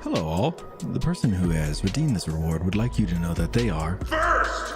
Hello all. The person who has redeemed this reward would like you to know that they are First!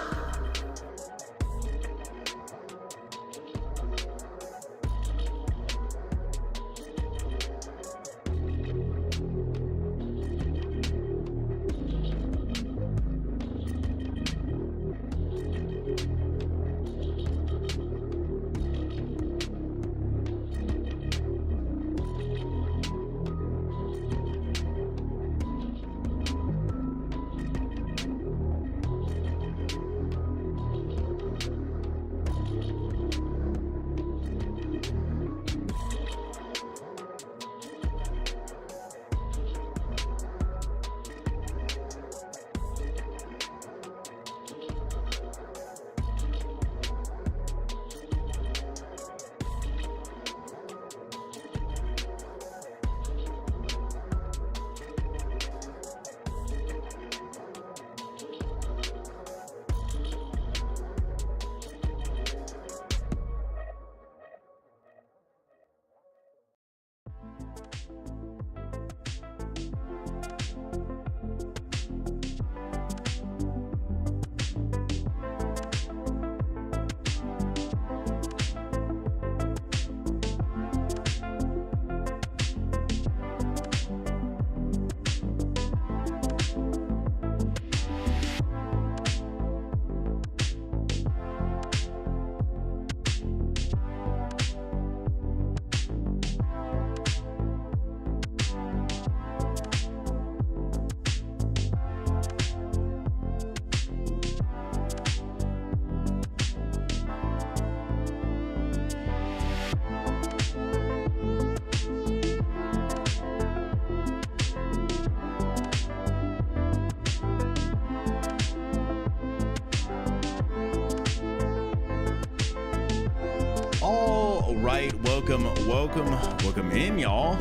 Welcome in, y'all.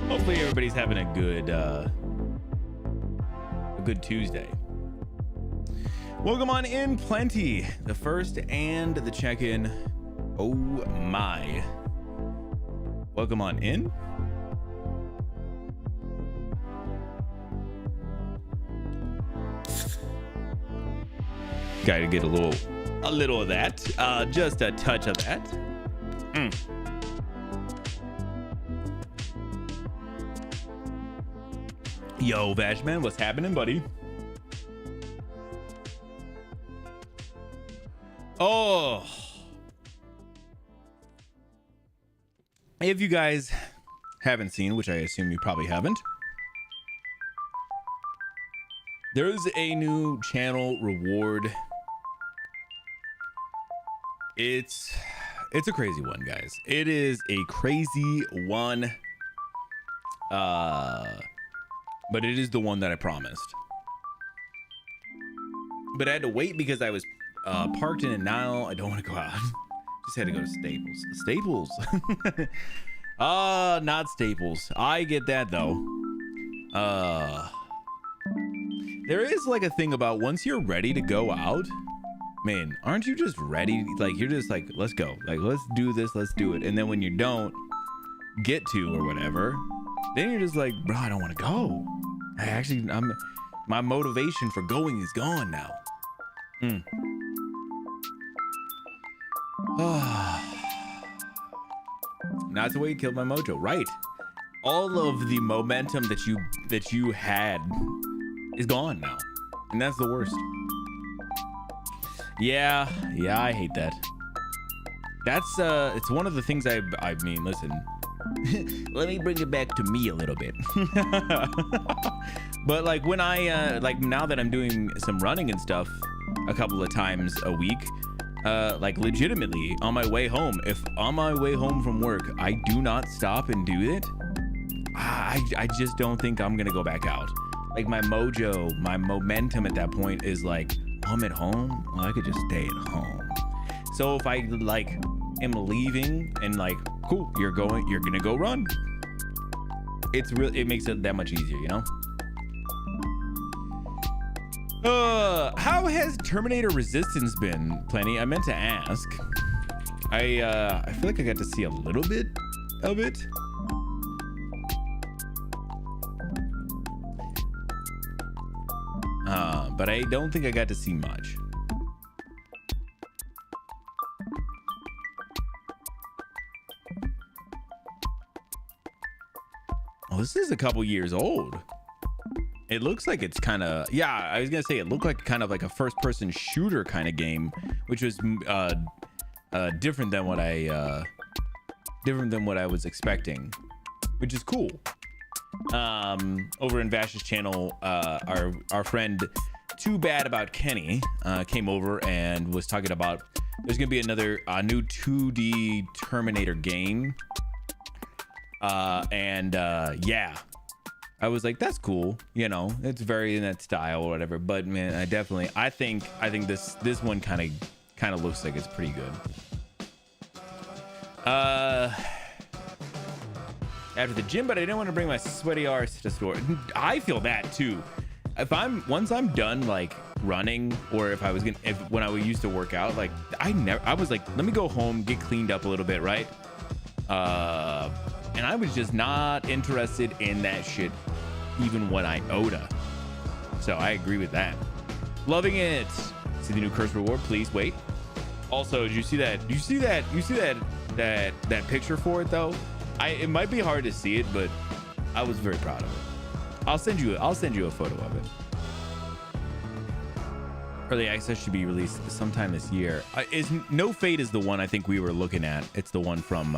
Hopefully everybody's having a good Tuesday. Welcome on in, Plenty, the first and the check-in. Oh my. Welcome on in. Gotta get a little of that, just a touch of that. Yo, Vashman, what's happening, buddy? Oh, if you guys haven't seen, which I assume you probably haven't, there's a new channel reward. It's a crazy one, guys. It is a crazy one, but it is the one that I promised. But I had to wait because I was parked in it. Now I don't want to go out. Just had to go to Staples. Not Staples. I get that though. There is like a thing about once you're ready to go out, man, aren't you just ready? Like, you're just like, let's go. Like, let's do this. Let's do it. And then when you don't get to or whatever, then you're just like, bro, I don't want to go. My motivation for going is gone now. That's the way you killed my mojo. Right. All of the momentum that you had is gone now. And that's the worst. Yeah, I hate that. That's it's one of the things I mean, listen. Let me bring it back to me a little bit. But like when I like now that I'm doing some running and stuff a couple of times a week, like legitimately on my way home, if on my way home from work I do not stop and do it, I just don't think I'm gonna go back out. Like my mojo, my momentum at that point is like, I'm at home, well, I could just stay at home. So if I like am leaving and like, cool, you're gonna go run, it makes it that much easier, you know. How has Terminator Resistance been, Plenty? I meant to ask. I feel like I got to see a little bit of it. but I don't think I got to see much. Oh, this is a couple years old. It looks like it's kind of, yeah, I was gonna say it looked like kind of like a first-person shooter kind of game, which was different than what I was expecting, which is cool. Over in Vash's channel, our friend Too Bad About Kenny came over and was talking about there's gonna be another new 2D Terminator game, yeah. I was like, that's cool, you know, it's very in that style or whatever. But man, I think this one kind of looks like it's pretty good. After the gym, but I didn't want to bring my sweaty arse to store. I feel that too. Once I'm done like running, or when I used to work out, like I was like, let me go home, get cleaned up a little bit, right? And I was just not interested in that shit, even when I OTA. So I agree with that. Loving it. See the new curse reward? Please wait. Also, did you see that? You see that picture for it though? It might be hard to see it, but I was very proud of it. I'll send you a photo of it. Early access should be released sometime this year. No Fate is the one I think we were looking at. It's the one from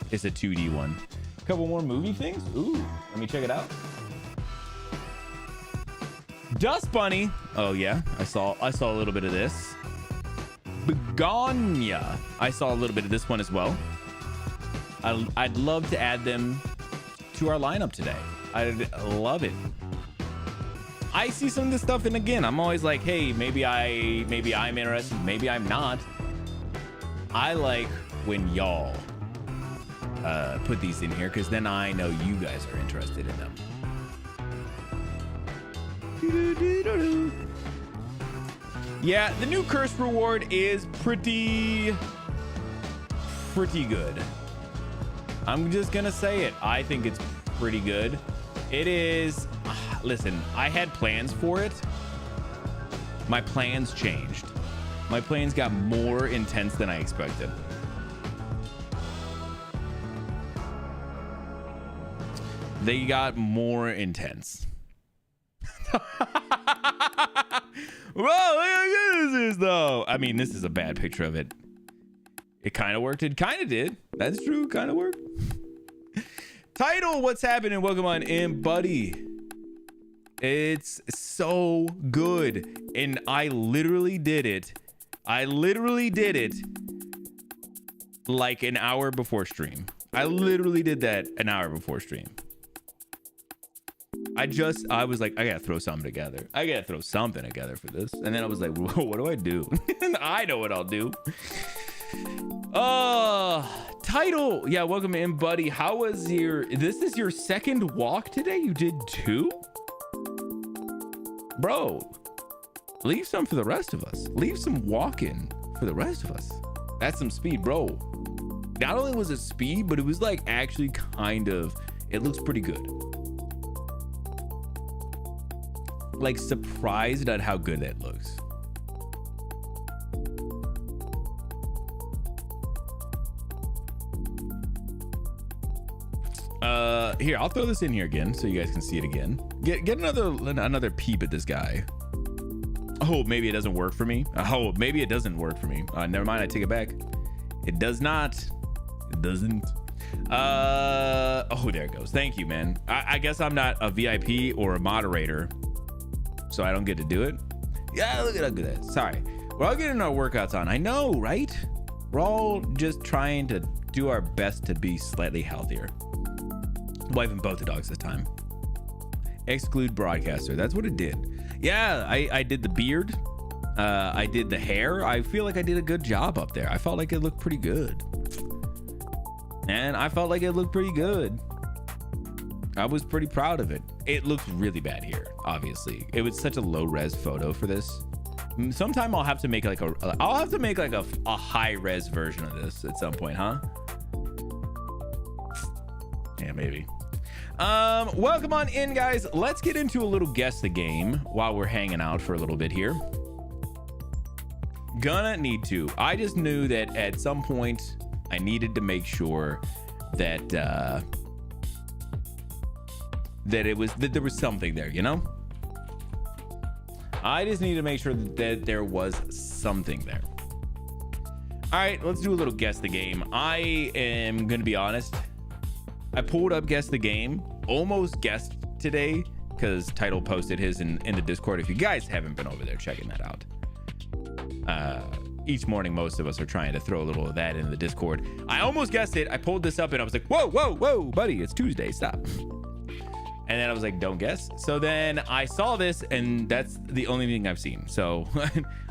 it's a 2D one. A couple more movie things. Ooh, let me check it out. Dust Bunny. Oh yeah, I saw a little bit of this. Begonia. I saw a little bit of this one as well. I'd love to add them to our lineup today. I'd love it. I see some of this stuff, and again, I'm always like, hey, maybe I'm interested, maybe I'm not. I like when y'all put these in here, because then I know you guys are interested in them. Yeah, the new curse reward is pretty good. I'm just gonna say it. I think it's pretty good. It is. Listen, I had plans for it. My plans changed. My plans got more intense than I expected. They got more intense. Whoa, look how good this is, though. I mean, this is a bad picture of it. It kind of worked. It kind of did. That's true. Kind of worked. Title, what's happening? Welcome on in, buddy. It's so good. And I literally did it. Like an hour before stream. I literally did that an hour before stream. I was like, I gotta throw something together. For this. And then I was like, whoa, what do I do? I know what I'll do. Title. Yeah, welcome in, buddy. How was this is your second walk today? You did 2? Bro, leave some for the rest of us. Leave some walking for the rest of us. That's some speed, bro. Not only was it speed, but it was like actually kind of, it looks pretty good. Like surprised at how good that looks. Here, I'll throw this in here again so you guys can see it again. Get another peep at this guy. Oh, maybe it doesn't work for me. Oh, maybe it doesn't work for me. Never mind, I take it back. It does not. It doesn't. Oh, there it goes. Thank you, man. I guess I'm not a VIP or a moderator, so I don't get to do it. Yeah, look at that. Sorry. We're all getting our workouts on. I know, right? We're all just trying to do our best to be slightly healthier. Wiping both the dogs this time. Exclude broadcaster. That's what it did. Yeah, I did the beard. I did the hair. I feel like I did a good job up there. I felt like it looked pretty good. And I felt like it looked pretty good. I was pretty proud of it. It looks really bad here, obviously. It was such a low res photo for this. Sometime I'll have to make like a high res version of this at some point, huh? Yeah, maybe. Welcome on in, guys. Let's get into a little guess the game while we're hanging out for a little bit here. Gonna need to. I just knew that at some point I needed to make sure that that there was something there, you know? I just need to make sure that there was something there. All right, let's do a little guess the game. I am gonna be honest. I pulled up guess the game, almost guessed today because Title posted his in the Discord. If you guys haven't been over there checking that out, each morning most of us are trying to throw a little of that in the Discord. I almost guessed it. I pulled this up and I was like, whoa, buddy, it's Tuesday, stop. And then I was like, don't guess. So then I saw this and that's the only thing I've seen. So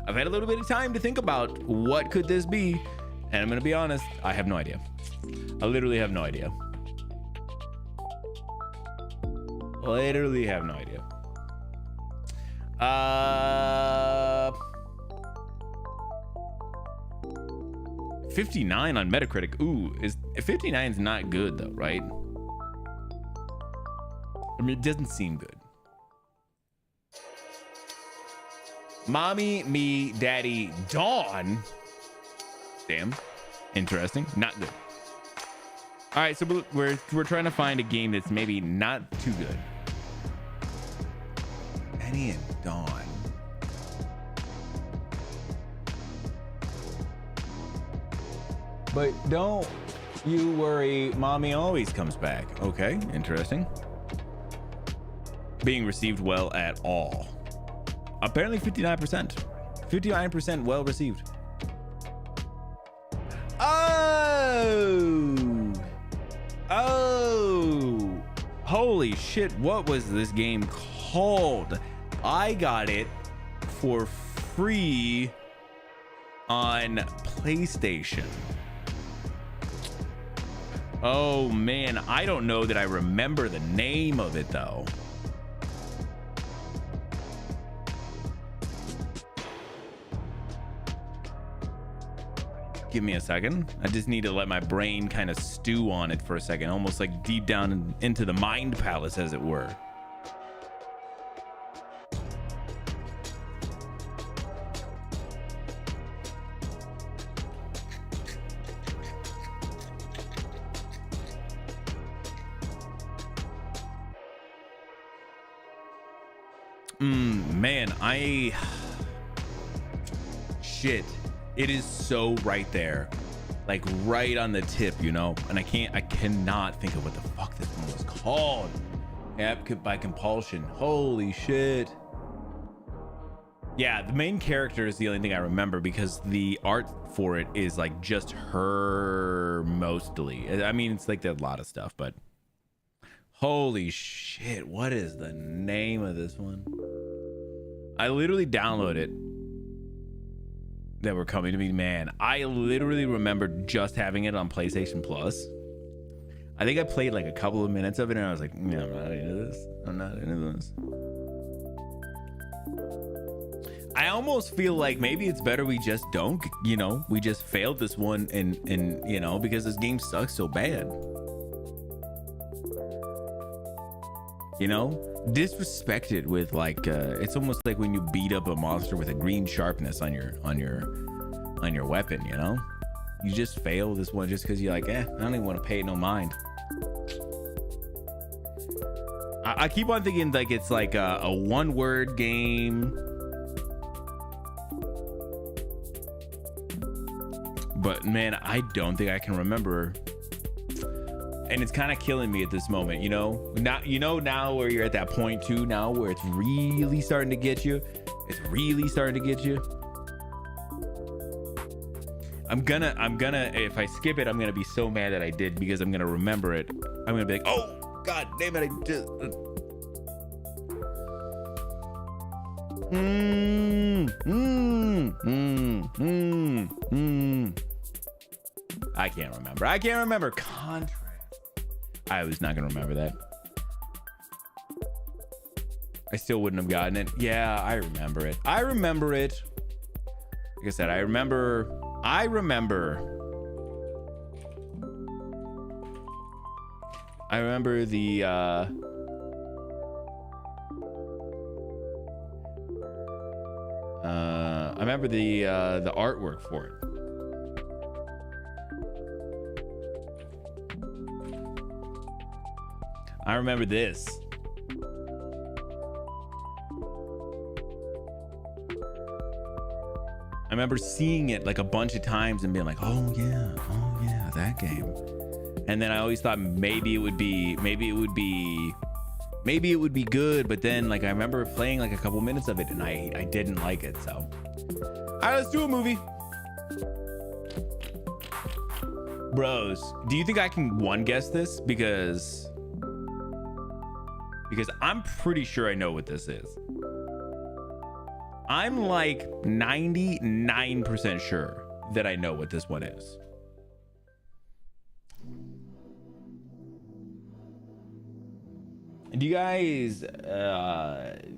I've had a little bit of time to think about what could this be. And I'm gonna be honest, I have no idea. I literally have no idea. Literally have no idea. 59 on Metacritic. Ooh, 59's not good though, right? I mean, it doesn't seem good. Mommy, me, daddy, Dawn. Damn, interesting. Not good. All right, so we're trying to find a game that's maybe not too good. Annie and Dawn. But don't you worry, mommy always comes back. Okay, interesting. Being received well at all. Apparently 59%. 59% well received. Oh, holy shit. What was this game called? I got it for free on PlayStation. Oh man, I don't know that I remember the name of it though. Give me a second. I just need to let my brain kind of stew on it for a second, almost like deep down into the mind palace, as it were. Man, shit. It is so right there, like right on the tip, you know, and I cannot think of what the fuck this one was called. Yep, by compulsion. Holy shit. Yeah, the main character is the only thing I remember because the art for it is like just her mostly. I mean, it's like there's a lot of stuff, but holy shit, what is the name of this one? I literally downloaded it. That were coming to me, man. I literally remember just having it on PlayStation Plus. I think I played like a couple of minutes of it and I was like, yeah, I'm not into this. I'm not into this. I almost feel like maybe it's better we just don't, you know, we just failed this one and you know, because this game sucks so bad. You know, disrespected with like it's almost like when you beat up a monster with a green sharpness on your weapon, you know, you just fail this one just because you're like, I don't even want to pay it no mind. I keep on thinking like it's like a one-word game, but man, I don't think I can remember. And it's kind of killing me at this moment, you know. Now where you're at that point too, now where it's really starting to get you. It's really starting to get you. I'm gonna, if I skip it, I'm gonna be so mad that I did because I'm gonna remember it. I'm gonna be like, oh god damn it, I just. I can't remember. Contrast. I was not gonna remember that. I still wouldn't have gotten it. Yeah, I remember it. Like I said, I remember. I remember the the artwork for it. I remember this. I remember seeing it like a bunch of times and being like, oh yeah, that game. And then I always thought maybe it would be good, but then like I remember playing like a couple minutes of it and I didn't like it. So all right, let's do a movie. Bros, do you think I can one guess this? Because I'm pretty sure I know what this is. I'm like 99% sure that I know what this one is. Do you guys,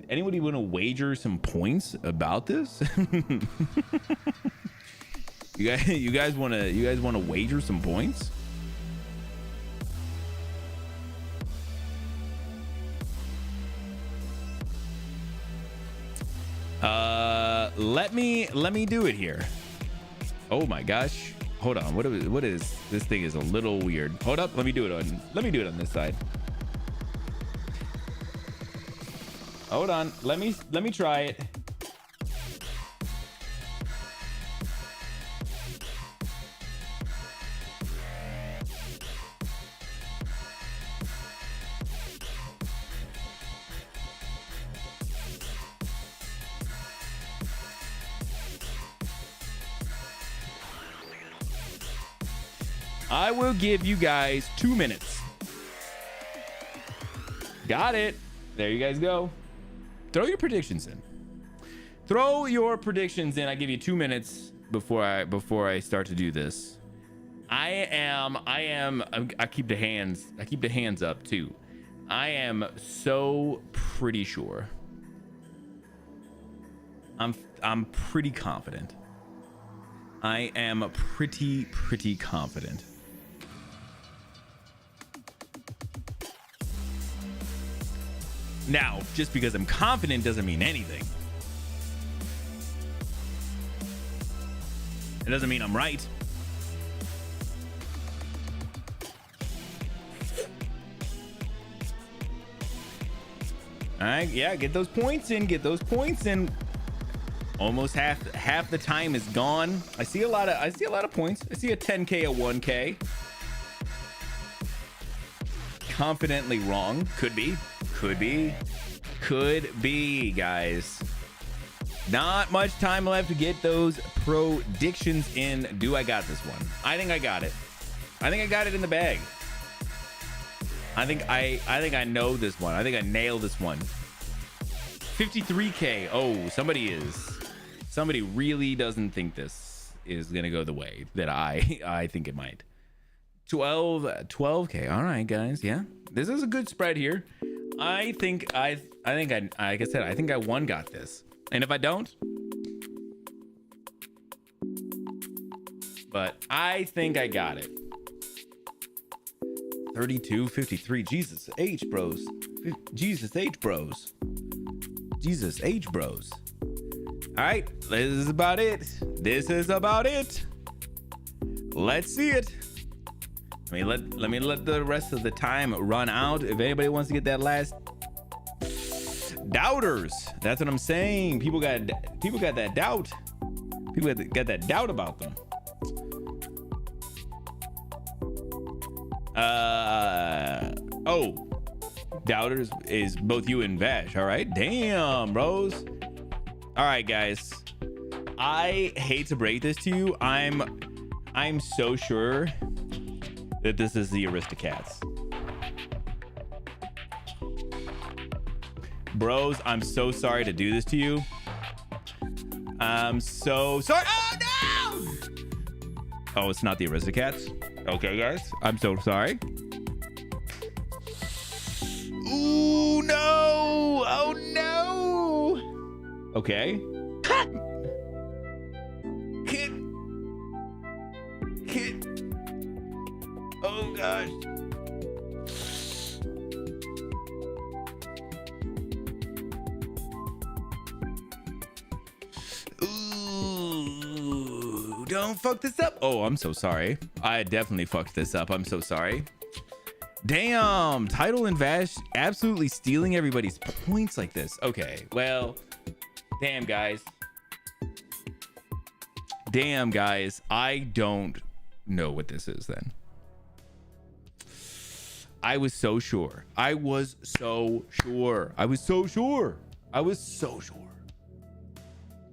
anybody want to wager some points about this? you guys want to wager some points? Let me do it here. Oh my gosh. Hold on. What is this thing is a little weird. Hold up. Let me do it on this side. Hold on. Let me try it. I will give you guys 2 minutes. Got it. There you guys go. Throw your predictions in. Throw your predictions in. I give you 2 minutes before I start to do this. I keep the hands up too. I am so pretty sure. I'm pretty confident. I am pretty confident. Now, just because I'm confident doesn't mean anything. It doesn't mean I'm right. All right, yeah, get those points in. Almost half the time is gone. I see a lot of points. I see a 10K, a 1K. Confidently wrong. Could be, guys. Not much time left to get those predictions in. Do I got this one? I think I got it. I think I got it in the bag. I think I know this one. I think I nailed this one. 53K. Oh, somebody really doesn't think this is gonna go the way that I think it might. 12K. All right, guys. Yeah, this is a good spread here. I think like I said, I think I got this. And if I don't, but I think I got it. 32, 53. Jesus H, bros. Jesus H, bros. Jesus H, bros. All right, this is about it. Let's see it. Let me let the rest of the time run out. If anybody wants to get that last doubters, that's what I'm saying. People got that doubt. People got that doubt about them. Oh, doubters is both you and Vash. All right, damn, bros. All right, guys. I hate to break this to you. I'm so sure that this is the Aristocats. Bros, I'm so sorry to do this to you. I'm so sorry. Oh, no! Oh, it's not the Aristocats? Okay, guys. I'm so sorry. Ooh, no! Oh, no! Okay. Kit. Oh, gosh. I fucked this up. Oh, I'm so sorry. I definitely fucked this up. I'm so sorry. Damn, Title and Vash absolutely stealing everybody's points like this. Okay, well, damn guys. Damn guys, I don't know what this is then. I was so sure. I was so sure. I was so sure. I was so sure.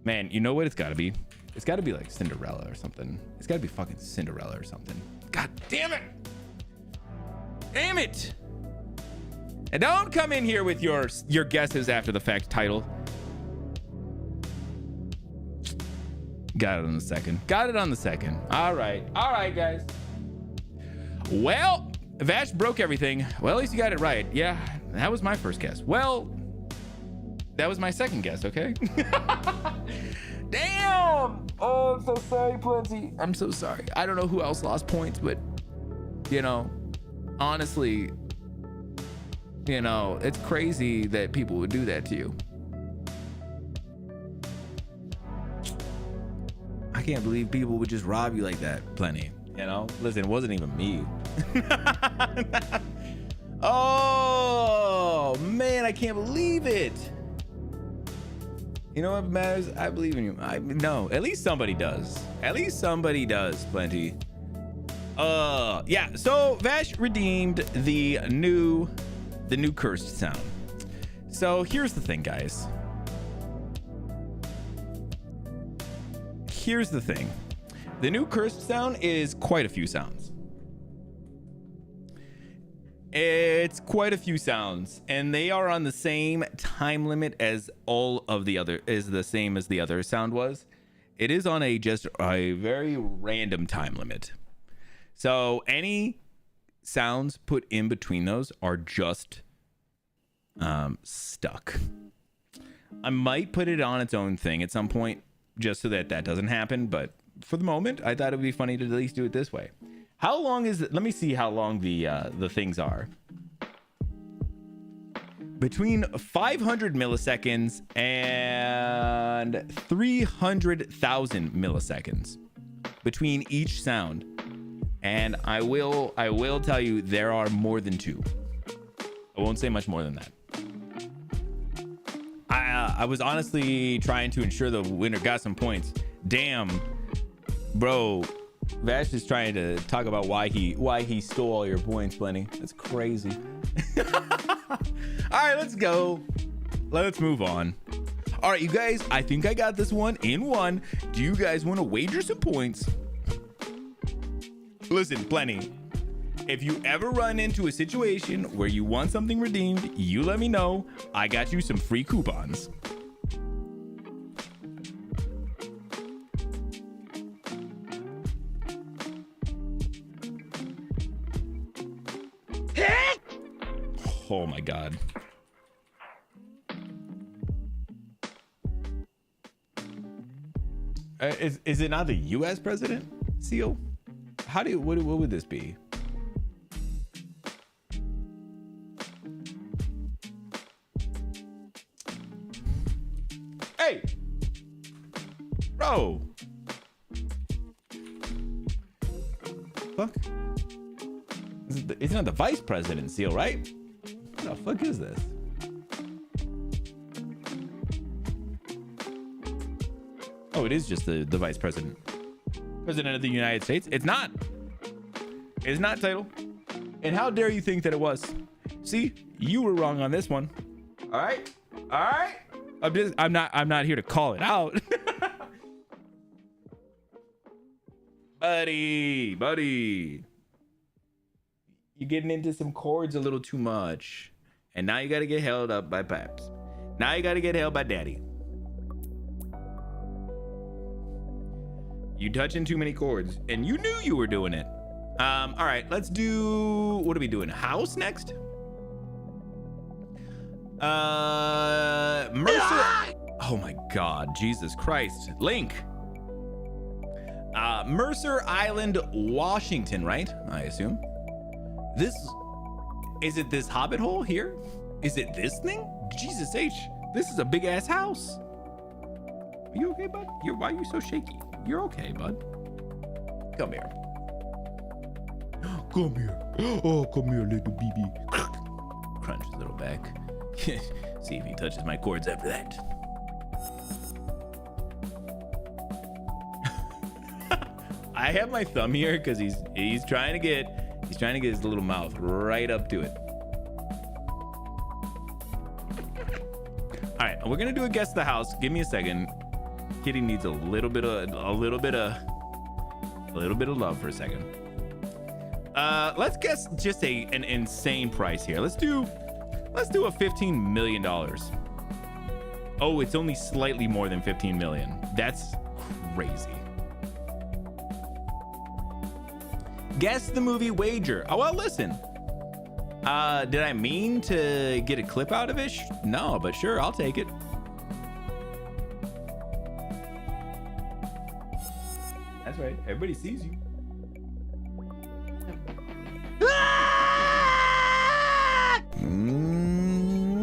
Man, you know what it's gotta be? It's gotta be like Cinderella or something. It's gotta be fucking Cinderella or something. God damn it. Damn it. And don't come in here with your guesses after the fact, Title. Got it on the second. Got it on the second. All right. All right, guys. Well, Vash broke everything. Well, at least you got it right. Yeah, that was my first guess. Well, that was my second guess, okay? Damn! Oh, I'm so sorry, Plenty. I'm so sorry. I don't know who else lost points, but, you know, honestly, you know, it's crazy that people would do that to you. I can't believe people would just rob you like that, Plenty. You know, listen, it wasn't even me. Oh man, I can't believe it. You know what matters? I believe in you. No, at least somebody does. At least somebody does, Plenty. Yeah, so Vash redeemed the new cursed sound. So here's the thing, guys. Here's the thing. The new cursed sound is quite a few sounds. It's quite a few sounds, and they are on the same time limit as all of the other, is the same as the other sound was. It is on just a very random time limit. So any sounds put in between those are just stuck. I might put it on its own thing at some point just so that doesn't happen, but for the moment, I thought it would be funny to at least do it this way. How long is it? Let me see how long the things are. Between 500 milliseconds and 300,000 milliseconds between each sound. And I will tell you there are more than two. I won't say much more than that. I was honestly trying to ensure the winner got some points. Damn, bro. Vash is trying to talk about why he stole all your points, Plenty. That's crazy. All right, let's go. Let's move on. All right, you guys, I think I got this one in one. Do you guys want to wager some points? Listen, Plenty. If you ever run into a situation where you want something redeemed, you let me know. I got you some free coupons. Oh my God. Is it not the U.S. president seal? What would this be? Hey, bro. Fuck. It's not the vice president seal, right? What the fuck is this? Oh, it is just the vice president. President of the United States. It's not. It's not, Title. And how dare you think that it was? See, you were wrong on this one. All right. All right. I'm not here to call it out. buddy. You're getting into some chords a little too much. And now you got to get held up by Paps. Now you got to get held by Daddy. You touching too many chords, and you knew you were doing it. All right, let's do, what are we doing? House next? Mercer. Oh my God, Jesus Christ. Link. Mercer Island, Washington, right? I assume. Is it this hobbit hole here? Is it this thing? Jesus H, this is a big ass house. Are you okay, bud? Why are you so shaky? You're okay, bud. Come here. Come here. Oh, come here, little baby. Crunch his little back. See if he touches my cords after that. I have my thumb here because he's trying to get his little mouth right up to it. All right, we're gonna do a guess the house. Give me a second. Kitty needs a little bit of love for a second. Let's guess just an insane price here. Let's do a $15 million. Oh, it's only slightly more than 15 million. That's crazy. Guess the movie wager. Oh, well, listen. Did I mean to get a clip out of it? No, but sure, I'll take it. That's right. Everybody sees you.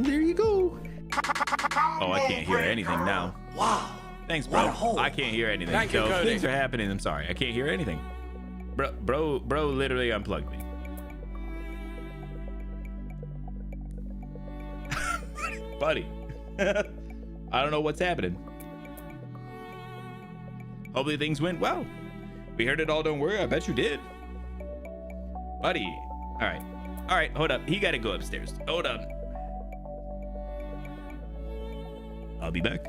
There you go. Oh, I can't hear anything now. Wow. Thanks, bro. I can't hear anything. Thank you, Cody. Things are happening. I'm sorry. I can't hear anything. Bro literally unplugged me. Buddy. I don't know what's happening. Hopefully things went well. We heard it all, don't worry. I bet you did. Buddy. All right, hold up. He got to go upstairs. Hold on. I'll be back.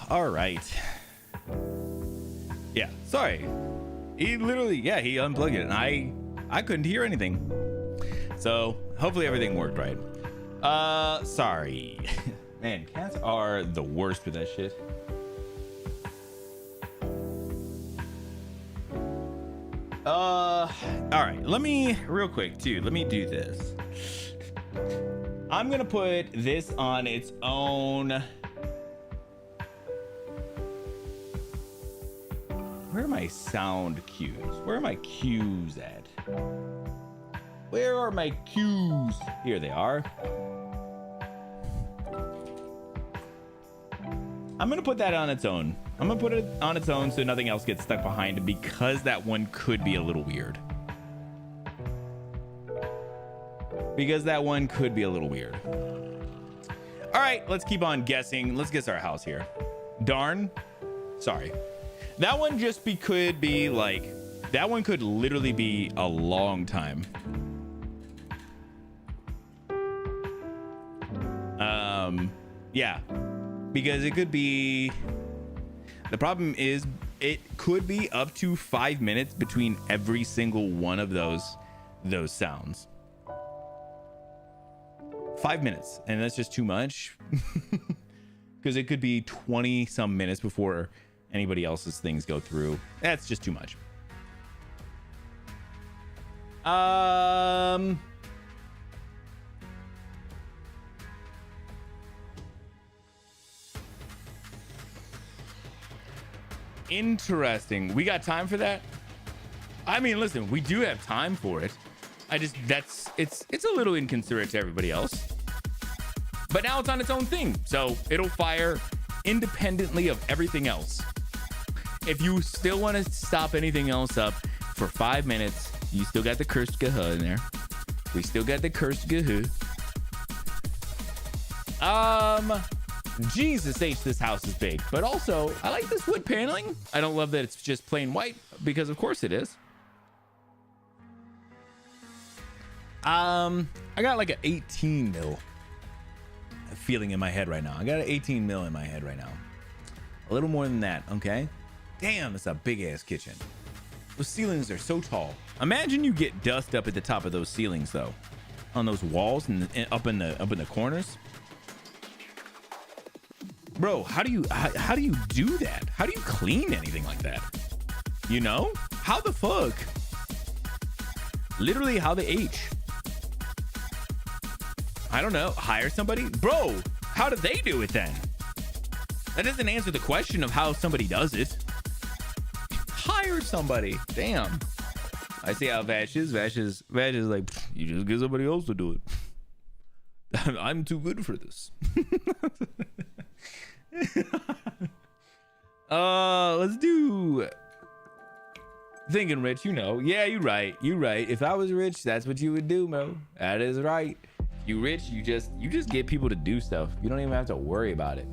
All right. Yeah, sorry. He literally, he unplugged it and I couldn't hear anything. So hopefully everything worked right. Sorry. Man, cats are the worst with that shit. All right, let me real quick too. Let me do this. I'm gonna put this on its own. Where are my sound cues? Where are my cues at? Where are my cues? Here they are. I'm gonna put that on its own. I'm gonna put it on its own so nothing else gets stuck behind it, because that one could be a little weird. All right, let's keep on guessing. Let's guess our house here. Darn. Sorry. That one could be like, that one could literally be a long time. Yeah, because it could be, the problem is it could be up to 5 minutes between every single one of those sounds. 5 minutes, and that's just too much. Because it could be 20 some minutes before anybody else's things go through. That's just too much. Interesting. We got time for that? I mean, listen, we do have time for it. It's a little inconsiderate to everybody else. But now it's on its own thing, so it'll fire independently of everything else. If you still want to stop anything else up for 5 minutes, you still got the cursed gaha in there. We still got the cursed gaha. Jesus H, this house is big, but also I like this wood paneling. I don't love that it's just plain white because of course it is. I got like an 18 mil feeling in my head right now. I got an 18 mil in my head right now. A little more than that, okay? Damn, it's a big ass kitchen. Those ceilings are so tall. Imagine you get dust up at the top of those ceilings though, on those walls and up in the corners. Bro, how do you do that? How do you clean anything like that? You know? How the fuck? Literally, how the H? I don't know. Hire somebody? Bro, how do they do it then? That doesn't answer the question of how somebody does it. Hire somebody. Damn. I see how Vash is. Vash is like, you just get somebody else to do it. I'm too good for this. Let's do thinking rich, you know. Yeah, you're right. If I was rich, that's what you would do, bro. That is right. You rich, you just get people to do stuff. You don't even have to worry about it.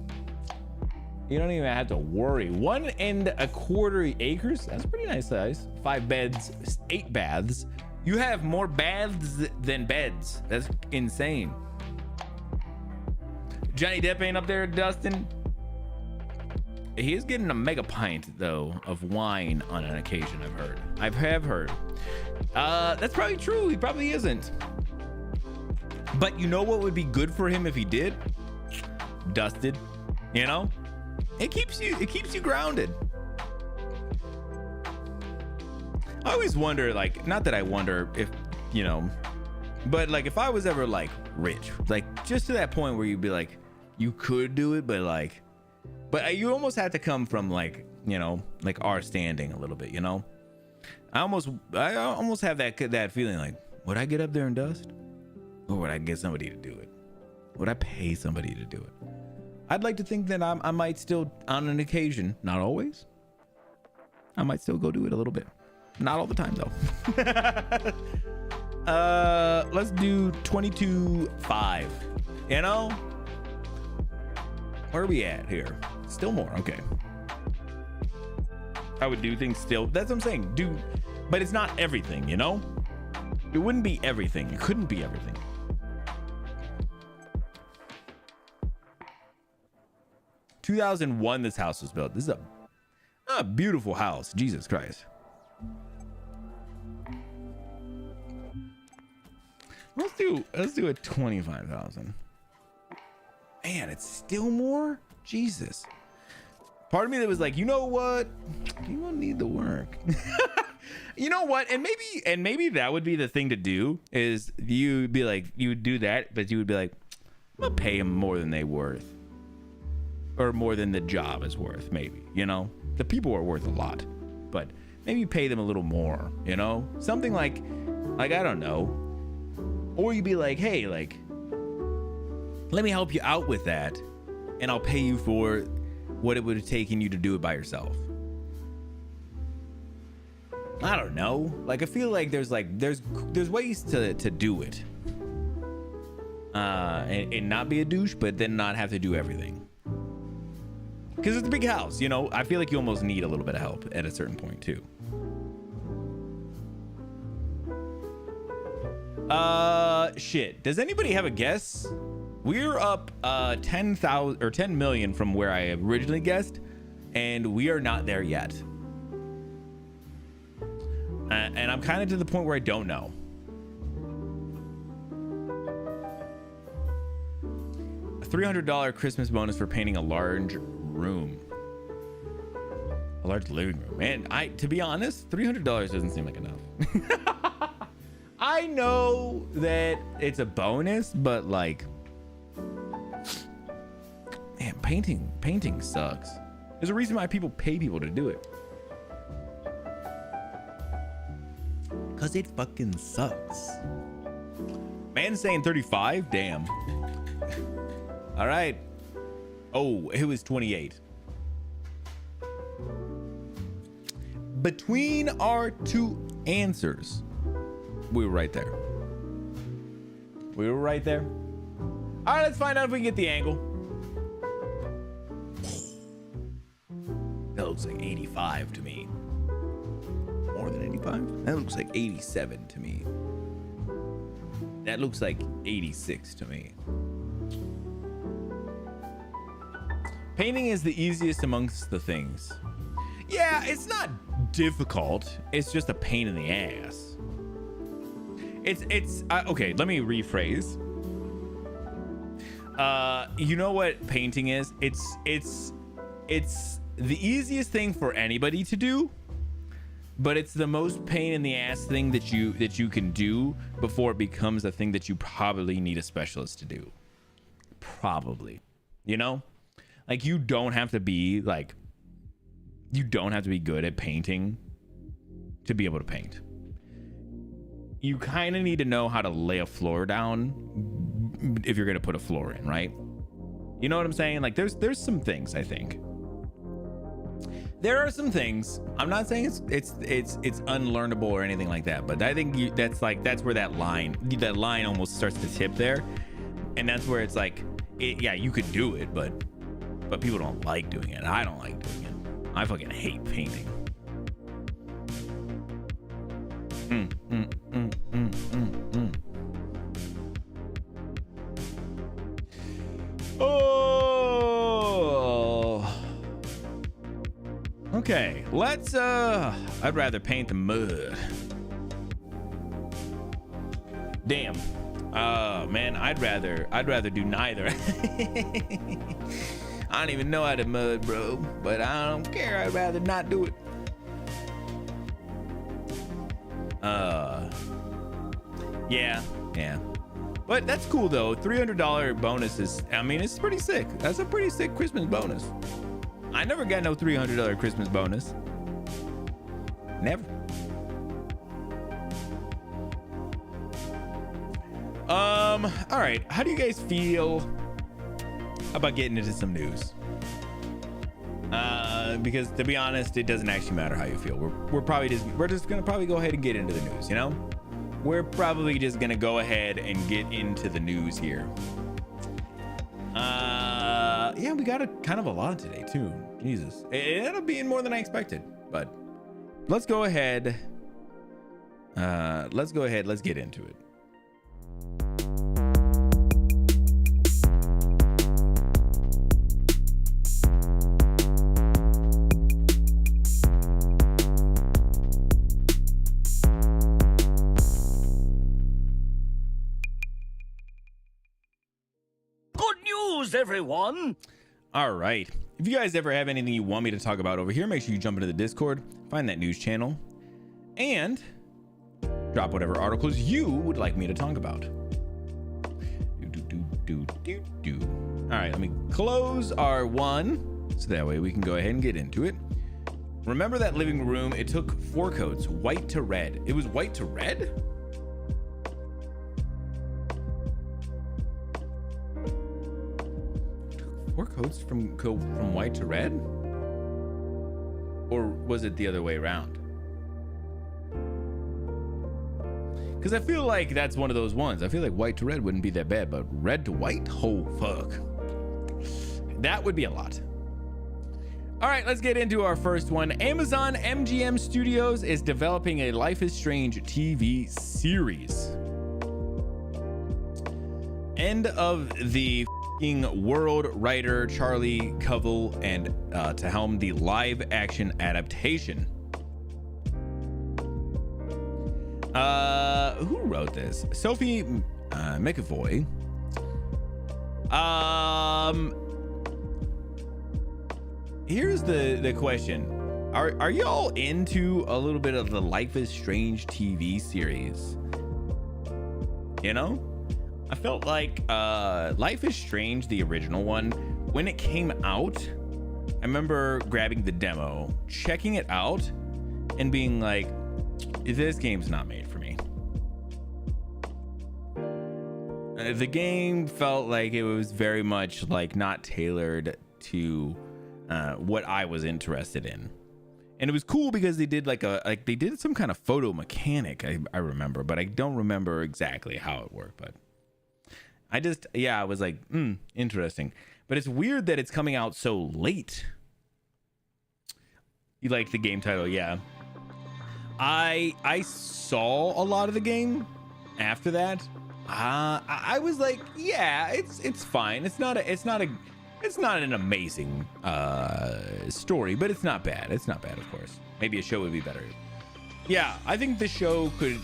You don't even have to worry. 1.25 acres. That's pretty nice size. 5 beds, 8 baths. You have more baths than beds. That's insane. Johnny Depp ain't up there, Dustin. He is getting a mega pint though of wine on an occasion. I have heard. That's probably true. He probably isn't. But you know what would be good for him if he did? Dusted. You know, it keeps you grounded. I always wonder, like, not that I wonder if, you know, but like if I was ever like rich, like just to that point where you'd be like, you could do it, but you almost had to come from like, you know, like our standing a little bit, you know. I almost have that feeling like, would I get up there and dust, or would I get somebody to do it? Would I pay somebody to do it? I'd like to think that I might still, on an occasion, not always, I might still go do it a little bit. Not all the time though. Let's do 22.5. You know, where are we at here? Still more. Okay. I would do things still. That's what I'm saying. But it's not everything, you know? It wouldn't be everything. It couldn't be everything. In 2001, this house was built. This is a beautiful house. Jesus Christ. Let's do a 25,000. Man, it's still more. Jesus. Part of me that was like, you know what? You won't need the work. You know what? And maybe that would be the thing to do. Is you'd be like, you would do that, but you would be like, I'm gonna pay them more than they worth, or more than the job is worth. Maybe, you know, the people are worth a lot, but maybe you pay them a little more. You know, something like I don't know. Or you'd be like, hey, like, let me help you out with that, and I'll pay you for what it would have taken you to do it by yourself. I don't know. Like, I feel like there's ways to do it, and not be a douche, but then not have to do everything. Because it's a big house, you know. I feel like you almost need a little bit of help at a certain point too. Shit. Does anybody have a guess? We're up 10,000 or 10 million from where I originally guessed, and we are not there yet. And I'm kind of to the point where I don't know. A $300 Christmas bonus for painting a large room. A large living room. Man, to be honest, $300 doesn't seem like enough. I know that it's a bonus, but like, man, painting sucks. There's a reason why people pay people to do it. Cause it fucking sucks. Man's saying 35. Damn. All right. Oh, it was 28. Between our two answers, we were right there. All right, let's find out if we can get the angle. That looks like 85 to me. More than 85? That looks like 87 to me. That looks like 86 to me. Painting is the easiest amongst the things. Yeah, it's not difficult. It's just a pain in the ass. It's okay, let me rephrase. You know what painting is? It's the easiest thing for anybody to do, but it's the most pain in the ass thing that you can do before it becomes a thing that you probably need a specialist to do. Probably. You know? Like you don't have to be good at painting to be able to paint. You kind of need to know how to lay a floor down if you're going to put a floor in, right? You know what I'm saying? Like there's some things, I think. There are some things. I'm not saying it's unlearnable or anything like that, but I think that's where that line almost starts to tip there. And that's where it's like, yeah, you could do it, but people don't like doing it. I don't like doing it. I fucking hate painting. Oh. Okay, let's I'd rather paint the mud. Damn. Man, I'd rather do neither. I don't even know how to mud, bro, but I don't care. I'd rather not do it. Yeah. But that's cool though. $300 bonus is, I mean, it's pretty sick. That's a pretty sick Christmas bonus. I never got no $300 Christmas bonus. Never. All right. How do you guys feel about getting into some news? Because to be honest, it doesn't actually matter how you feel. We're just gonna probably go ahead and get into the news, you know? We're probably just gonna go ahead and get into the news here. Yeah, we got kind of a lot today too. Jesus, it ended up being more than I expected, but let's go ahead. Let's get into it. Everyone. All right, if you guys ever have anything you want me to talk about over here, make sure you jump into the Discord, find that news channel, and drop whatever articles you would like me to talk about. All right, let me close our one so that way we can go ahead and get into it. Remember that living room? It took 4 coats, white to red. It was white to red? Four coats from white to red? Or was it the other way around? Because I feel like that's one of those ones. I feel like white to red wouldn't be that bad, but red to white? Oh, fuck. That would be a lot. All right, let's get into our first one. Amazon MGM Studios is developing a Life is Strange TV series. End of the world writer Charlie Covell and to helm the live action adaptation. Who wrote this? Sophie McAvoy. Here's the question. Are y'all into a little bit of the Life is Strange TV series? You know? I felt like Life is Strange, the original one, when it came out, I remember grabbing the demo, checking it out, and being like, this game's not made for me. The game felt like it was very much like not tailored to what I was interested in. And it was cool because they did they did some kind of photo mechanic, I remember, but I don't remember exactly how it worked, but I was like, interesting. But it's weird that it's coming out so late. You like the game title? Yeah. I saw a lot of the game after that. I was like, yeah, it's fine. It's not an amazing story, but it's not bad. It's not bad, of course. Maybe a show would be better. Yeah, I think the show could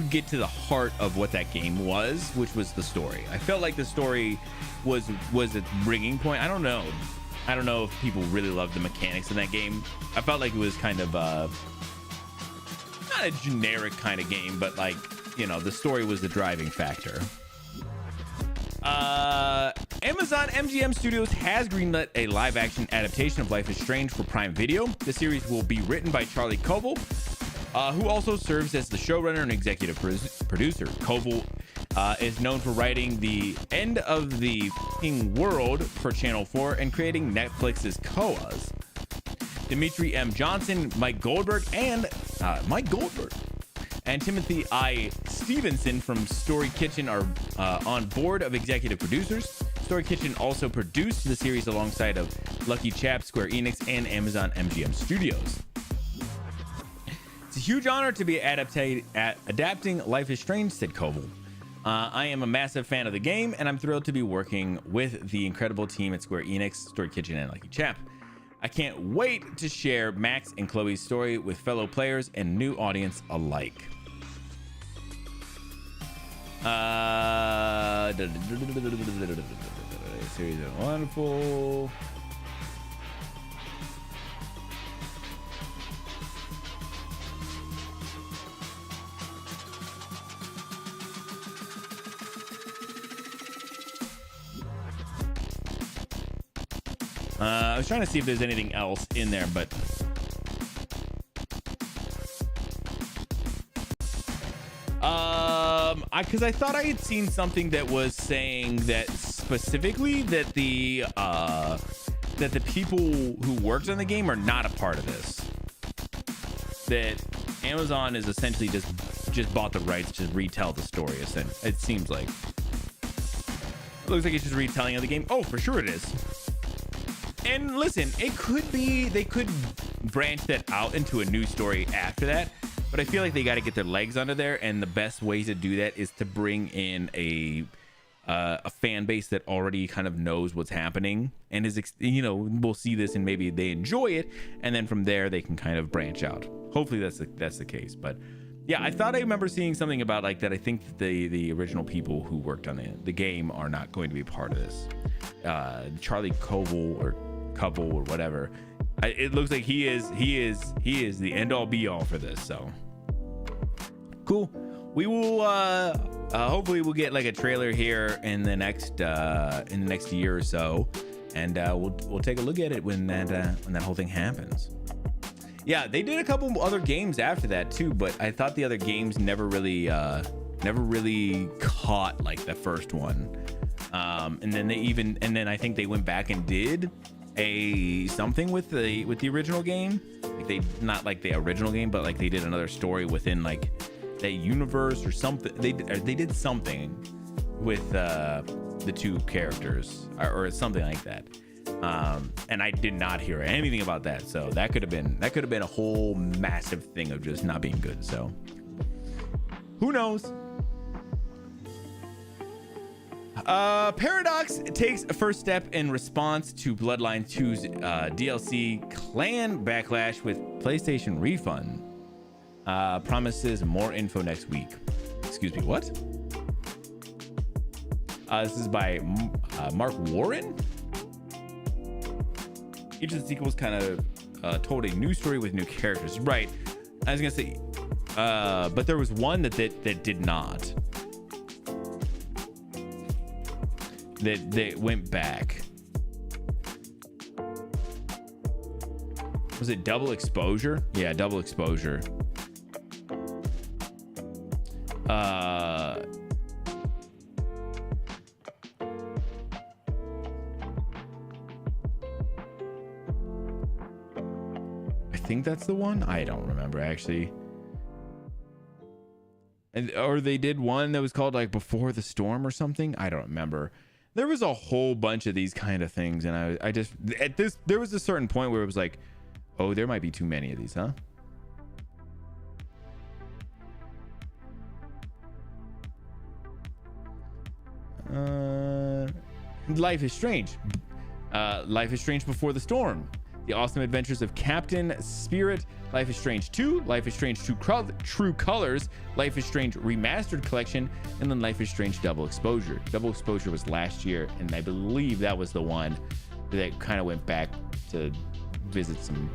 get to the heart of what that game was, which was the story. I felt like the story was a bringing point. I don't know if people really loved the mechanics in that game. I felt like it was kind of not a generic kind of game, but like, you know, the story was the driving factor. Amazon MGM Studios has greenlit a live-action adaptation of Life is Strange for Prime Video. The series will be written by Charlie Koval, who also serves as the showrunner and executive producer. Koval is known for writing The End of the F***ing World for Channel 4 and creating Netflix's Koas. Dimitri M. Johnson, Mike Goldberg, and Timothy I. Stevenson from Story Kitchen are on board of executive producers. Story Kitchen also produced the series alongside of Lucky Chap, Square Enix, and Amazon MGM Studios. It's a huge honor to be adapting Life is Strange, said Koval. I am a massive fan of the game, and I'm thrilled to be working with the incredible team at Square Enix, Story Kitchen, and Lucky Chap. I can't wait to share Max and Chloe's story with fellow players and new audience alike. Series of wonderful. I was trying to see if there's anything else in there, but because I thought I had seen something that was saying that specifically that the people who worked on the game are not a part of this. That Amazon is essentially just bought the rights to retell the story. It seems like it looks like it's just retelling of the game. Oh, for sure it is. And listen, it could be they could branch that out into a new story after that, but I feel like they got to get their legs under there, and the best way to do that is to bring in a fan base that already kind of knows what's happening and is, you know, we'll see this and maybe they enjoy it, and then from there they can kind of branch out. Hopefully that's the case. But yeah, I thought I remember seeing something about like that. I think the original people who worked on the game are not going to be part of this. Charlie Koval or whatever. It looks like he is the end all be all for this. So cool. We will hopefully we'll get like a trailer here in the next year or so, and we'll take a look at it when that whole thing happens. Yeah, they did a couple other games after that too, but I thought the other games never really caught like the first one. And then I think they went back and did something with the original game. Like they, not like the original game, but like they did another story within like that universe or something. They did something with the two characters or something like that. And I did not hear anything about that. So that could have been a whole massive thing of just not being good. So who knows? Paradox takes a first step in response to Bloodline 2's DLC Clan Backlash with PlayStation refund. Promises more info next week. Excuse me, what? This is by Mark Warren. Each of the sequels kind of told a new story with new characters. Right. I was gonna say, but there was one that did not. That went back. Was it Double Exposure? Yeah, Double Exposure. I think that's the one. I don't remember actually. or they did one that was called like Before the Storm or something. I don't remember. There was a whole bunch of these kind of things, and I just there was a certain point where it was like, oh, there might be too many of these, huh? Life is Strange. Life is Strange Before the Storm. The Awesome Adventures of Captain Spirit. Life is Strange 2. Life is Strange True Colors. Life is Strange Remastered Collection. And then Life is Strange Double Exposure. Double Exposure was last year, and I believe that was the one that kind of went back to visit some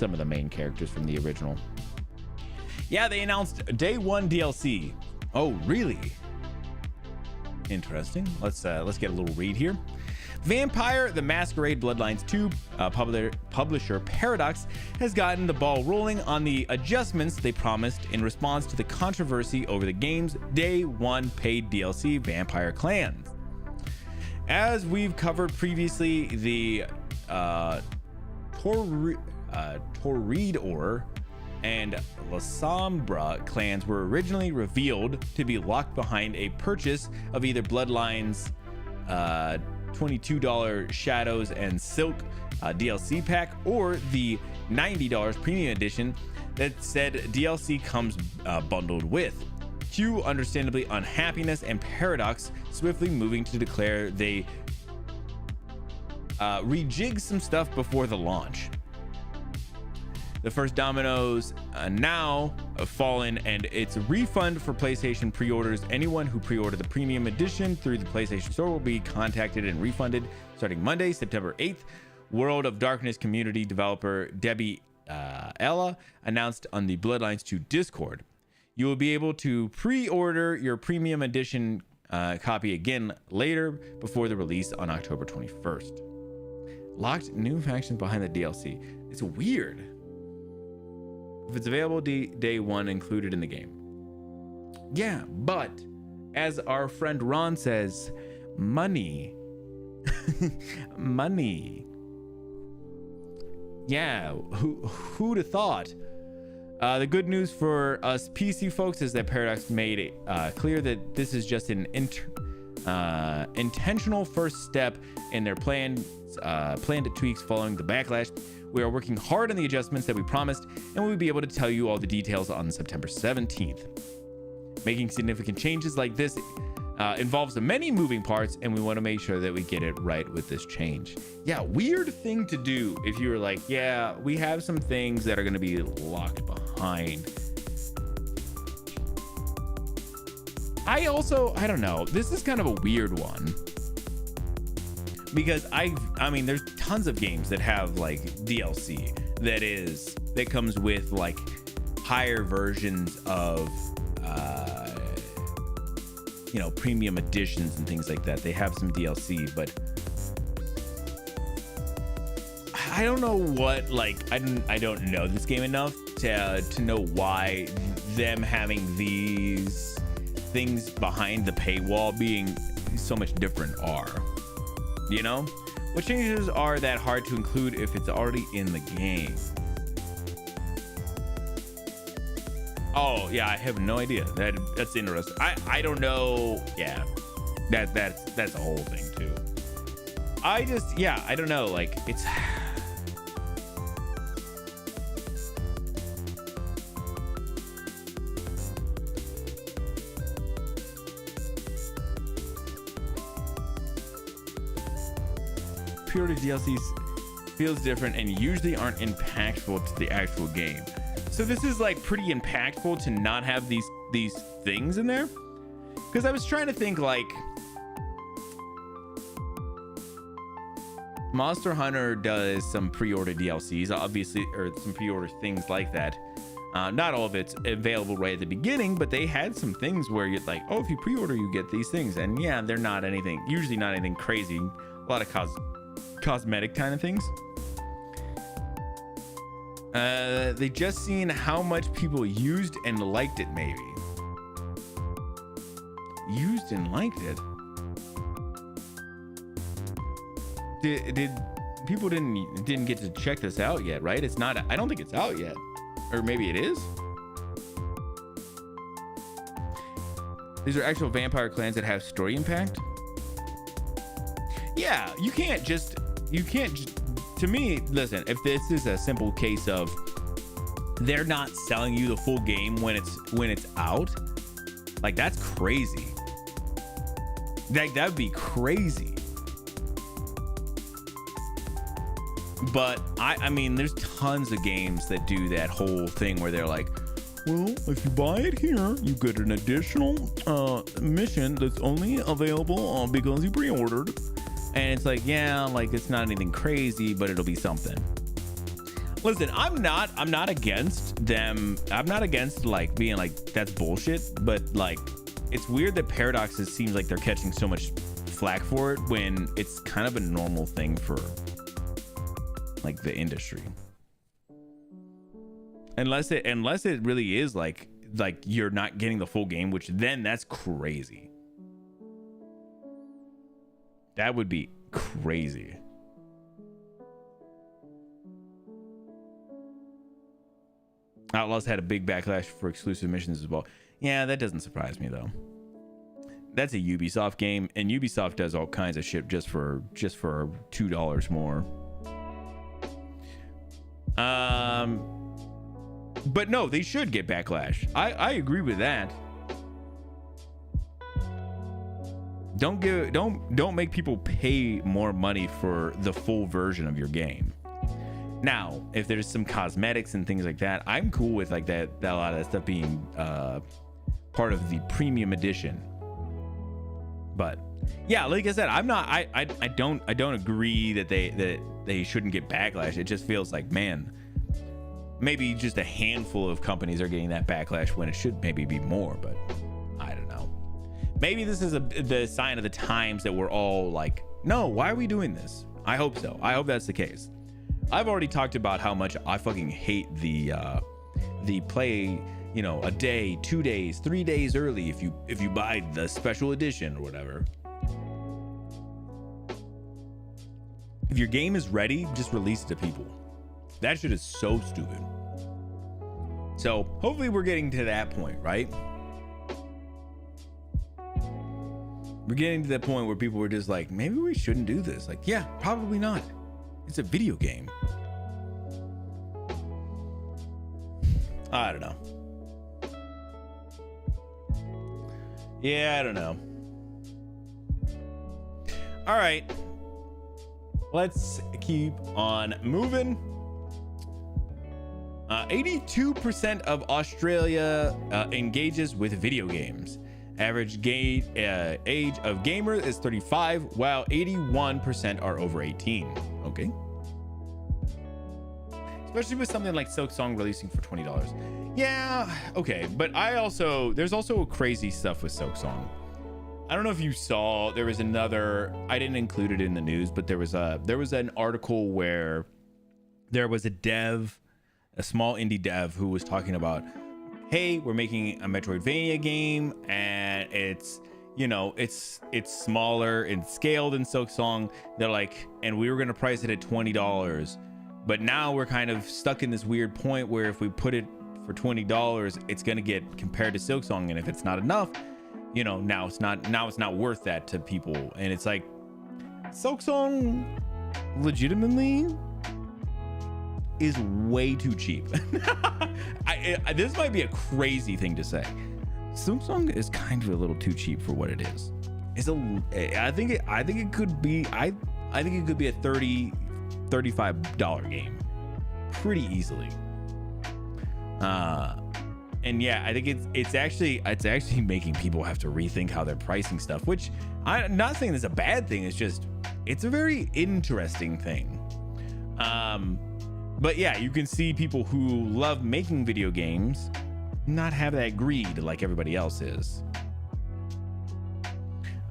of the main characters from the original. Yeah, they announced Day 1 DLC. Oh, really? Interesting. Let's get a little read here. Vampire the Masquerade Bloodlines 2 publisher Paradox has gotten the ball rolling on the adjustments they promised in response to the controversy over the game's Day 1 paid DLC, Vampire Clans. As we've covered previously, the Toreador and La Sombra clans were originally revealed to be locked behind a purchase of either Bloodlines $22 Shadows and Silk DLC pack, or the $90 premium edition that said DLC comes bundled with. Cue understandably unhappiness, and Paradox swiftly moving to declare they rejig some stuff before the launch. The first dominoes now have fallen, and it's a refund for PlayStation pre-orders. Anyone who pre-ordered the premium edition through the PlayStation Store will be contacted and refunded starting Monday, September 8th. World of Darkness community developer Debbie Ella announced on the Bloodlines 2 Discord. You will be able to pre-order your premium edition copy again later before the release on October 21st. Locked new factions behind the DLC. It's weird. If it's available day 1 included in the game. Yeah, but as our friend Ron says, money. Money. Yeah, who'd have thought? The good news for us PC folks is that Paradox made it clear that this is just an intentional first step in their planned tweaks following the backlash. We are working hard on the adjustments that we promised, and we'll be able to tell you all the details on September 17th. Making significant changes like this involves many moving parts, and we want to make sure that we get it right with this change. Yeah, weird thing to do if you were like, yeah, we have some things that are going to be locked behind. I don't know. This is kind of a weird one. Because I mean, there's tons of games that have like DLC that comes with like higher versions of premium editions and things like that. They have some DLC, but I don't know what, like, I don't know this game enough to know why them having these things behind the paywall being so much different are. You know, what changes are that hard to include if it's already in the game? Oh yeah, I have no idea. That's interesting. I don't know. Yeah, that's a whole thing too. I don't know. Like, it's pre-order DLCs feels different and usually aren't impactful to the actual game. So this is like pretty impactful to not have these things in there, because I was trying to think, like, Monster Hunter does some pre-order DLCs, obviously, or some pre-order things like that. Not all of it's available right at the beginning, but they had some things where you're like, oh, if you pre-order, you get these things. And yeah, they're not anything, usually not anything crazy. A lot of cosmetic kind of things. They just seen how much people used and liked it, maybe. Used and liked it? Did people didn't get to check this out yet, right? It's not, I don't think it's out yet. Or maybe it is. These are actual vampire clans that have story impact. Yeah, you can't just to me, listen, if this is a simple case of they're not selling you the full game when it's out, like that's crazy. Like that'd be crazy. But I mean, there's tons of games that do that whole thing where they're like, well, if you buy it here, you get an additional mission that's only available because you pre-ordered. And it's like, yeah, like it's not anything crazy, but it'll be something. Listen, I'm not against them. I'm not against like being like that's bullshit, but like it's weird that Paradox seems like they're catching so much flack for it when it's kind of a normal thing for like the industry. Unless it really is like you're not getting the full game, which then that's crazy. That would be crazy. Outlaws had a big backlash for exclusive missions as well. Yeah, that doesn't surprise me though. That's a Ubisoft game, and Ubisoft does all kinds of shit just for $2 more. But no, they should get backlash. I agree with that. Don't make people pay more money for the full version of your game. Now, if there's some cosmetics and things like that, I'm cool with like that a lot of that stuff being part of the premium edition. But yeah, like I said, I don't agree that they shouldn't get backlash. It just feels like, man, maybe just a handful of companies are getting that backlash when it should maybe be more, but I don't know. Maybe this is the sign of the times that we're all like, no, why are we doing this? I hope so. I hope that's the case. I've already talked about how much I fucking hate the play, you know, a day, 2 days, 3 days early if you buy the special edition or whatever. If your game is ready, just release it to people. That shit is so stupid. So hopefully we're getting to that point, right? We're getting to that point where people were just like, maybe we shouldn't do this. Like, yeah, probably not. It's a video game. I don't know. Yeah, I don't know. All right. Let's keep on moving. 82% of Australia engages with video games. Average age of gamer is 35, while 81% are over 18. Okay. Especially with something like Silksong releasing for $20. Yeah, okay. But there's also crazy stuff with Silksong. I don't know if you saw, there was another, I didn't include it in the news, but there was an article where there was a small indie dev who was talking about, hey, we're making a Metroidvania game, and it's, you know, it's smaller in scale than Silksong. They're like, and we were gonna price it at $20, but now we're kind of stuck in this weird point where if we put it for $20, it's gonna get compared to Silksong, and if it's not enough, you know, now it's not worth that to people. And it's like, Silksong legitimately is way too cheap. This might be a crazy thing to say. Silksong is kind of a little too cheap for what it is. I think it could be a $35 game pretty easily. And yeah, I think it's actually making people have to rethink how they're pricing stuff, which I'm not saying it's a bad thing. It's just, it's a very interesting thing. But yeah, you can see people who love making video games not have that greed like everybody else is.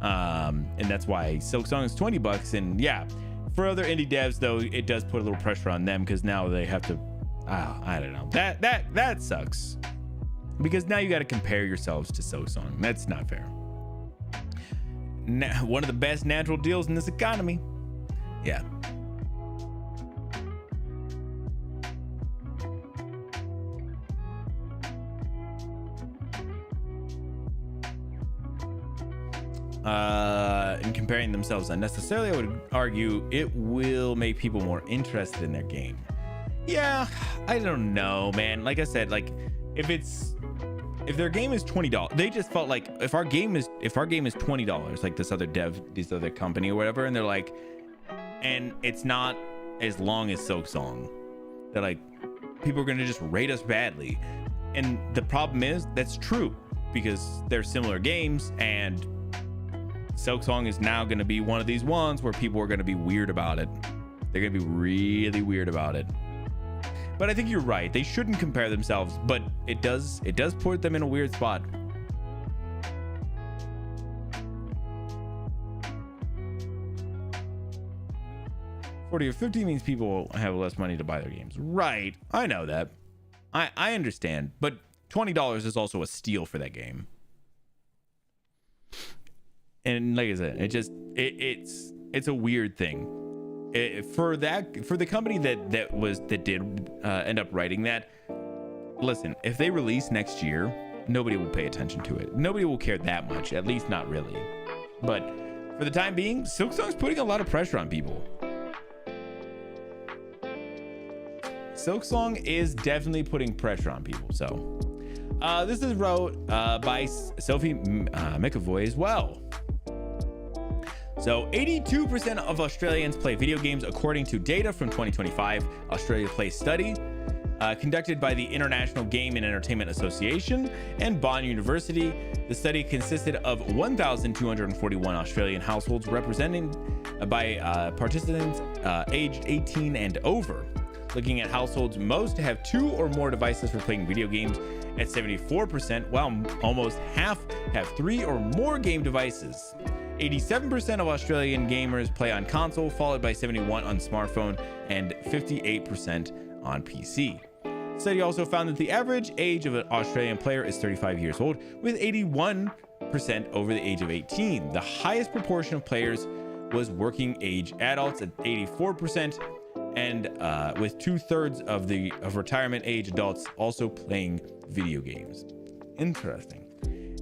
And that's why Silksong is $20. And yeah, for other indie devs though, it does put a little pressure on them because now they have to, I don't know. That sucks. Because now you got to compare yourselves to Silksong. That's not fair. One of the best natural deals in this economy. Yeah. and comparing themselves unnecessarily, I would argue it will make people more interested in their game. Yeah, I don't know, man. Like I said, like if their game is $20, they just felt like if our game is $20, like this other company or whatever, and they're like, and it's not as long as Silksong, they're like, people are gonna just rate us badly. And the problem is that's true because they're similar games, and Silksong is now gonna be one of these ones where people are gonna be weird about it. They're gonna be really weird about it. But I think you're right. They shouldn't compare themselves, but it does put them in a weird spot. $40 or $50 means people have less money to buy their games. Right. I know that. I understand. But $20 is also a steal for that game. And like I said, it's a weird thing. For the company that did end up writing that, listen, if they release next year, nobody will pay attention to it. Nobody will care that much, at least not really. But for the time being, Silksong's putting a lot of pressure on people. Silksong is definitely putting pressure on people. So this is wrote by Sophie McAvoy as well. So 82% of Australians play video games according to data from 2025 Australia Play study conducted by the International Game and Entertainment Association and Bond University. The study consisted of 1,241 Australian households represented by participants aged 18 and over. Looking at households, most have 2 or more devices for playing video games at 74%, while almost half have 3 or more game devices. 87% of Australian gamers play on console, followed by 71% on smartphone and 58% on PC. The study also found that the average age of an Australian player is 35 years old, with 81% over the age of 18. The highest proportion of players was working age adults at 84%, and with 2/3 of retirement age adults also playing video games. Interesting.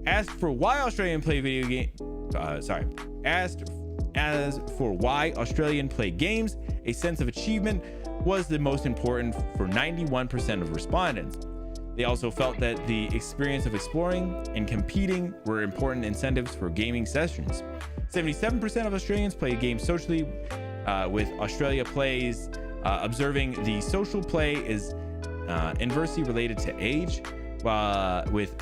Asked for why Australian play video game, asked as for why Australian play games, a sense of achievement was the most important for 91% of respondents. They also felt that the experience of exploring and competing were important incentives for gaming sessions. 77% of Australians play games socially, with Australia Plays observing the social play is inversely related to age, with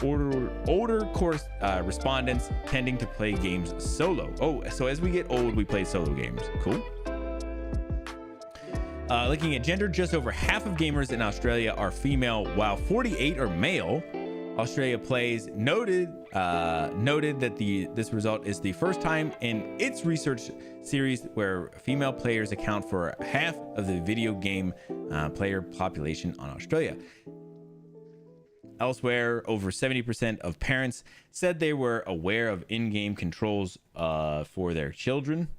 older course respondents tending to play games solo. Oh, so as we get old, we play solo games. Cool. Looking at gender, just over half of gamers in Australia are female, while 48% are male. Australia Plays noted that this result is the first time in its research series where female players account for half of the video game player population on Australia. Elsewhere, over 70% of parents said they were aware of in-game controls for their children.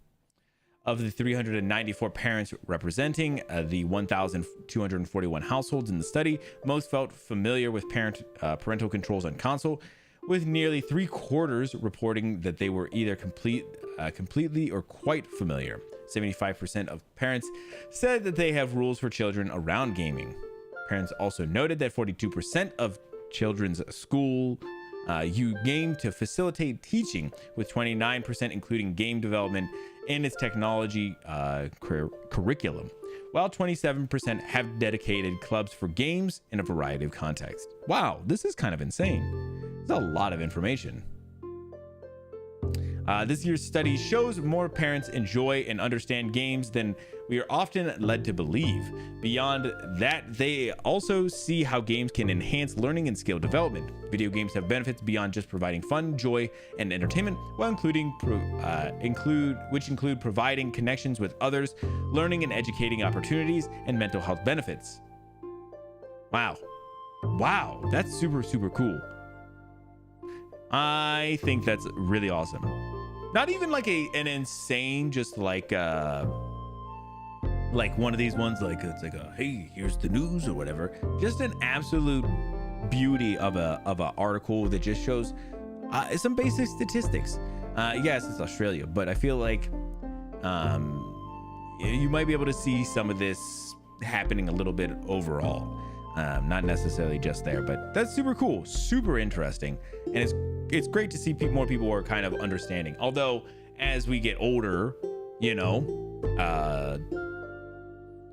Of the 394 parents representing the 1,241 households in the study, most felt familiar with parental controls on console, with nearly 3/4 reporting that they were either completely or quite familiar. 75% of parents said that they have rules for children around gaming. Parents also noted that 42% of children's school use game to facilitate teaching, with 29% including game development in its technology curriculum, while 27% have dedicated clubs for games in a variety of contexts. Wow, this is kind of insane. There's a lot of information. This year's study shows more parents enjoy and understand games than we are often led to believe. Beyond that, they also see how games can enhance learning and skill development. Video games have benefits beyond just providing fun, joy, and entertainment, while include providing connections with others, learning and educating opportunities, and mental health benefits. Wow, that's super, super cool. I think that's really awesome. Not even like an insane, just like one of these ones, like it's like hey, here's the news or whatever. Just an absolute beauty of a article that just shows some basic statistics. Yes, it's Australia, but I feel like you might be able to see some of this happening a little bit overall. Not necessarily just there, but that's super cool, super interesting, and it's great to see more people are kind of understanding. Although as we get older, you know,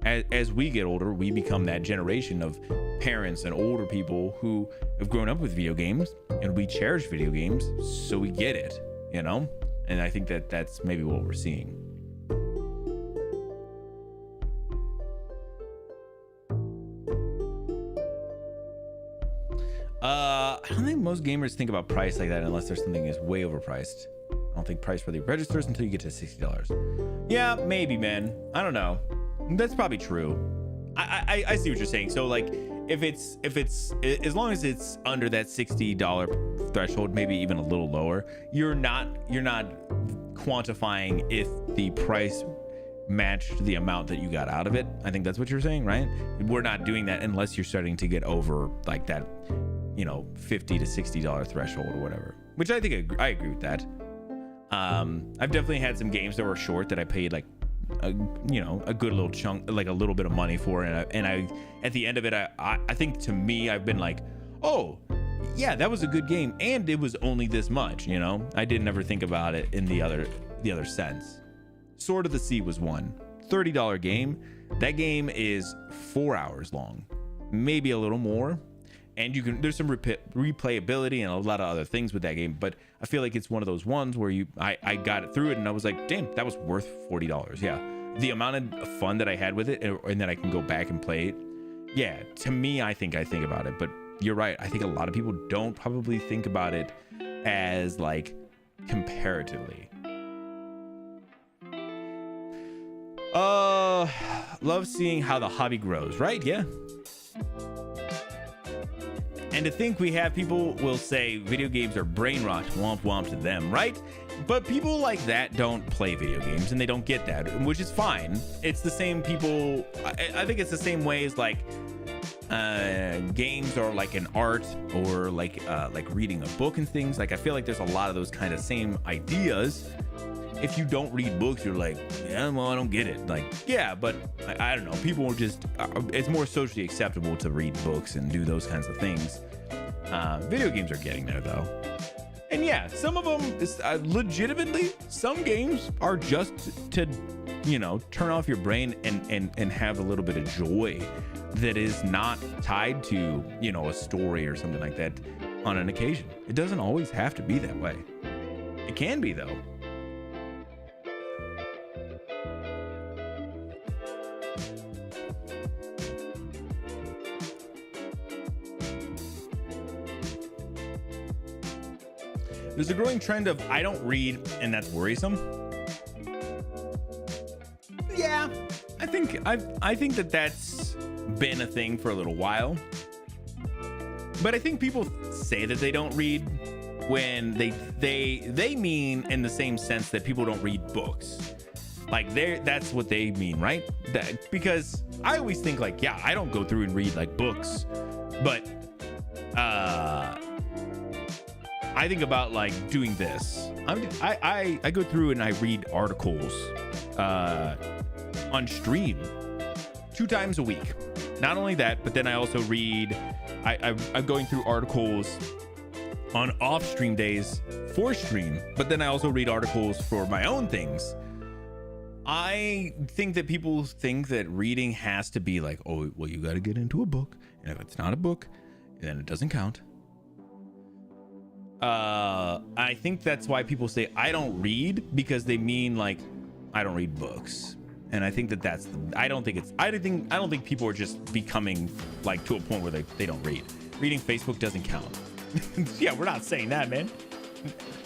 as we get older, we become that generation of parents and older people who have grown up with video games, and we cherish video games, so we get it, you know. And I think that that's maybe what we're seeing. I don't think most gamers think about price like that unless there's something that's way overpriced. I don't think price really registers until you get to $60. Yeah, maybe, man. I don't know. That's probably true. I see what you're saying. So like, if it's as long as it's under that $60 threshold, maybe even a little lower, you're not quantifying if the price matched the amount that you got out of it. I think that's what you're saying, right? We're not doing that unless you're starting to get over like that, you know, $50 to $60 threshold or whatever, which I think I agree with that. I've definitely had some games that were short that I paid like a good little chunk, like a little bit of money for, and I at the end of it, I think to me, I've been like, oh yeah, that was a good game, and it was only this much, you know. I didn't ever think about it in the other sense. Sword of the Sea was one $30 game. That game is 4 hours long, maybe a little more, and there's some replayability and a lot of other things with that game, but I feel like it's one of those ones where I got it through it and I was like, damn, that was worth $40. Yeah, the amount of fun that I had with it, and then I can go back and play it. Yeah, to me, I think about it, but you're right. I think a lot of people don't probably think about it as like comparatively. Love seeing how the hobby grows, right? Yeah. And to think we have people will say video games are brain rot, womp womp to them, right? But people like that don't play video games and they don't get that, which is fine. It's the same people. I think it's the same way as like games are like an art, or like reading a book and things. Like I feel like there's a lot of those kind of same ideas. If you don't read books, you're like, yeah, well, I don't get it. Like, yeah, but I don't know. People are just, it's more socially acceptable to read books and do those kinds of things. Video games are getting there though. And yeah, some of them, legitimately, some games are just to, you know, turn off your brain and have a little bit of joy that is not tied to, you know, a story or something like that on an occasion. It doesn't always have to be that way. It can be though. There's a growing trend of I don't read, and that's worrisome. Yeah, I think that that's been a thing for a little while. But I think people say that they don't read when they mean in the same sense that people don't read books. Like that's what they mean, right? Because I always think like, yeah, I don't go through and read like books, but I think about like doing this. I go through and I read articles on stream 2 times a week. Not only that, but then I also read. I'm going through articles on off stream days for stream, but then I also read articles for my own things. I think that people think that reading has to be like, oh, well, you got to get into a book, and if it's not a book, then it doesn't count. I think that's why people say I don't read, because they mean like I don't read books. And I think that's I don't think people are just becoming like to a point where they don't read. Reading Facebook doesn't count. Yeah, we're not saying that, man.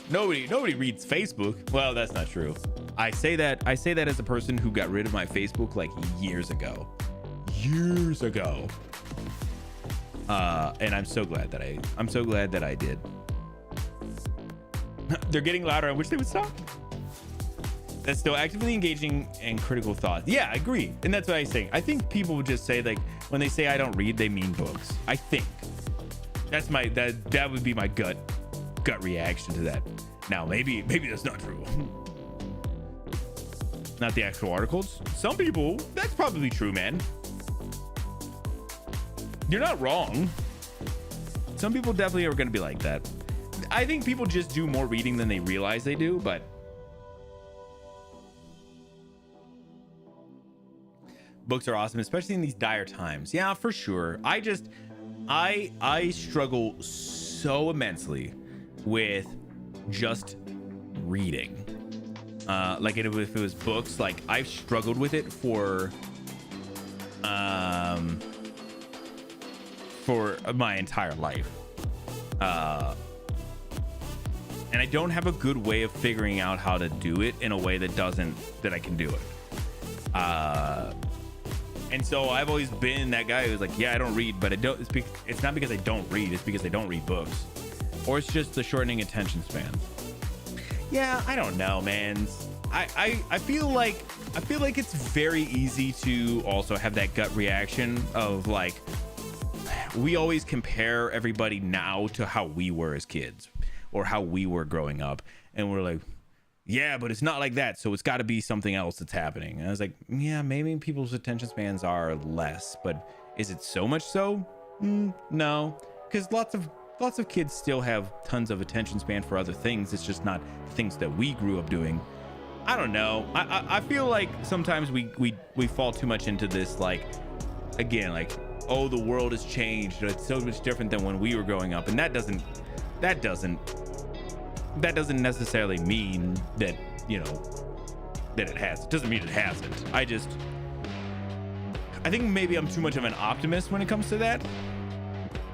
Nobody reads Facebook. Well, that's not true. I say that as a person who got rid of my Facebook like years ago. And I'm so glad that I did. They're getting louder. I wish they would stop. That's still actively engaging in critical thought. Yeah, I agree. And that's what I say. I think people would just say like when they say I don't read, they mean books. I think that's that would be my gut gut reaction to that. Now, maybe that's not true. Not the actual articles. Some people, that's probably true, man. You're not wrong. Some people definitely are going to be like that. I think people just do more reading than they realize they do, but books are awesome, especially in these dire times. Yeah, for sure. I struggle so immensely with just reading. Like if it was books, like I've struggled with it for my entire life. And I don't have a good way of figuring out how to do it in a way that I can do it. And so I've always been that guy who's like, yeah, I don't read, but it's not because I don't read, it's because I don't read books. Or it's just the shortening attention span. Yeah, I don't know, man. I feel like it's very easy to also have that gut reaction of like, we always compare everybody now to how we were as kids or how we were growing up. And we're like, yeah, but it's not like that. So it's got to be something else that's happening. And I was like, yeah, maybe people's attention spans are less, but is it so much so? No, because lots of kids still have tons of attention span for other things. It's just not things that we grew up doing. I don't know. I feel like sometimes we fall too much into this, like, again, like, oh, the world has changed. It's so much different than when we were growing up. And that doesn't necessarily mean that, you know, that it has. It doesn't mean it hasn't. I think maybe I'm too much of an optimist when it comes to that.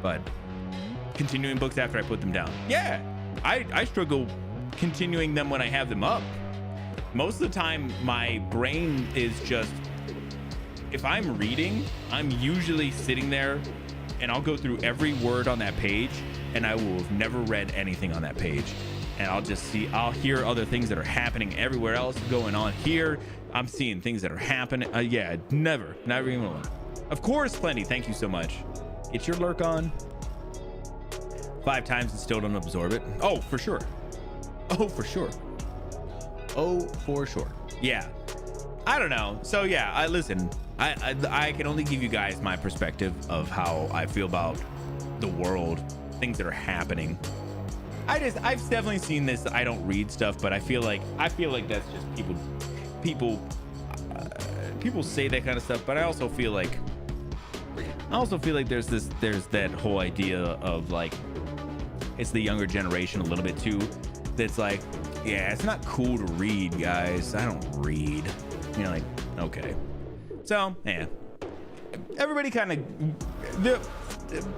But continuing books after I put them down. Yeah, I struggle continuing them when I have them up. Most of the time, my brain is just, if I'm reading, I'm usually sitting there and I'll go through every word on that page and I will have never read anything on that page. And I'll hear other things that are happening everywhere else going on here. I'm seeing things that are happening. Yeah, never even one. Of course, Plenty, thank you so much. Get your lurk on. 5 times and still don't absorb it. Oh, for sure. Oh, for sure. Oh, for sure. Yeah. I don't know. So yeah, I can only give you guys my perspective of how I feel about the world, things that are happening. I've definitely seen this. I don't read stuff, but I feel like that's just people say that kind of stuff. But I also feel like there's that whole idea of like, it's the younger generation a little bit too. That's like, yeah, it's not cool to read, guys. I don't read. You know, like, okay. So, yeah. Everybody kind of,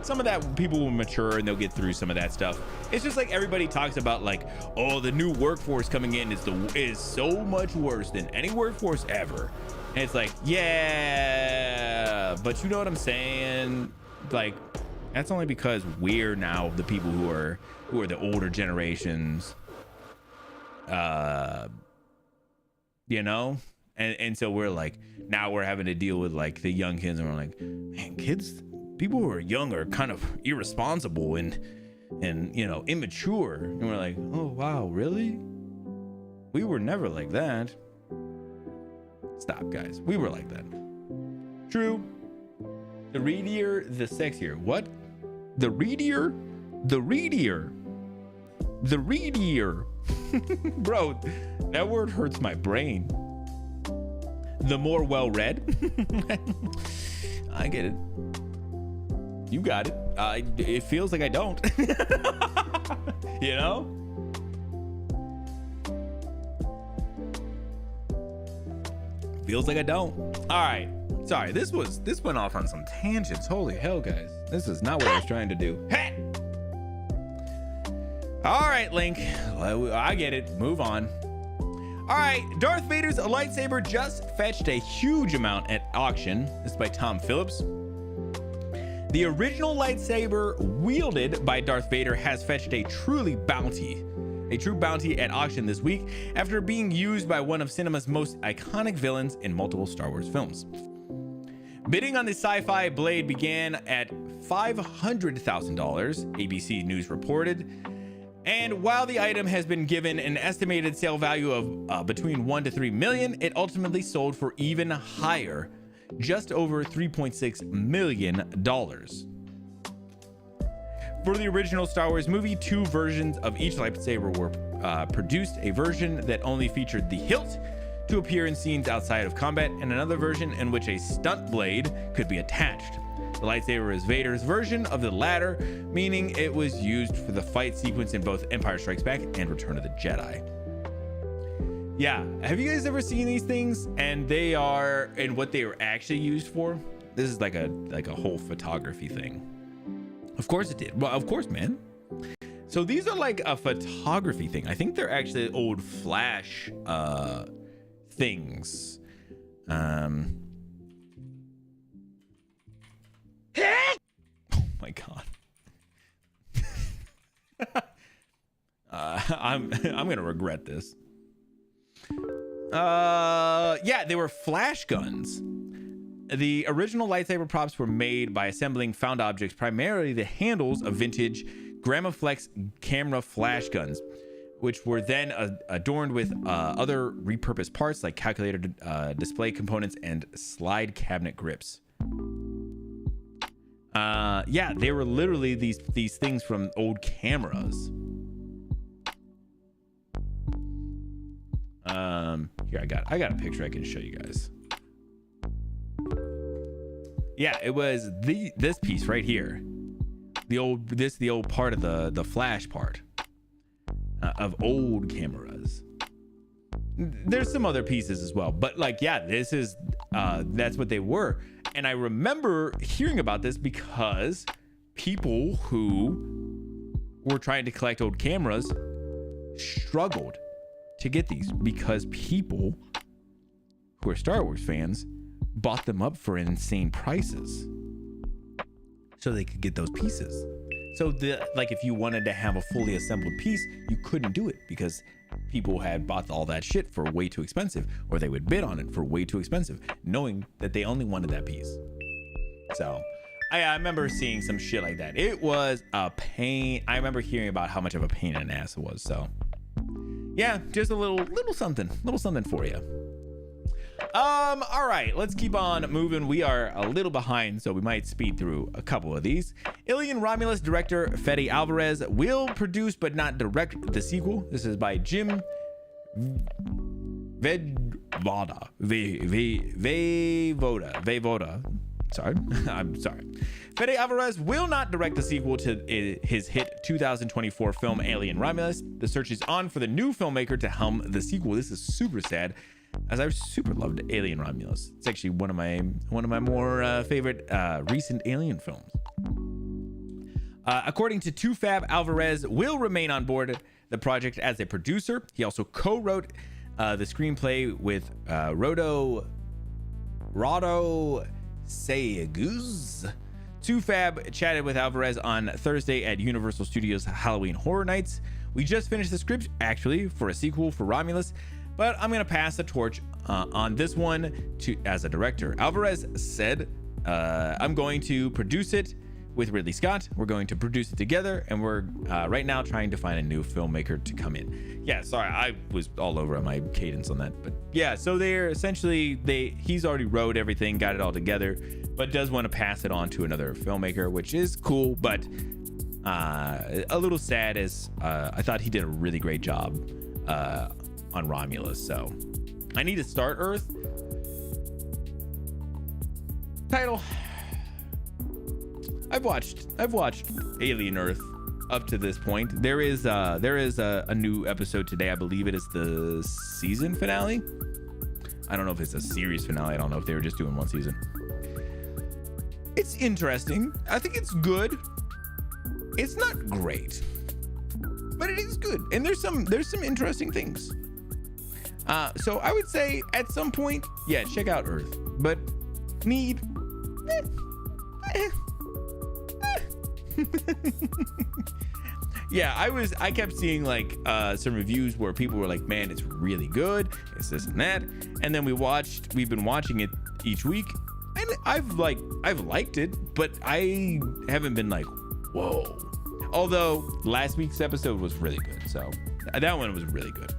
some of that people will mature and they'll get through some of that stuff. It's just like everybody talks about like, oh, the new workforce coming in is so much worse than any workforce ever. And it's like, yeah, but you know what I'm saying? Like, that's only because we're now the people who are the older generations. You know, and so we're like, now we're having to deal with like the young kids, and we're like, man, people who are young are kind of irresponsible and you know, immature. And we're like, oh wow, really? We were never like that. Stop, guys. We were like that. True. The readier, the sexier. What? The readier? The readier. The readier. Bro, that word hurts my brain. The more well-read. I get it. You got it. It feels like I don't. You know? Feels like I don't. All right. Sorry, this went off on some tangents. Holy hell, guys. This is not what I was trying to do. Hey! All right, Link. I get it. Move on. All right. Darth Vader's lightsaber just fetched a huge amount at auction. This is by Tom Phillips. The original lightsaber wielded by Darth Vader has fetched a true bounty at auction this week after being used by one of cinema's most iconic villains in multiple Star Wars films. Bidding on the sci-fi blade began at $500,000, ABC News reported. And while the item has been given an estimated sale value of between 1 to 3 million, it ultimately sold for even higher, just over $3.6 million. For the original Star Wars movie, 2 versions of each lightsaber were produced, a version that only featured the hilt to appear in scenes outside of combat, and another version in which a stunt blade could be attached. The lightsaber is Vader's version of the latter, meaning it was used for the fight sequence in both Empire Strikes Back and Return of the Jedi. Yeah, have you guys ever seen these things and they are and what they were actually used for? This is like a whole photography thing. Of course it did. Well, of course, man. So these are like a photography thing. I think they're actually old flash things. Oh my god. I'm gonna regret this. Yeah, they were flash guns. The original lightsaber props were made by assembling found objects, primarily the handles of vintage Gramaflex camera flash guns, which were then adorned with other repurposed parts like calculator display components and slide cabinet grips. Yeah, they were literally these things from old cameras. Here, I got a picture I can show you guys. Yeah, it was this piece right here. The old part of the flash part of old cameras. There's some other pieces as well, but like, yeah, this is that's what they were. And I remember hearing about this because people who were trying to collect old cameras struggled to get these because people who are Star Wars fans bought them up for insane prices so they could get those pieces. So like if you wanted to have a fully assembled piece, you couldn't do it because people had bought all that shit for way too expensive, or they would bid on it for way too expensive, knowing that they only wanted that piece. So I remember seeing some shit like that. It was a pain. I remember hearing about how much of a pain in the ass it was. So yeah, just a little something for you. All right, let's keep on moving. We are a little behind, so we might speed through a couple of these. Alien Romulus director Fede Alvarez will produce but not direct the sequel. This is by Jim Vejvoda. Sorry, I'm sorry. Fede Alvarez will not direct the sequel to his hit 2024 film Alien Romulus. The search is on for the new filmmaker to helm the sequel. This is super sad, as I super loved Alien Romulus. It's actually one of my more favorite recent Alien films. According to 2Fab, Alvarez will remain on board the project as a producer. He also co-wrote the screenplay with Rodo Sayeguz. 2Fab chatted with Alvarez on Thursday at Universal Studios Halloween Horror Nights. We just finished the script, actually, for a sequel for Romulus, but I'm going to pass the torch on this one as a director. Alvarez said, I'm going to produce it with Ridley Scott. We're going to produce it together, and we're right now trying to find a new filmmaker to come in. Yeah, sorry, I was all over on my cadence on that, but yeah, so they're essentially, he's already wrote everything, got it all together, but does want to pass it on to another filmmaker, which is cool, but a little sad as I thought he did a really great job on Romulus. So I need to start Earth. Title. I've watched Alien Earth up to this point. There is a new episode today. I believe it is the season finale. I don't know if it's a series finale. I don't know if they were just doing one season. It's interesting. I think it's good. It's not great, but it is good. And there's some interesting things. So I would say at some point, yeah, check out Earth, but need. Yeah, I kept seeing like some reviews where people were like, man, it's really good, it's this and that, and then we've been watching it each week, and I've liked it, but I haven't been like, whoa. Although last week's episode was really good, so that one was really good.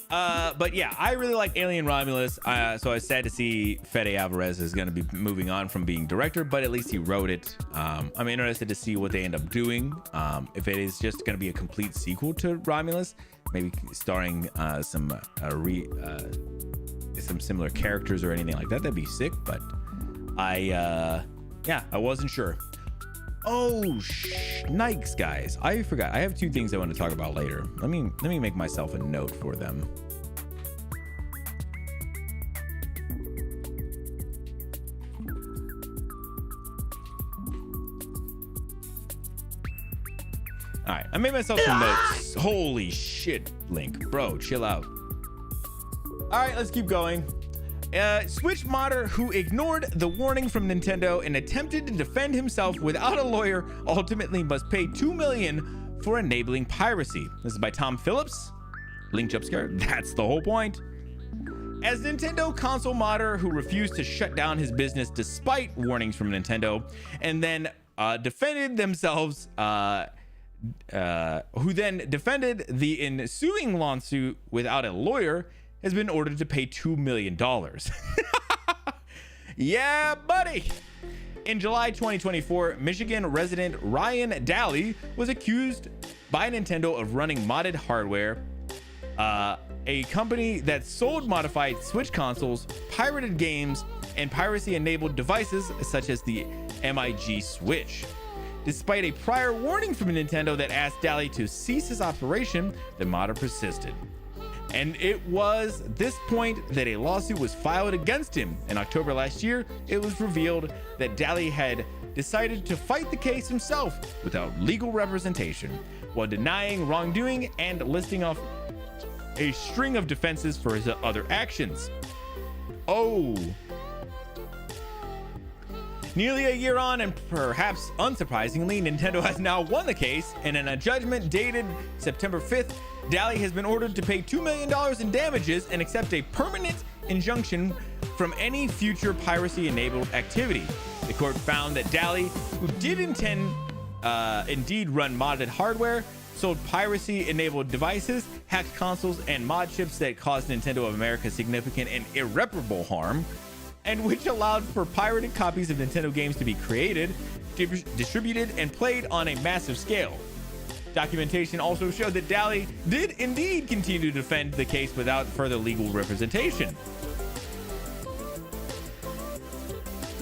But yeah, I really like Alien Romulus. So I was sad to see Fede Alvarez is going to be moving on from being director, but at least he wrote it. I'm interested to see what they end up doing. If it is just going to be a complete sequel to Romulus, maybe starring some similar characters or anything like that, that'd be sick. But I wasn't sure. Oh, Nikes, guys. I forgot. I have two things I want to talk about later. Let me make myself a note for them. All right, I made myself some notes. Holy shit, Link. Bro, chill out. All right, let's keep going. Switch modder who ignored the warning from Nintendo and attempted to defend himself without a lawyer ultimately must pay $2 million for enabling piracy. This is by Tom Phillips. Link jump scare. That's the whole point. As Nintendo console modder who refused to shut down his business despite warnings from Nintendo and then defended themselves, who then defended the ensuing lawsuit without a lawyer, has been ordered to pay $2 million. Yeah, buddy. In July 2024, Michigan resident Ryan Daly was accused by Nintendo of running modded hardware, a company that sold modified Switch consoles, pirated games, and piracy-enabled devices such as the MIG Switch. Despite a prior warning from Nintendo that asked Daly to cease his operation, the modder persisted. And it was this point that a lawsuit was filed against him. In October last year, it was revealed that Daly had decided to fight the case himself without legal representation, while denying wrongdoing and listing off a string of defenses for his other actions. Oh. Nearly a year on, and perhaps unsurprisingly, Nintendo has now won the case, and in a judgment dated September 5th, Daly has been ordered to pay $2 million in damages and accept a permanent injunction from any future piracy-enabled activity. The court found that Daly, who did indeed run modded hardware, sold piracy-enabled devices, hacked consoles, and mod chips that caused Nintendo of America significant and irreparable harm, and which allowed for pirated copies of Nintendo games to be created, distributed, and played on a massive scale. Documentation also showed that Daly did indeed continue to defend the case without further legal representation.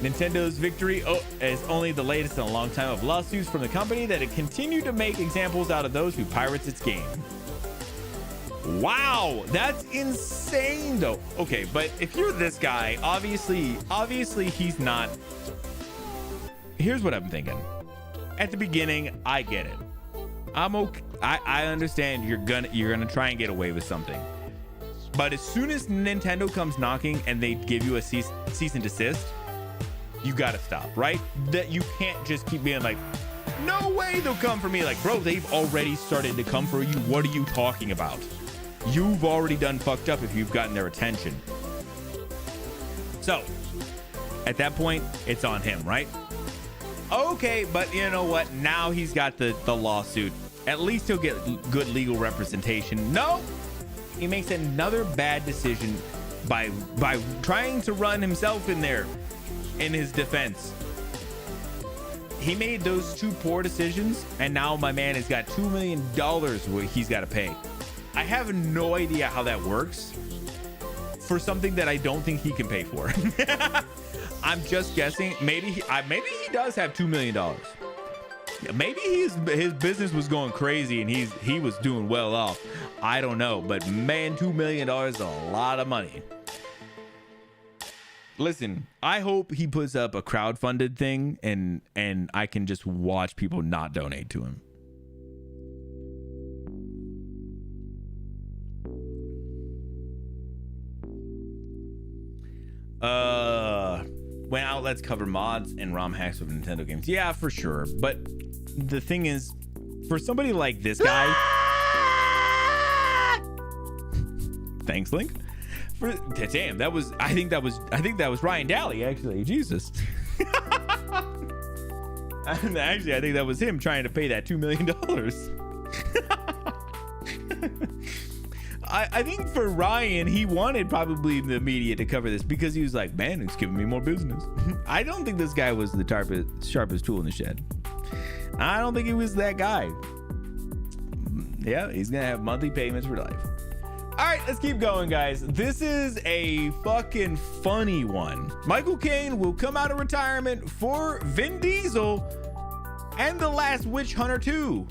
Nintendo's victory is only the latest in a long time of lawsuits from the company that it continued to make examples out of those who pirates its game. Wow, that's insane though. Okay, but if you're this guy, obviously he's not. Here's what I'm thinking. At the beginning, I get it. I'm okay. I understand you're gonna try and get away with something. But as soon as Nintendo comes knocking and they give you a cease and desist, you gotta stop, right? That you can't just keep being like, no way they'll come for me. Like, bro, they've already started to come for you. What are you talking about? You've already done fucked up if you've gotten their attention. So at that point, it's on him, right? Okay, but you know what? Now he's got the lawsuit. At least he'll get good legal representation. No, he makes another bad decision by trying to run himself in there in his defense. He made those two poor decisions, and now my man has got $2 million he's got to pay. I have no idea how that works for something that I don't think he can pay for. I'm just guessing. Maybe he does have $2 million. Maybe his business was going crazy and he was doing well off. I don't know, but man, $2 million is a lot of money. Listen, I hope he puts up a crowdfunded thing and I can just watch people not donate to him. When outlets cover mods and ROM hacks with Nintendo games, yeah, for sure. But the thing is, for somebody like this guy, thanks, Link. Damn, I think that was Ryan Daly, actually. Jesus. Actually, I think that was him trying to pay that $2 million. I think for Ryan, he wanted probably the media to cover this because he was like, man, it's giving me more business. I don't think this guy was the sharpest tool in the shed. I don't think he was that guy. Yeah, he's gonna have monthly payments for life. All right, let's keep going, guys. This is a fucking funny one. Michael Caine will come out of retirement for Vin Diesel and The Last Witch Hunter 2.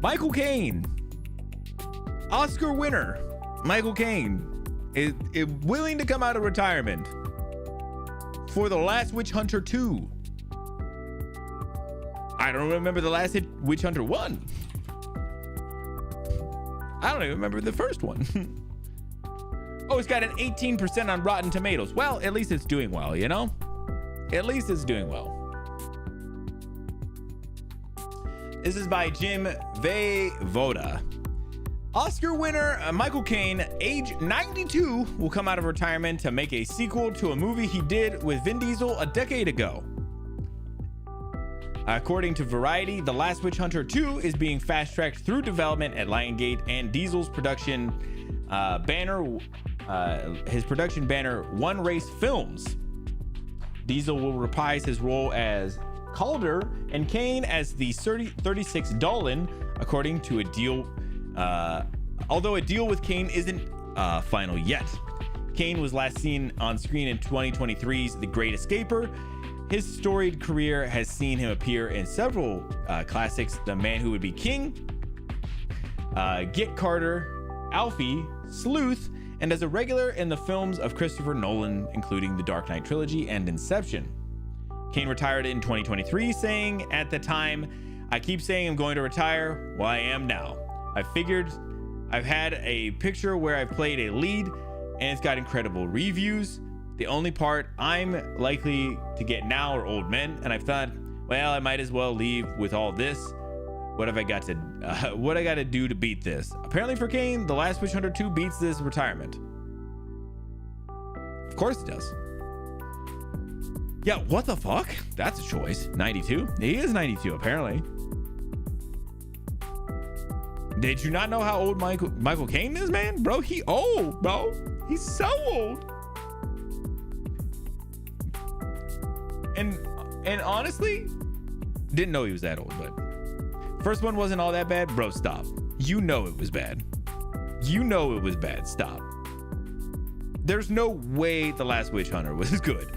Michael Caine, Oscar winner, Michael Caine is willing to come out of retirement for The Last Witch Hunter 2. I don't remember The Last Witch Hunter 1. I don't even remember the first one. Oh, it's got an 18% on Rotten Tomatoes. Well, at least it's doing well, you know? At least it's doing well. This is by Jim Voda. Oscar winner Michael Caine, age 92, will come out of retirement to make a sequel to a movie he did with Vin Diesel a decade ago. According to Variety, The Last Witch Hunter 2 is being fast-tracked through development at Lionsgate and Diesel's production banner, his production banner, One Race Films. Diesel will reprise his role as Calder and Caine as the 36 Dolan, according to a deal. Although a deal with Caine isn't final yet. Caine was last seen on screen in 2023's The Great Escaper. His storied career has seen him appear in several classics: The Man Who Would Be King, Get Carter, Alfie, Sleuth, and as a regular in the films of Christopher Nolan, including the Dark Knight trilogy and Inception. Caine retired in 2023, saying at the time, "I keep saying I'm going to retire. Well, I am now. I figured I've had a picture where I've played a lead and it's got incredible reviews. The only part I'm likely to get now are old men, and I've thought, well, I might as well leave with all this. What have I got to what I got to do to beat this?" Apparently for Caine, The Last Witch Hunter 2 beats this retirement. Of course it does. Yeah, what the fuck? That's a choice. 92? He is 92 apparently. Did you not know how old Michael Caine is, man? Bro, he old, bro. He's so old. And honestly, didn't know he was that old, but first one wasn't all that bad. Bro, stop. You know it was bad. You know it was bad. Stop. There's no way The Last Witch Hunter was good.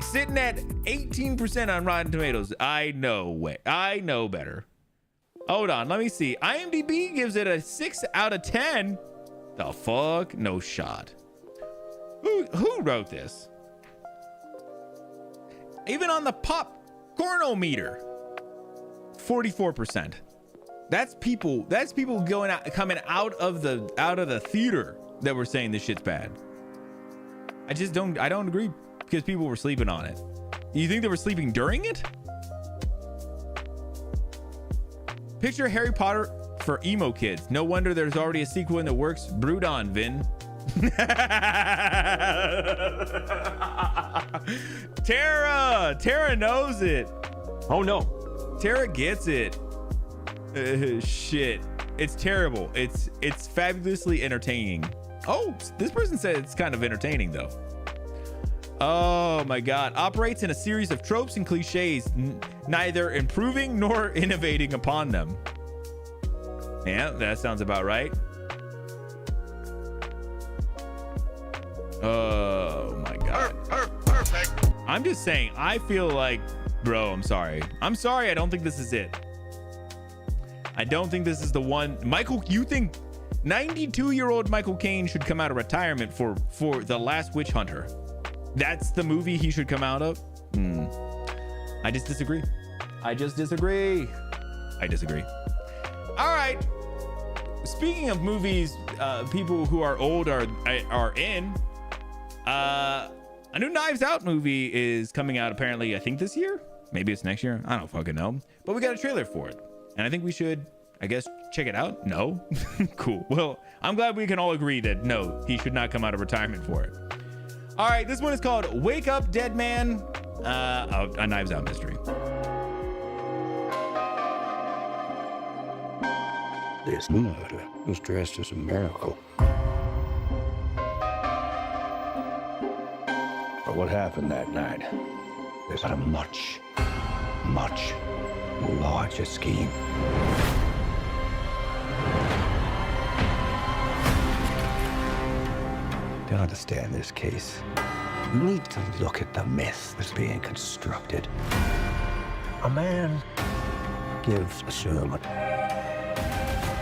Sitting at 18% on Rotten Tomatoes. I know better. Hold on, let me see. IMDb gives it a 6 out of 10. The fuck? No shot. Who wrote this? Even on the Popcornometer, 44%. That's people coming out of the theater that were saying this shit's bad. I don't agree, because people were sleeping on it. You think they were sleeping during it? Picture Harry Potter for emo kids. No wonder there's already a sequel in the works. Brood on, Vin. Tara knows it. Oh no, Tara gets it. Shit, it's terrible. It's fabulously entertaining. Oh, this person said it's kind of entertaining though. Oh my god. Operates in a series of tropes and cliches, neither improving nor innovating upon them. Yeah, that sounds about right. Oh my god. Perfect. I'm just saying, I feel like, bro, I'm sorry. I don't think this is it. I don't think this is the one. Michael, you think 92-year-old Michael Caine should come out of retirement for The Last Witch Hunter? That's the movie he should come out of? I just disagree. I disagree. All right. Speaking of movies, people who are old are in. A new Knives Out movie is coming out apparently, I think this year. Maybe it's next year. I don't fucking know. But we got a trailer for it. And I think we should, I guess, check it out. No? Cool. Well, I'm glad we can all agree that no, he should not come out of retirement for it. All right, this one is called Wake Up Dead Man. a Knives Out mystery. This murder was dressed as a miracle. But what happened that night is a much, much larger scheme. To understand this case, you need to look at the myth that's being constructed. A man gives a sermon.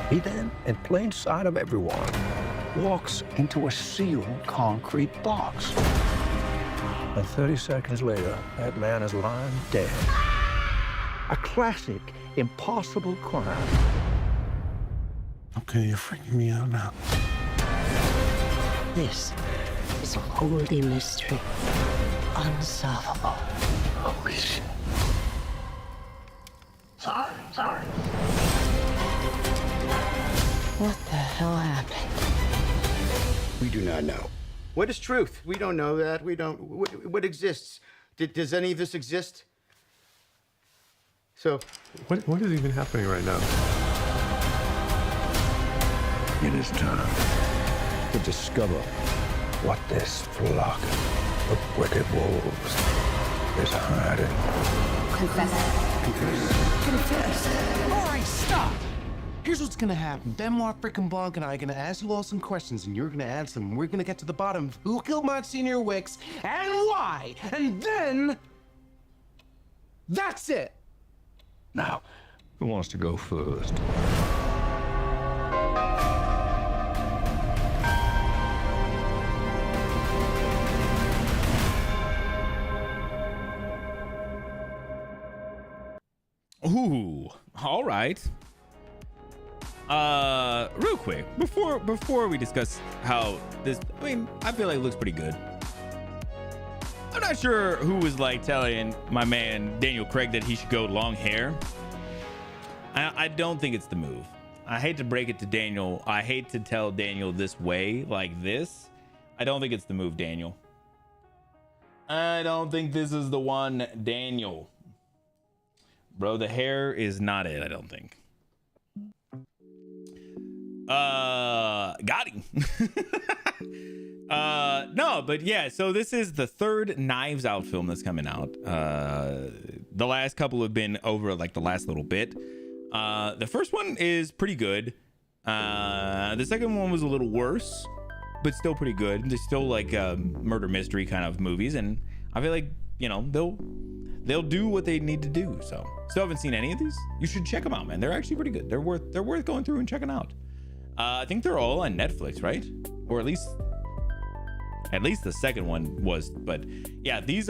He then, in plain sight of everyone, walks into a sealed concrete box. And 30 seconds later, that man is lying dead. A classic, impossible crime. Okay, you're freaking me out now. This is a holy mystery, unsolvable. Holy shit. Sorry. What the hell happened? We do not know. What is truth? We don't know that. We don't. What exists? Does any of this exist? So, What is even happening right now? It is time to discover what this flock of wicked wolves is hiding. Confess. All right, stop. Here's what's gonna happen. Benoit freaking Blanc and I are gonna ask you all some questions, and you're gonna answer them. We're gonna get to the bottom of who killed Monsignor Wicks and why, and then that's it. Now, who wants to go first? Ooh, all right. Real quick, before we discuss how this, I feel like it looks pretty good. I'm not sure who was like telling my man Daniel Craig that he should go long hair. I don't think it's the move. I hate to break it to Daniel. I hate to tell Daniel this way, like this. I don't think it's the move, Daniel. I don't think this is the one, Daniel. Bro, the hair is not it, I don't think. Got him. No, but yeah, so this is the third Knives Out film that's coming out. The last couple have been over like the last little bit. The first one is pretty good. The second one was a little worse, but still pretty good. They're still like murder mystery kind of movies, and I feel like, you know, they'll do what they need to do. So still haven't seen any of these. You should check them out, man. They're actually pretty good. They're worth going through and checking out. I think they're all on Netflix, right? Or at least the second one was. But yeah, this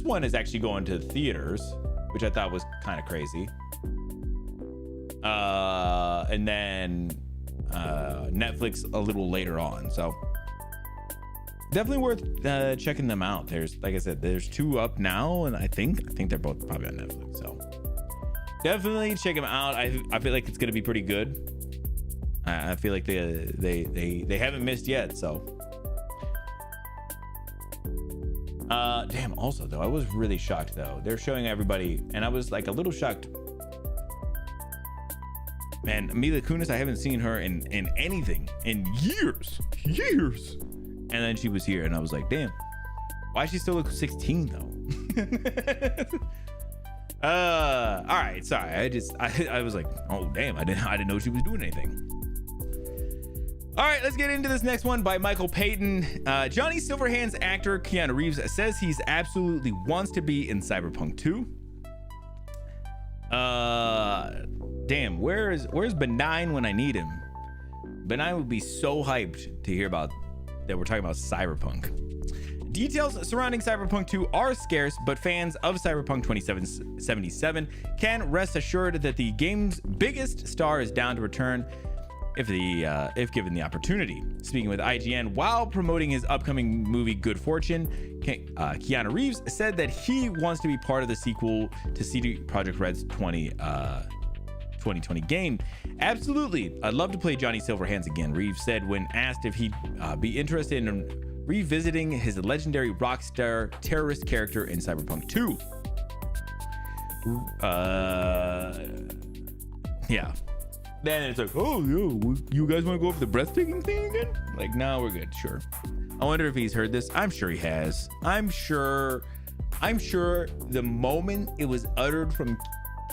one is actually going to theaters, which I thought was kind of crazy. And then Netflix a little later on. So definitely worth checking them out. There's, like I said, there's 2 up now, and I think they're both probably on Netflix. So definitely check them out. I feel like it's gonna be pretty good. I feel like they haven't missed yet. So damn. Also though, I was really shocked though. They're showing everybody, and I was like a little shocked. Man, Mila Kunis, I haven't seen her in anything in years. And then she was here, and I was like, damn, why does she still look 16 though? All right, sorry. I was like, oh damn, I didn't know she was doing anything. All right, let's get into this next one by Michael Payton. Johnny Silverhand's actor Keanu Reeves says he's absolutely wants to be in Cyberpunk 2. Damn, where's Benign when I need him? Benign would be so hyped to hear about that we're talking about Cyberpunk. Details surrounding Cyberpunk 2 are scarce, but fans of Cyberpunk 2077 can rest assured that the game's biggest star is down to return if given the opportunity. Speaking with IGN while promoting his upcoming movie Good Fortune, Keanu Reeves said that he wants to be part of the sequel to CD Projekt Red's 2020 game. Absolutely, I'd love to play Johnny Silverhands again, Reeves said when asked if he'd be interested in revisiting his legendary rockstar terrorist character in Cyberpunk 2. Yeah. Then it's like, oh, yeah, you guys want to go for the breathtaking thing again? Like, no, we're good. Sure. I wonder if he's heard this. I'm sure he has. I'm sure the moment it was uttered from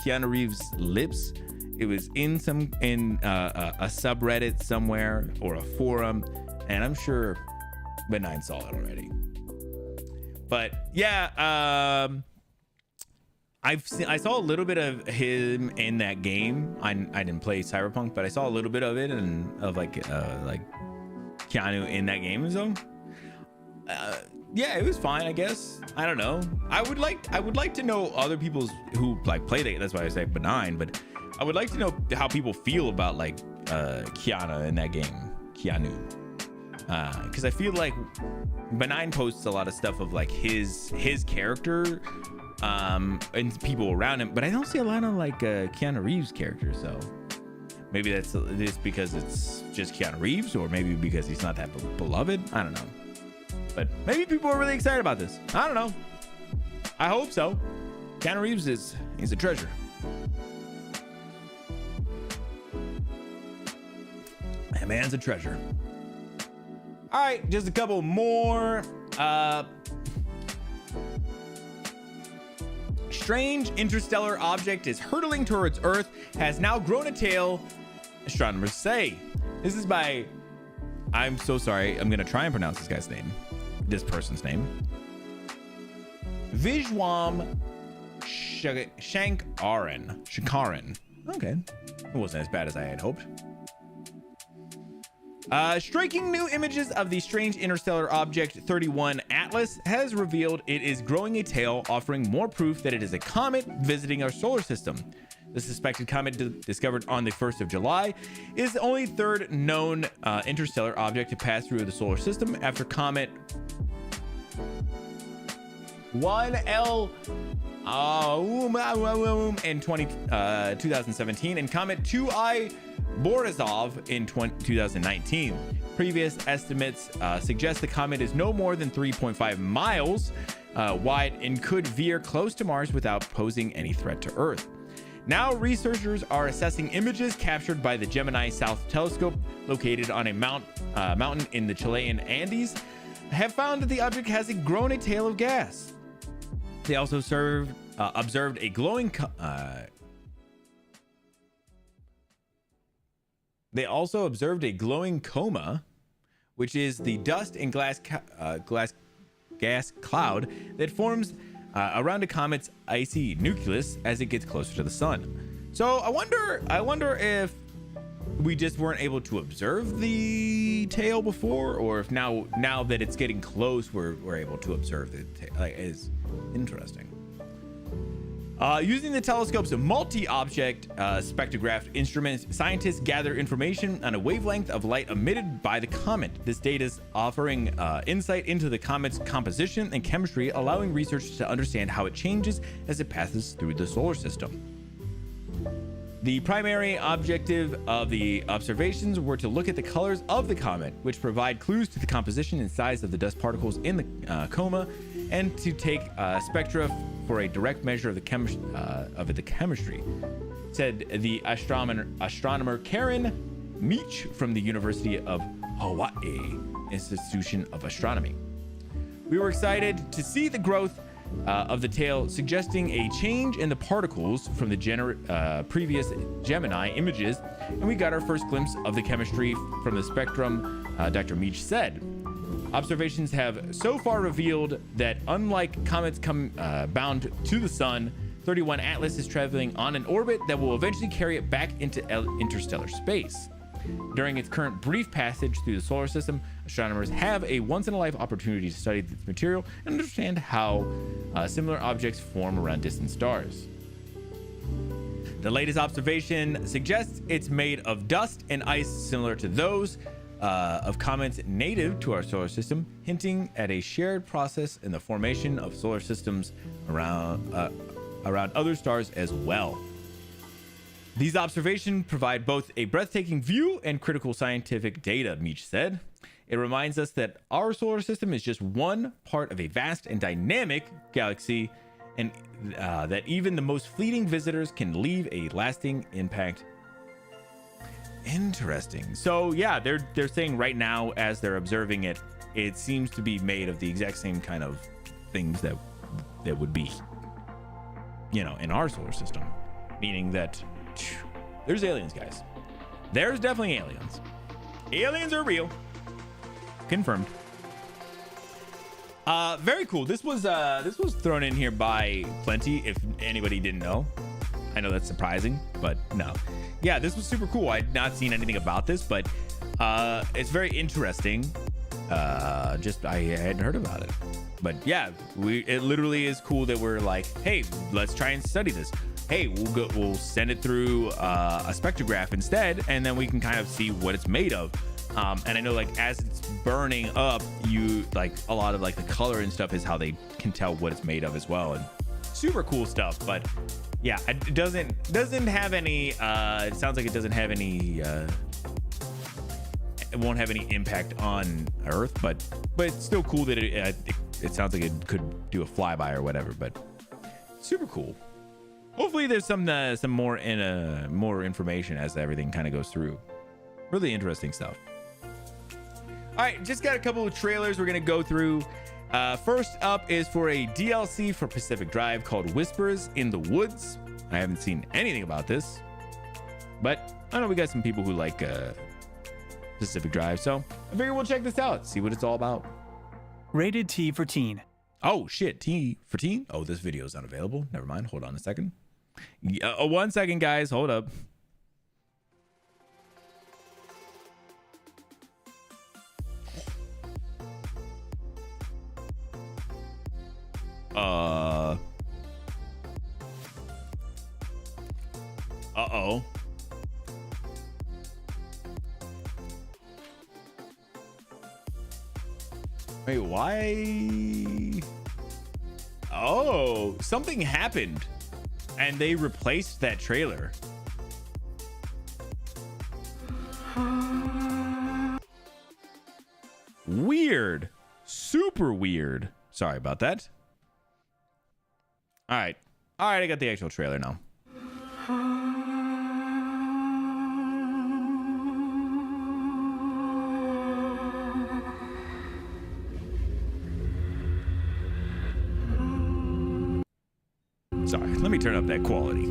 Keanu Reeves' lips, it was in a subreddit somewhere or a forum, and I'm sure Benign saw it already. But yeah, I saw a little bit of him in that game. I didn't play Cyberpunk, but I saw a little bit of it and of like Keanu in that game. So yeah, it was fine, I guess. I don't know. I would like to know other people's who like played it. That's why I say Benign, but I would like to know how people feel about like Keanu in that game. Keanu. Because I feel like Benign posts a lot of stuff of like his character and people around him, but I don't see a lot of like Keanu Reeves character. So maybe that's just because it's just Keanu Reeves, or maybe because he's not that beloved. I don't know, but maybe people are really excited about this. I don't know. I hope so. Keanu Reeves he's a treasure. That man's a treasure. All right, just a couple more. Strange interstellar object is hurtling towards Earth, has now grown a tail, astronomers say. This is by, I'm so sorry, I'm gonna try and pronounce this person's name. Vishwam Shankaran. Okay, it wasn't as bad as I had hoped. Striking new images of the strange interstellar object 31 Atlas has revealed it is growing a tail, offering more proof that it is a comet visiting our solar system. The suspected comet discovered on the 1st of July is the only third known interstellar object to pass through the solar system after comet 1L in 2017 and comet 2I Borisov in 2019. Previous estimates suggest the comet is no more than 3.5 miles wide and could veer close to Mars without posing any threat to Earth. Now researchers are assessing images captured by the Gemini South Telescope located on a mountain in the Chilean Andes have found that the object has grown a tail of gas. They also observed a glowing coma, which is the dust and gas cloud that forms around a comet's icy nucleus as it gets closer to the sun. So I wonder if we just weren't able to observe the tail before, or if now that it's getting close, we're able to observe the tail. Like, it's interesting. Using the telescope's multi-object spectrograph instrument, scientists gather information on a wavelength of light emitted by the comet. This data is offering insight into the comet's composition and chemistry, allowing researchers to understand how it changes as it passes through the solar system. The primary objective of the observations were to look at the colors of the comet, which provide clues to the composition and size of the dust particles in the coma, and to take spectra for a direct measure of the chemistry, said the astronomer Karen Meach from the University of Hawaii Institution of Astronomy. We were excited to see the growth of the tail, suggesting a change in the particles from the previous Gemini images, and we got our first glimpse of the chemistry from the spectrum, Dr. Meach said. Observations have so far revealed that unlike comets bound to the sun, 31 Atlas is traveling on an orbit that will eventually carry it back into interstellar space. During its current brief passage through the solar system, astronomers have a once-in-a-life opportunity to study its material and understand how similar objects form around distant stars. The latest observation suggests it's made of dust and ice similar to those of comets native to our solar system, hinting at a shared process in the formation of solar systems around other stars as well. These observations provide both a breathtaking view and critical scientific data, Meach said. It reminds us that our solar system is just one part of a vast and dynamic galaxy, and that even the most fleeting visitors can leave a lasting impact. Interesting. So yeah, they're saying right now, as they're observing it, it seems to be made of the exact same kind of things that would be, you know, in our solar system. Meaning that there's aliens, guys. There's definitely aliens. Aliens are real. Confirmed. Very cool. This was thrown in here by Plenty, if anybody didn't know. I know that's surprising, but no. Yeah, this was super cool. I'd not seen anything about this, but it's very interesting. Just I hadn't heard about it. But yeah, it literally is cool that we're like, hey, let's try and study this. Hey, we'll send it through a spectrograph instead, and then we can kind of see what it's made of. And I know, like, as it's burning up, you like a lot of like the color and stuff is how they can tell what it's made of as well. And super cool stuff. But yeah, it doesn't have any. It sounds like it doesn't have any. It won't have any impact on Earth, but it's still cool that it sounds like it could do a flyby or whatever. But super cool. Hopefully, there's some more more information as everything kind of goes through. Really interesting stuff. All right, just got a couple of trailers we're gonna go through. First up is for a DLC for Pacific Drive called Whispers in the Woods. I haven't seen anything about this, but I know we got some people who like Pacific Drive, so I figure we'll check this out, see what it's all about. Rated T for teen. Oh shit, T for teen? Oh, this video is unavailable. Never mind. Hold on a second. 1 second, guys. Hold up. Uh-oh. Wait, why? Oh, something happened and they replaced that trailer. Weird. Super weird. Sorry about that. All right, I got the actual trailer now. Sorry, let me turn up that quality.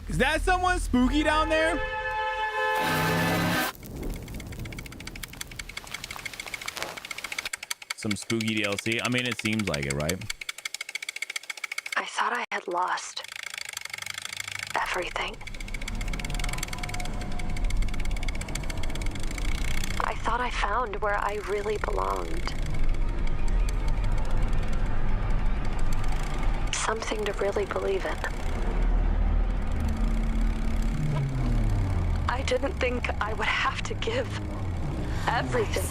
Is that someone spooky down there? Some spooky DLC. I mean, it seems like it, right? I thought I had lost everything. I thought I found where I really belonged. Something to really believe in. I didn't think I would have to give everything.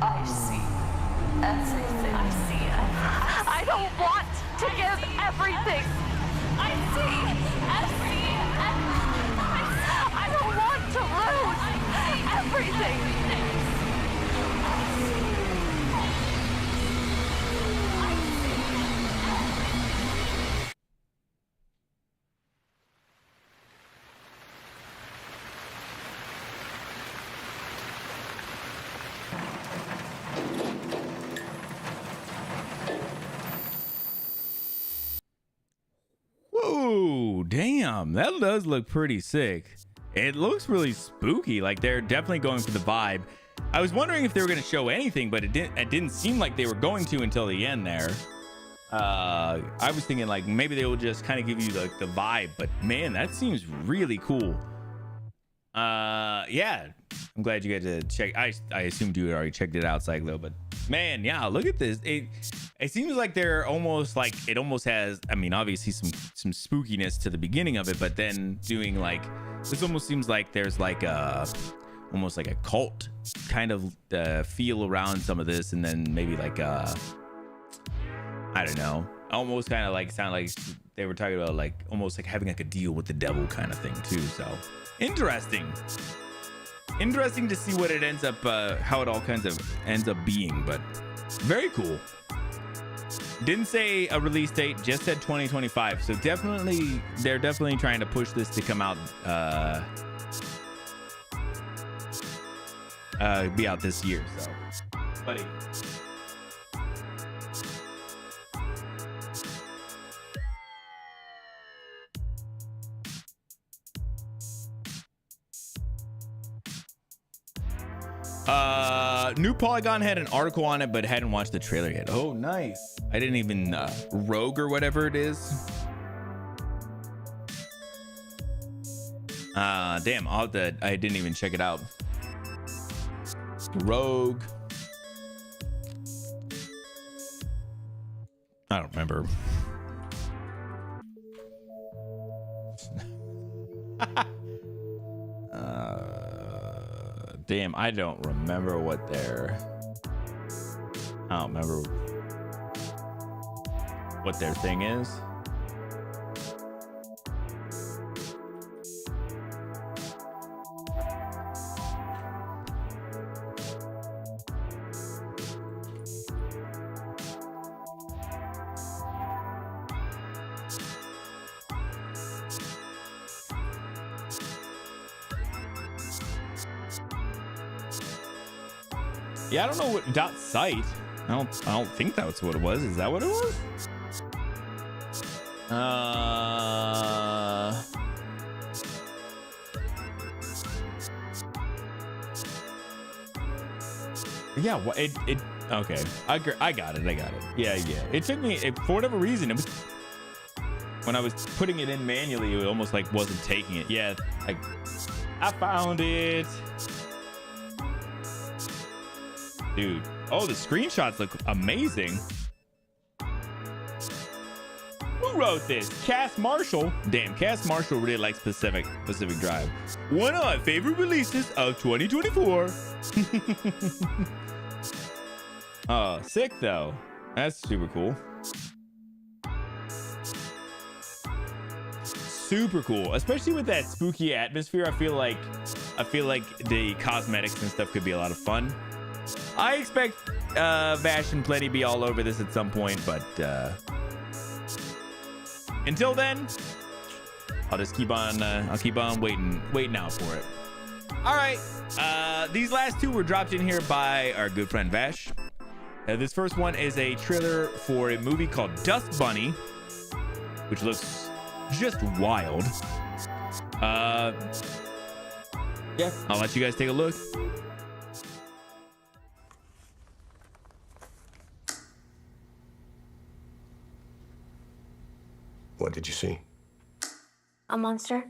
I see everything. I see it. I don't want to give everything. I I see I don't want to lose everything. Whoa, damn, that does look pretty sick. It looks really spooky. Like they're definitely going for the vibe. I was wondering if they were going to show anything, but it didn't seem like they were going to until the end there. I was thinking like maybe they will just kind of give you like the vibe, but man, that seems really cool. Yeah, I'm glad you got to check. I assumed you had already checked it out, Cyclo, but man, yeah, look at this. It seems like they're almost like it almost has, I mean, obviously some spookiness to the beginning of it, but then doing like this almost seems like there's like almost like a cult kind of feel around some of this, and then maybe like I don't know, almost kind of like sound like they were talking about like almost like having like a deal with the devil kind of thing too. So interesting to see what it ends up how it all kinds of ends up being, but very cool. Didn't say a release date, just said 2025. So definitely, they're definitely trying to push this to come out, be out this year. So, buddy. New Polygon had an article on it, but hadn't watched the trailer yet. Oh, nice. I didn't even Rogue or whatever it is. Damn, I didn't even check it out. Rogue. I don't remember. Damn, I don't remember what their thing is. Yeah, I don't know what .site. I don't think that's what it was. Is that what it was? Yeah, what it okay. I got it. Yeah. It took me for whatever reason. It was when I was putting it in manually, it almost like wasn't taking it. Yeah, like I found it. Dude, oh, the screenshots look amazing. Who wrote this? Cass Marshall. Damn, Cass Marshall really likes Pacific Drive. One of my favorite releases of 2024. Oh, sick though. That's super cool. Super cool, especially with that spooky atmosphere. I feel like the cosmetics and stuff could be a lot of fun. I expect Vash and Plenty be all over this at some point, but until then, I'll just keep on waiting out for it. All right, these last two were dropped in here by our good friend Vash. This first one is a trailer for a movie called Dust Bunny, which looks just wild. Yeah, I'll let you guys take a look. What did you see? A monster.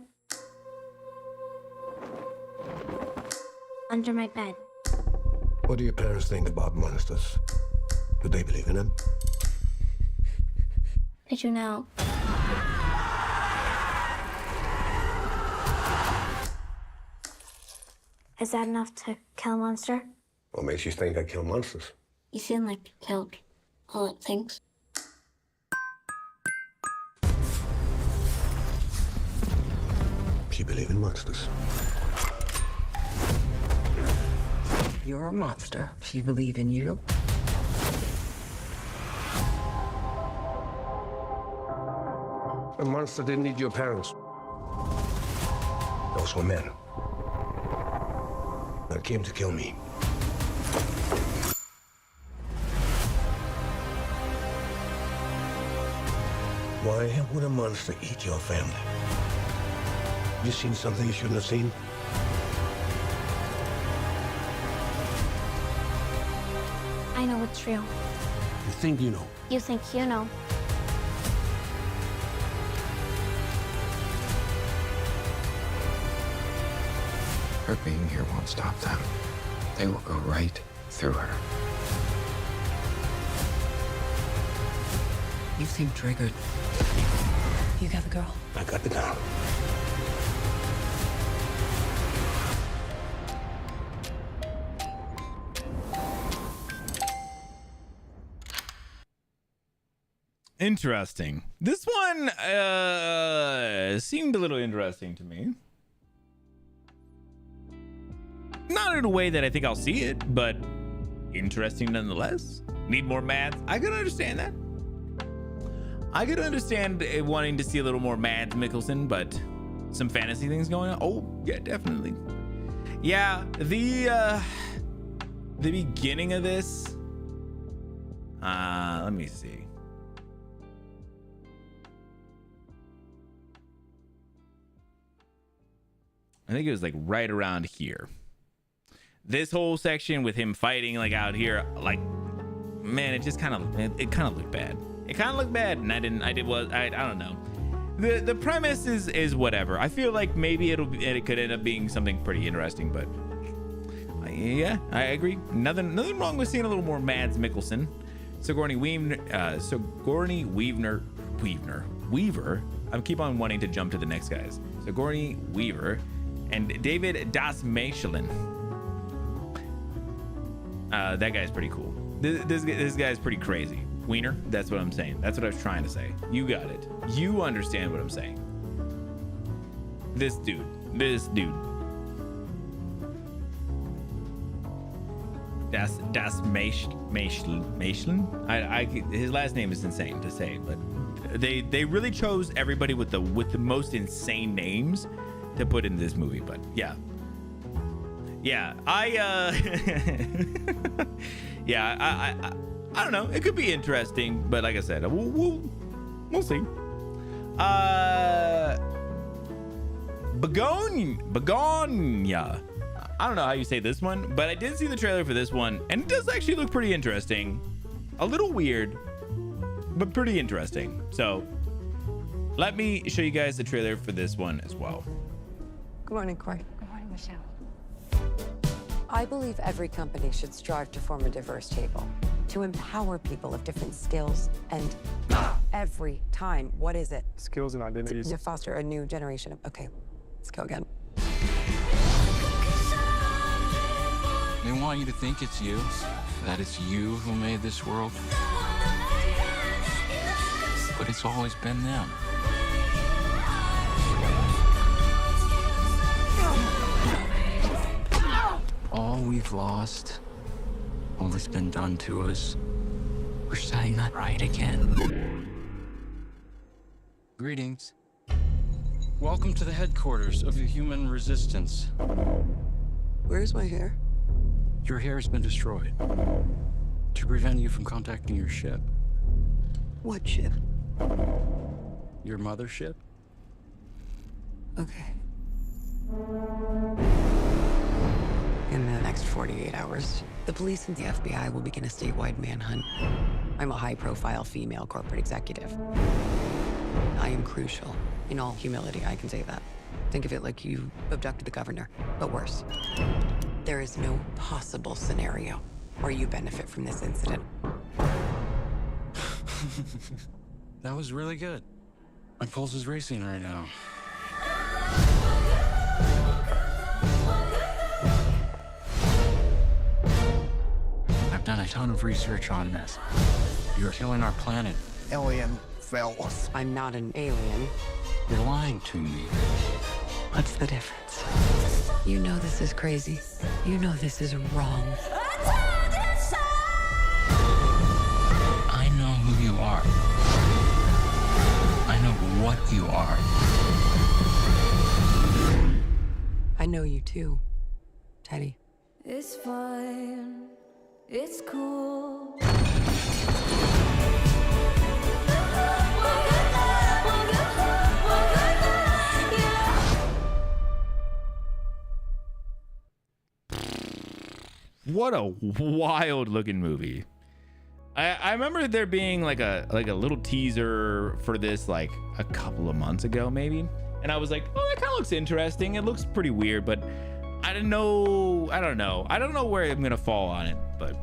Under my bed. What do your parents think about monsters? Do they believe in them? Did you know? Is that enough to kill a monster? What makes you think I kill monsters? You seem like you killed all it thinks. believe in monsters. You're a monster. She believe in you. A monster didn't need your parents. Those were men that came to kill me. Why would a monster eat your family? You seen something you shouldn't have seen? I know it's real. You think you know? You think you know. Her being here won't stop them. They will go right through her. You seem triggered. You got the girl. I got the gun. Interesting. This one seemed a little interesting to me. Not in a way that I think I'll see it, but interesting nonetheless. Need more math? I could understand that. I could understand wanting to see a little more Mads Mikkelsen, but some fantasy things going on. Oh, yeah, definitely. Yeah, the beginning of this. Let me see. I think it was like right around here. This whole section with him fighting like out here, like, man, it just kind of looked bad. It kind of looked bad, and I don't know. The premise is whatever. I feel like maybe it could end up being something pretty interesting, but yeah, I agree. Nothing wrong with seeing a little more Mads Mikkelsen. Sigourney Weaver. I keep on wanting to jump to the next guys. Sigourney Weaver and David Dastmalchian. That guy's pretty cool. This guy's pretty crazy. Wiener, that's what I'm saying. That's what I was trying to say. You got it. You understand what I'm saying. This dude. Dastmalchian. His last name is insane to say, but they really chose everybody with the most insane names to put in this movie. But yeah, I don't know. It could be interesting, but like I said, we'll see. Begonia. I don't know how you say this one, but I did see the trailer for this one, and it does actually look pretty interesting. A little weird, but pretty interesting. So let me show you guys the trailer for this one as well. Good morning, Corey. Good morning, Michelle. I believe every company should strive to form a diverse table, to empower people of different skills and every time. What is it? Skills and identities. To foster a new generation of. Okay, let's go again. They want you to think it's you, that it's you who made this world. But it's always been them. All we've lost, all that's been done to us, we're setting that right again. Greetings. Welcome to the headquarters of the Human Resistance. Where's my hair? Your hair has been destroyed to prevent you from contacting your ship. What ship? Your mothership? Okay. In the next 48 hours, the police and the FBI will begin a statewide manhunt. I'm a high-profile female corporate executive. I am crucial. In all humility, I can say that. Think of it like you abducted the governor, but worse. There is no possible scenario where you benefit from this incident. That was really good. My pulse is racing right now. I've done a ton of research on this. You're killing our planet. Alien fellas. I'm not an alien. You're lying to me. What's the difference? You know this is crazy. You know this is wrong. I know who you are. I know what you are. I know you too, Teddy. It's fine. It's cool. What a wild looking movie. I remember there being like a little teaser for this like a couple of months ago maybe, and I was like, oh, that kind of looks interesting. It looks pretty weird, but I don't know where I'm gonna fall on it. But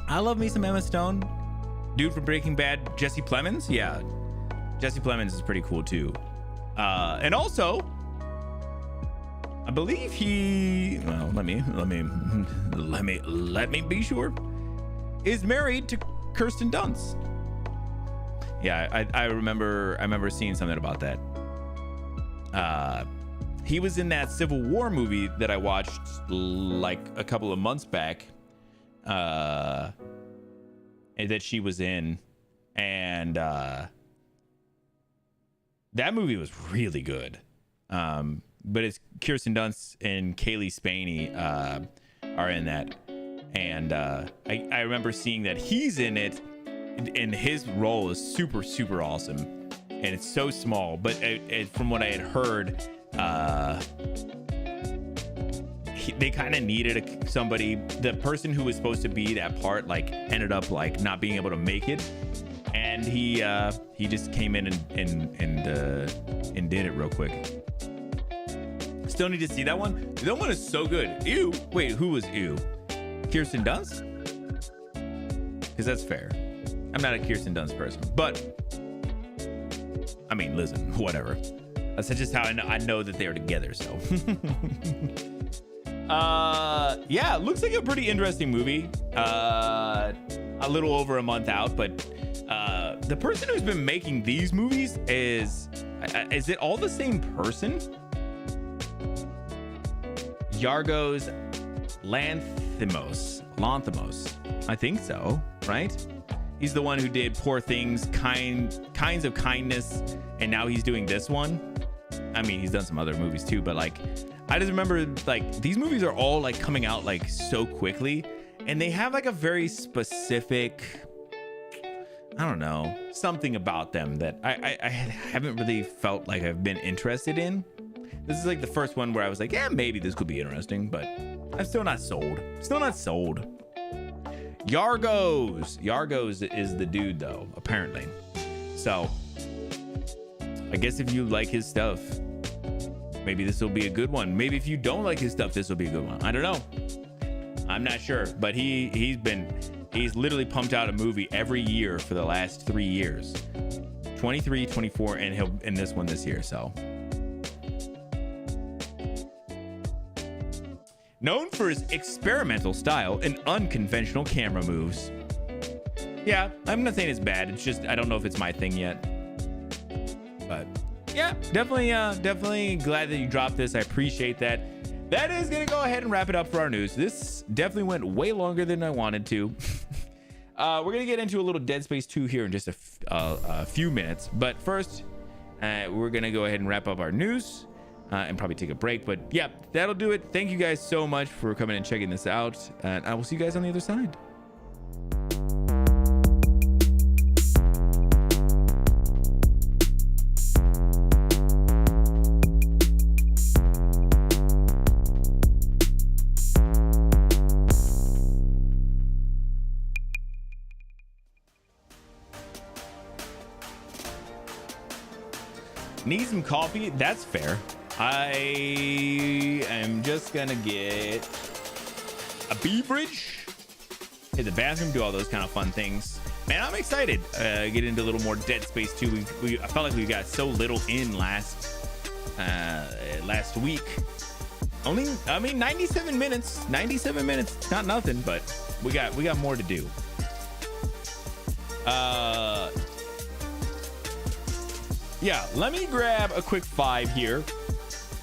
I love me some Emma Stone. Dude from Breaking Bad, Jesse Plemons. Yeah, Jesse Plemons is pretty cool too. And also I believe he, well, let me be sure, is married to Kirsten Dunst. Yeah, I remember seeing something about that. He was in that Civil War movie that I watched like a couple of months back, and that she was in, and that movie was really good. But it's Kirsten Dunst and Kaylee Spaney are in that, and I remember seeing that he's in it, and his role is super awesome, and it's so small. But from what I had heard, they kind of needed somebody. The person who was supposed to be that part like ended up like not being able to make it, and he just came in and did it real quick. Still need to see that one. That one is so good. Ew. Wait, who was ew? Kirsten Dunst? Because that's fair. I'm not a Kirsten Dunst person, but I mean, listen, whatever. That's just how I know that they're together. So, yeah, looks like a pretty interesting movie. A little over a month out, but the person who's been making these movies is it all the same person? Yorgos Lanthimos. I think so, right? He's the one who did Poor Things, Kinds of Kindness, and now he's doing this one. I mean, he's done some other movies too, but like, I just remember like these movies are all like coming out like so quickly, and they have like a very specific, I don't know, something about them that I haven't really felt like I've been interested in. This is like the first one where I was like, yeah, maybe this could be interesting, but I'm still not sold. Yorgos is the dude though, apparently. So I guguess if you like his stuff, maybe this will be a good one. Maybe if you don't like his stuff, this will be a good one. I don't know. I'm not sure, but he's literally pumped out a movie every year for the last 3 years. 23, 24, and he'll in this one this year, so. Known for his experimental style and unconventional camera moves. Yeah, I'm not saying it's bad. It's just I don't know if it's my thing yet. But yeah, definitely glad that you dropped this. I appreciate that. That is gonna go ahead and wrap it up for our news. This definitely went way longer than I wanted to. We're gonna get into a little Dead Space 2 here in just a few minutes. But first, we're gonna go ahead and wrap up our news. And probably take a break, but yeah, that'll do it. Thank you guys so much for coming and checking this out, and I will see you guys on the other side. Need some coffee? That's fair. I am just gonna get a beverage, hit the bathroom, do all those kind of fun things. Man, I'm excited. Get into a little more Dead Space 2. I felt like we got so little in last week. Only, I mean, 97 minutes. 97 minutes, not nothing, but we got more to do. Yeah, let me grab a quick 5 here.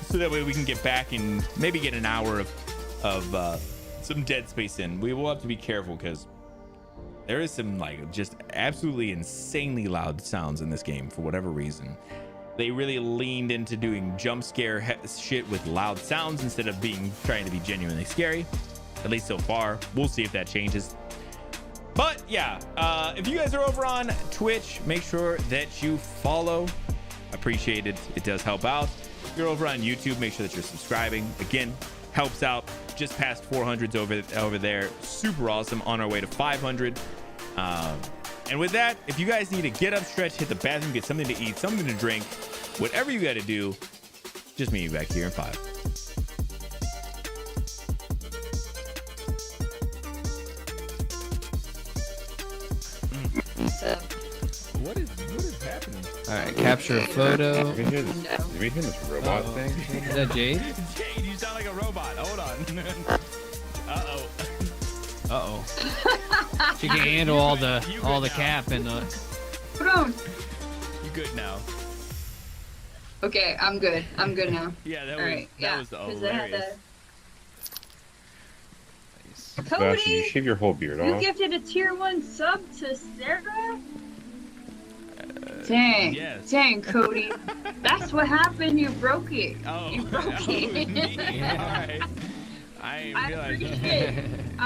so that way we can get back and maybe get an hour of some Dead Space in. We will have to be careful because there is some like just absolutely insanely loud sounds in this game for whatever reason. They really leaned into doing jump scare shit with loud sounds instead of trying to be genuinely scary. At least so far. We'll see if that changes. But yeah, if you guys are over on Twitch, make sure that you follow. Appreciate it. It does help out. If you're over on YouTube, make sure that you're subscribing. Again, helps out. Just past 400s over there. Super awesome. On our way to 500. And with that, if you guys need to get up, stretch, hit the bathroom, get something to eat, something to drink, whatever you got to do, just meet me back here in 5. What is happening? All right, capture a photo. Did we hear this robot thing? Is that Jade? Jade, you sound like a robot. Hold on. Uh-oh. Uh-oh. She can handle all the cap and the... Put on. You good now? Okay, I'm good. I'm good now. Yeah, that was hilarious. Sebastian, you shave your whole beard You off? gifted a tier 1 sub to Sarah? Dang. Yes. Dang, Cody. That's what happened. You broke it. Oh, you broke it. Alright. I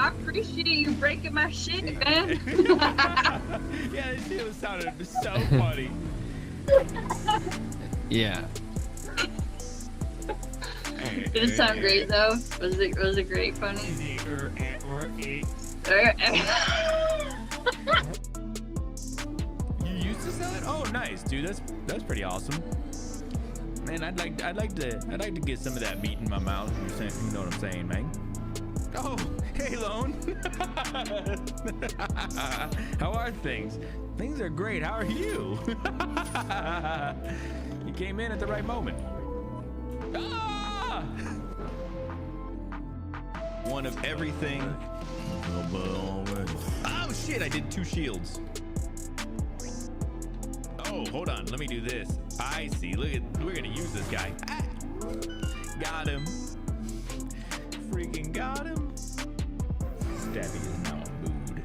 appreciate you breaking my shit, man. Yeah, this shit sounded so funny. Yeah. Did it sound great though? Was it great, funny? You used to sell it? Oh, nice, dude. That's pretty awesome. Man, I'd like to get some of that meat in my mouth. You know what I'm saying, man? Oh, hey, Lone. How are things? Things are great. How are you? You came in at the right moment. Ah! One of everything. Oh shit! I did 2 shields. Oh, hold on. Let me do this. I see. Look at. We're gonna use this guy. Ah! Got him. Freaking got him. Stabby is now a mood.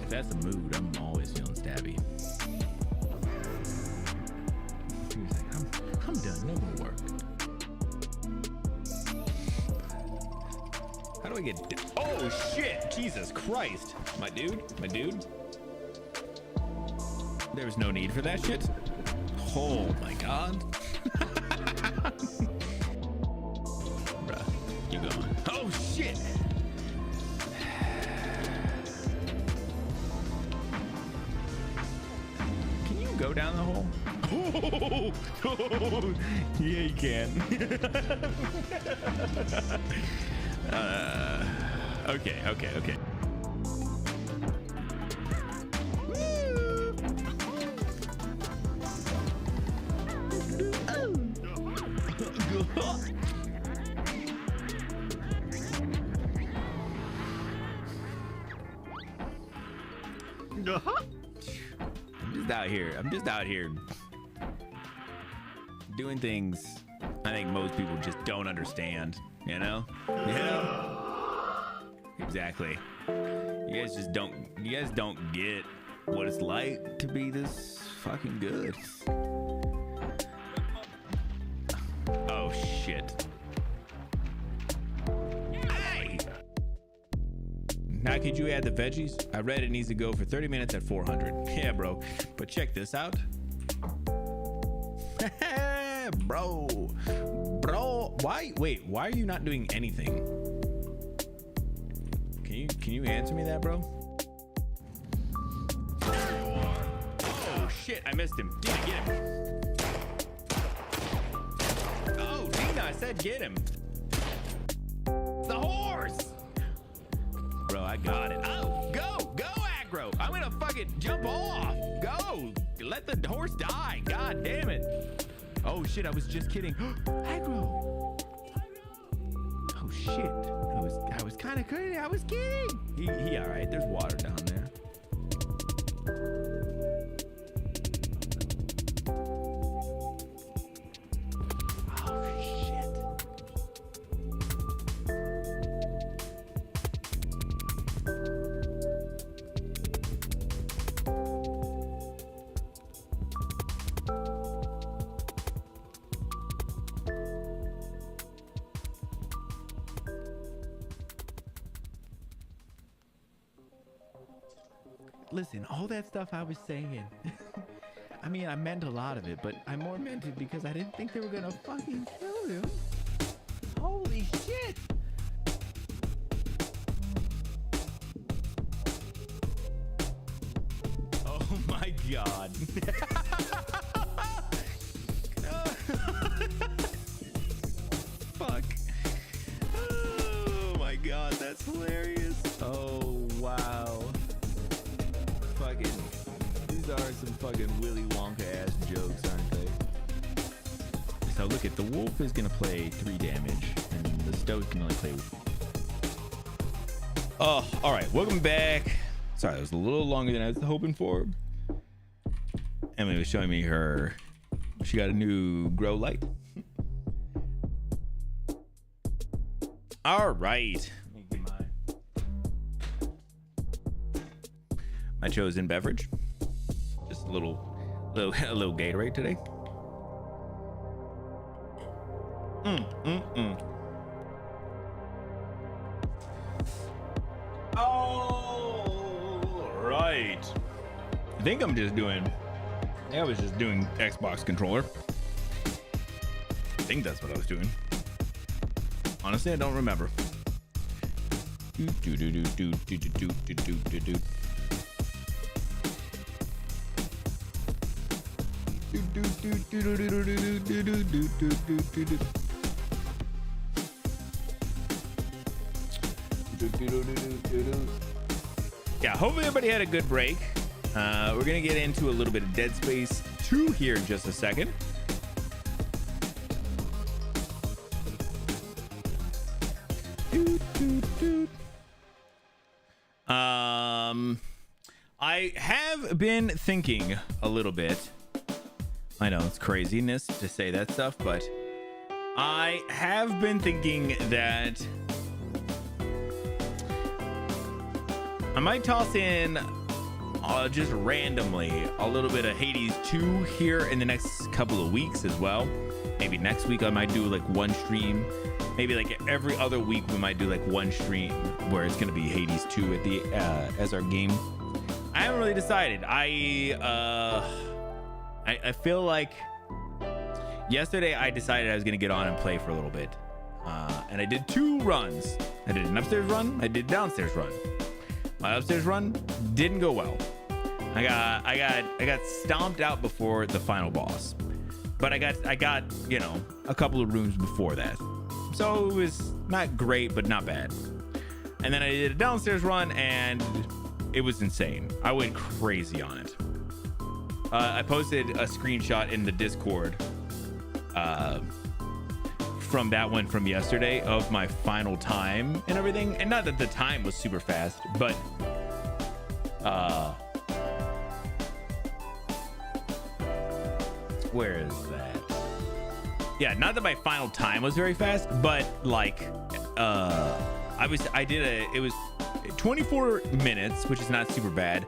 If that's a mood, I'm always feeling stabby. He was like, I'm done. No more work. How do I get? Oh shit! Jesus Christ! My dude. There was no need for that shit. Oh my god. Bruh, you going? Oh shit! Can you go down the hole? Oh, yeah, you can. Okay. I'm just out here doing things I think most people just don't understand, you know? Yeah. Exactly. You guys don't get what it's like to be this fucking good. Oh shit. Hey! Now could you add the veggies? I read it needs to go for 30 minutes at 400. Yeah, bro. But check this out. Bro, why are you not doing anything? Can you answer me that, bro? Oh shit, I missed him. Dina, get him. Oh, Dina, I said get him. The horse. Bro, I got it. Oh, go aggro. I'm gonna fucking jump off. Go, let the horse die. God damn it. Oh shit, I was just kidding. Aggro. Oh shit. I was kind of kidding. I was kidding. He all right. There's water down there. listen, all that stuff I was saying. I mean, I meant a lot of it, but I more meant it because I didn't think they were gonna fucking kill him. Holy shit! Oh my god. Fuck. Oh my god, that's hilarious. Oh wow. Fucking, these are some fucking Willy Wonka ass jokes, aren't they? So look at, the wolf is gonna play 3 damage, and the stoat can only play. Oh, all right, welcome back. Sorry, that was a little longer than I was hoping for. Emily was showing me she got a new grow light. All right. Let me get my chosen beverage. Just a little Gatorade today. All right. I think I was just doing Xbox controller. I think that's what I was doing. Honestly, I don't remember. Yeah, hopefully everybody had a good break. We're gonna get into a little bit of Dead Space 2 here in just a second. I have been thinking a little bit. I know it's craziness to say that stuff, but I have been thinking that I might toss in just randomly a little bit of Hades 2 here in the next couple of weeks as well. Maybe next week I might do like one stream. Maybe like every other week we might do like one stream where it's gonna be Hades 2 at the as our game. I haven't really decided. I feel like yesterday I decided I was gonna get on and play for a little bit, and I did 2 runs. I did an upstairs run. I did a downstairs run. My upstairs run didn't go well. I got stomped out before the final boss, but I got you know, a couple of rooms before that, so it was not great but not bad. And then I did a downstairs run and it was insane. I went crazy on it. I posted a screenshot in the Discord from that one from yesterday of my final time and everything. And not that the time was super fast, but where is that? Yeah, not that my final time was very fast, but like it was 24 minutes, which is not super bad,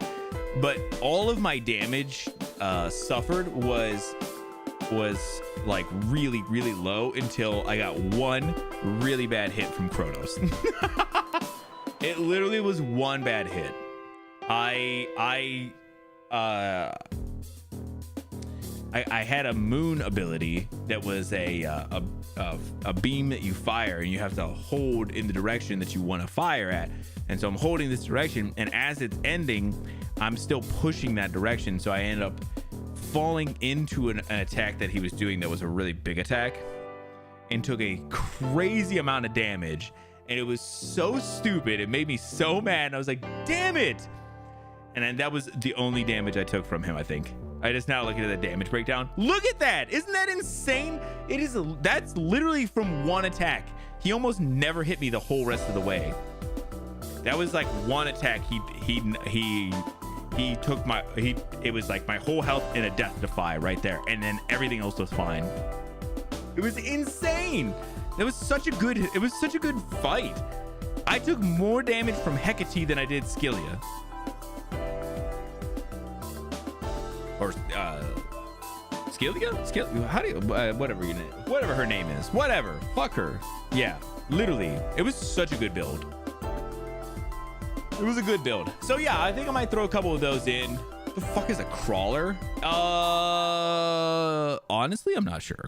but all of my damage suffered was like really low until I got one really bad hit from Kronos. It literally was one bad hit. I had a moon ability that was a beam that you fire, and you have to hold in the direction that you want to fire at. And so I'm holding this direction, and as it's ending, I'm still pushing that direction. So I end up falling into an attack that he was doing that was a really big attack, and took a crazy amount of damage. And it was so stupid. It made me so mad. I was like, damn it. And then that was the only damage I took from him, I think. I just now looking at the damage breakdown. Look at that. Isn't that insane? That's literally from one attack. He almost never hit me the whole rest of the way. That was like one attack. He took it was like my whole health in a death defy right there. And then everything else was fine. It was insane. It was such a good fight. I took more damage from Hecate than I did Scylla. Or Scylla? How do you whatever her name is. Whatever. Fuck her. Yeah. Literally. It was such a good build. It was a good build. So yeah, I think I might throw a couple of those in. The fuck is a crawler? Honestly, I'm not sure.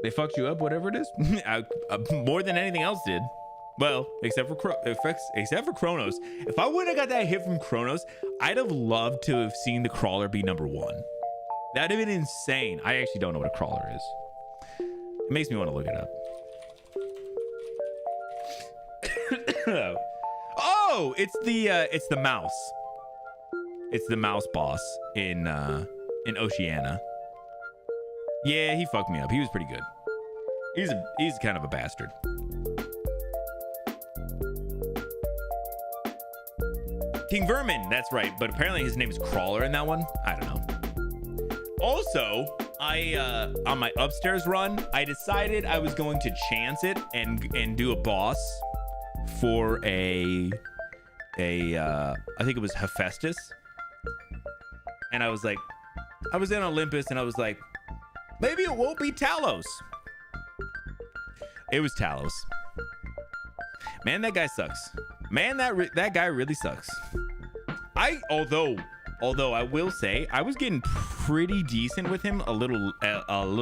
They fucked you up, whatever it is. More than anything else did. Well, except for Kronos. If I wouldn't have got that hit from Kronos, I'd have loved to have seen the crawler be number 1. That'd have been insane. I actually don't know what a crawler is. It makes me want to look it up. Oh, it's the mouse. It's the mouse boss in Oceania. Yeah, he fucked me up. He was pretty good. He's kind of a bastard. King Vermin, that's right. But apparently his name is Crawler in that one. I don't know. Also, I on my upstairs run, I decided I was going to chance it and do a boss for I think it was Hephaestus. And I was like, I was in Olympus and I was like, maybe it won't be Talos. It was Talos. Man, that guy sucks. Man, that guy really sucks. Although I will say I was getting pretty decent with him a little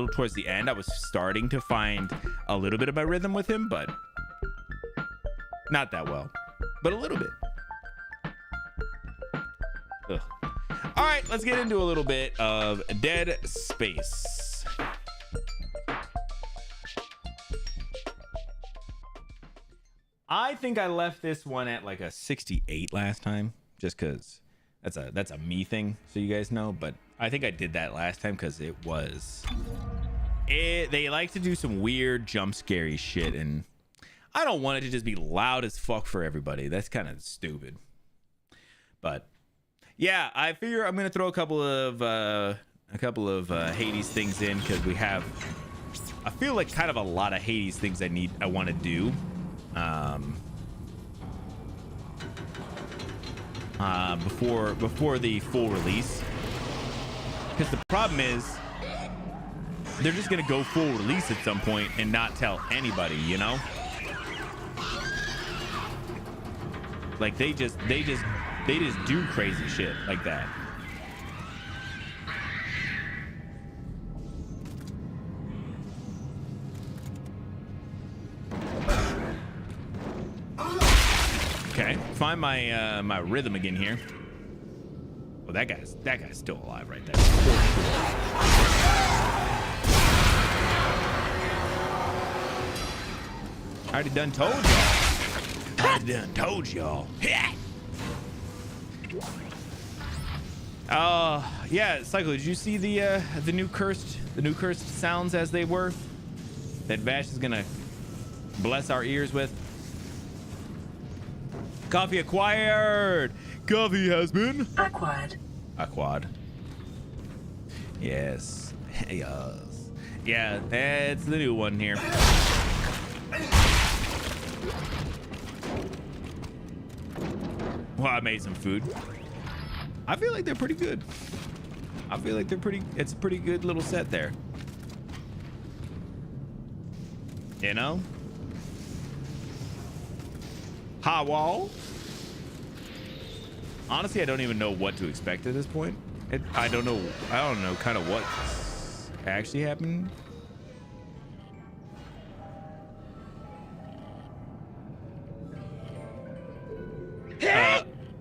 towards the end. I was starting to find a little bit of my rhythm with him, but not that well, but a little bit. Ugh. All right, let's get into a little bit of Dead Space. I think I left this one at like a 68 last time, just because that's a me thing, so you guys know. But I think I did that last time because they like to do some weird jump scary shit, and I don't want it to just be loud as fuck for everybody. That's kind of stupid. But yeah, I figure I'm gonna throw a couple of Hades things in because I feel like kind of a lot of Hades things I want to do. Before the full release, because the problem is they're just gonna go full release at some point and not tell anybody, you know. Like they just do crazy shit like that. Okay, find my my rhythm again here. Well, that guy's still alive right there. I already done told y'all. Yeah, Cycle, did you see the new cursed sounds as they were that Vash is gonna bless our ears with? Coffee acquired. Coffee has been acquired. Yes. Yes. Yeah, it's the new one here. Well, I made some food. I feel like they're pretty good. It's a pretty good little set there. You know? Hot wall. Honestly, I don't even know what to expect at this point. I don't know kind of what's actually happened.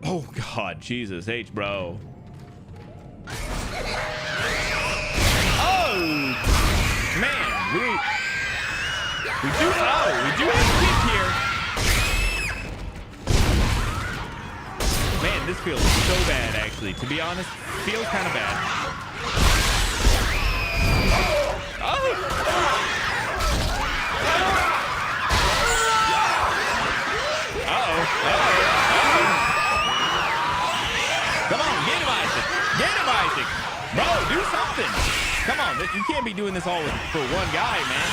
Oh God, Jesus H, bro. Oh man, we do have a kick here. Man, this feels so bad, actually. To be honest, feels kind of bad. Oh! Uh-oh. Come on, get him, Isaac. Get him, Isaac. Bro, do something. Come on, you can't be doing this all for one guy, man.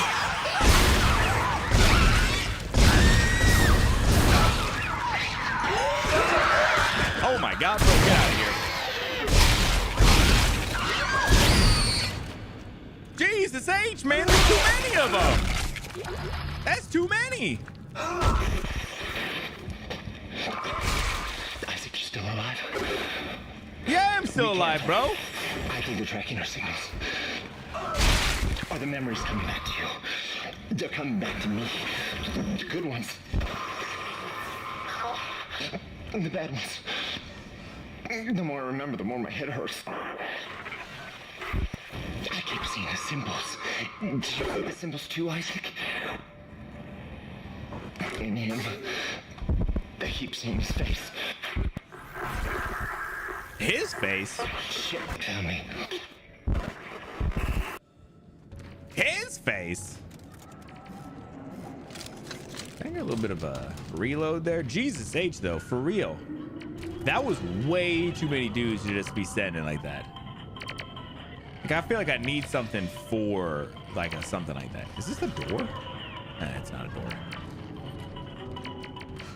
Oh my God, bro, get out of here. Jesus H, man, there's too many of them. That's too many. Isaac, you still alive? Yeah, I'm still alive, bro. I think we're tracking our signals. Are the memories coming back to you? They're coming back to me. The good ones. And the bad ones. The more I remember, the more my head hurts. I keep seeing the symbols. The symbols too, Isaac. In him, I keep seeing his face. His face? Shit, tell me. His face? I got a little bit of a reload there. Jesus H, though, for real. That was way too many dudes to just be sending like that. Like, I feel like I need something for, like, something like that. Is this the door? Nah, it's not a door.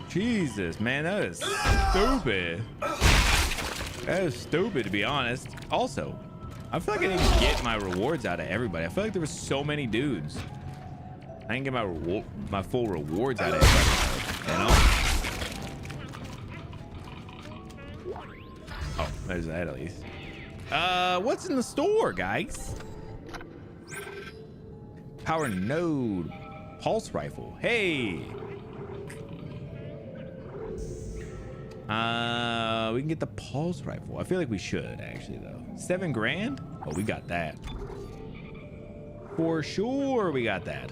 Jesus, man, that is stupid. That is stupid, to be honest. Also, I feel like I didn't get my rewards out of everybody. I feel like there were so many dudes. I didn't get my full rewards out of everybody, you know? Oh, there's that at least. What's in the store, guys? Power node pulse rifle. Hey. We can get the pulse rifle. I feel like we should actually though. $7 grand? Oh, we got that. For sure we got that.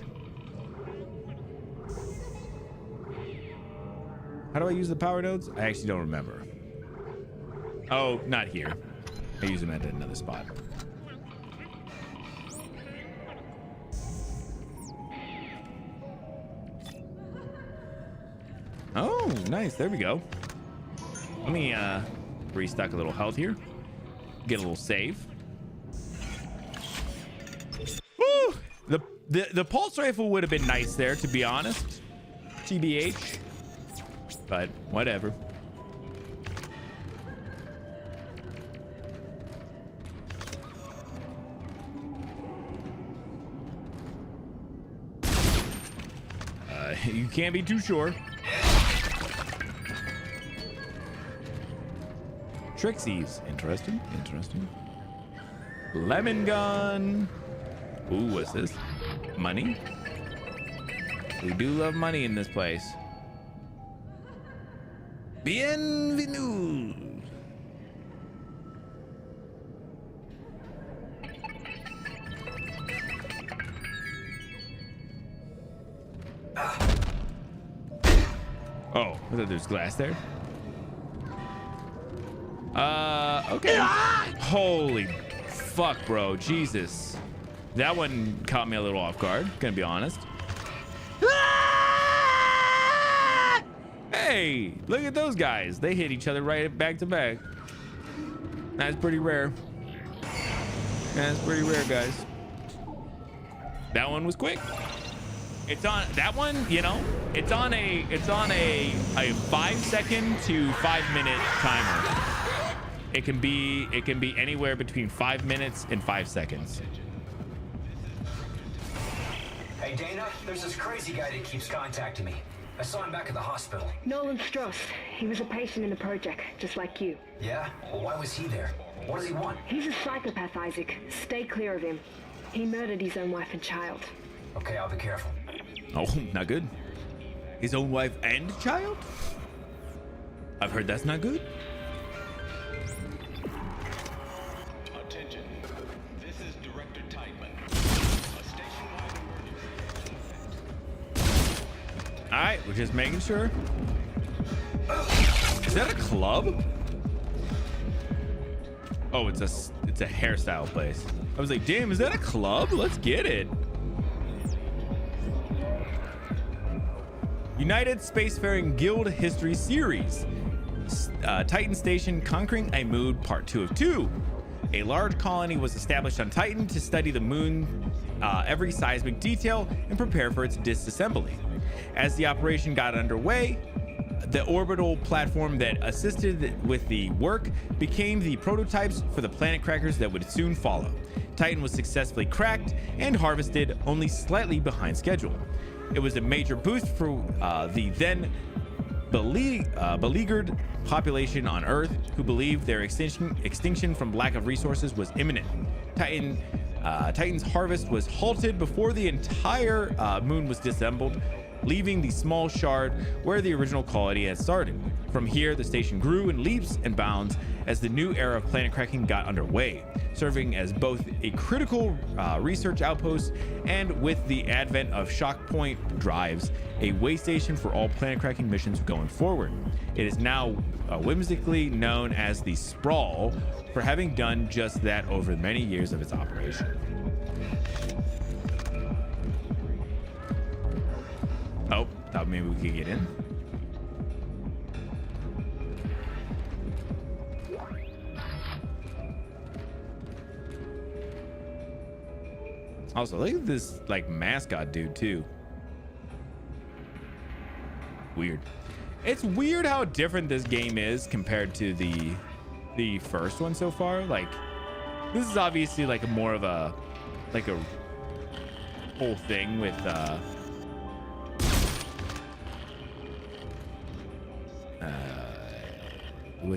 How do I use the power nodes? I actually don't remember. Oh, not here. I use them at another spot. Oh, nice. There we go. Let me restock a little health here. Get a little save. Woo! The pulse rifle would have been nice there, to be honest. TBH. But whatever. You can't be too sure. Trixie's. Interesting. Interesting. Lemon gun. Ooh, what's this? Money? We do love money in this place. Bienvenue. Oh, I thought there's glass there. Okay. Holy fuck, bro. Jesus. That one caught me a little off guard, gonna be honest. Hey, look at those guys. They hit each other right back to back. That's pretty rare. That's pretty rare, guys. That one was quick. It's on that one, you know, it's on a 5 second to 5 minute timer. It can be anywhere between 5 minutes and 5 seconds. Hey Dana, there's this crazy guy that keeps contacting me. I saw him back at the hospital. Nolan Strauss. He was a patient in the project, just like you. Yeah? Well, why was he there? What does he want? He's a psychopath, Isaac. Stay clear of him. He murdered his own wife and child. Okay, I'll be careful. Oh, not good. His own wife and child? I've heard that's not good. Attention. This is Director Tiedemann. All right, we're just making sure. Is that a club? Oh, it's a hairstyle place. I was like, damn, is that a club? Let's get it. United Spacefaring Guild History Series. Titan Station Conquering a Moon Part 2 of 2. A large colony was established on Titan to study the moon, every seismic detail, and prepare for its disassembly. As the operation got underway, the orbital platform that assisted with the work became the prototypes for the planet crackers that would soon follow. Titan was successfully cracked and harvested, only slightly behind schedule. It was a major boost for the then beleaguered population on Earth, who believed their extinction from lack of resources was imminent. Titan's harvest was halted before the entire moon was disassembled, leaving the small shard where the original colony had started. From here, the station grew in leaps and bounds as the new era of planet cracking got underway, serving as both a critical research outpost and, with the advent of shock point drives, a way station for all planet cracking missions going forward. It is now whimsically known as the Sprawl for having done just that over many years of its operation. Oh, thought maybe we could get in. Also, look at this like mascot dude too. Weird. It's weird how different this game is compared to the first one so far. Like, this is obviously like a more of a whole thing with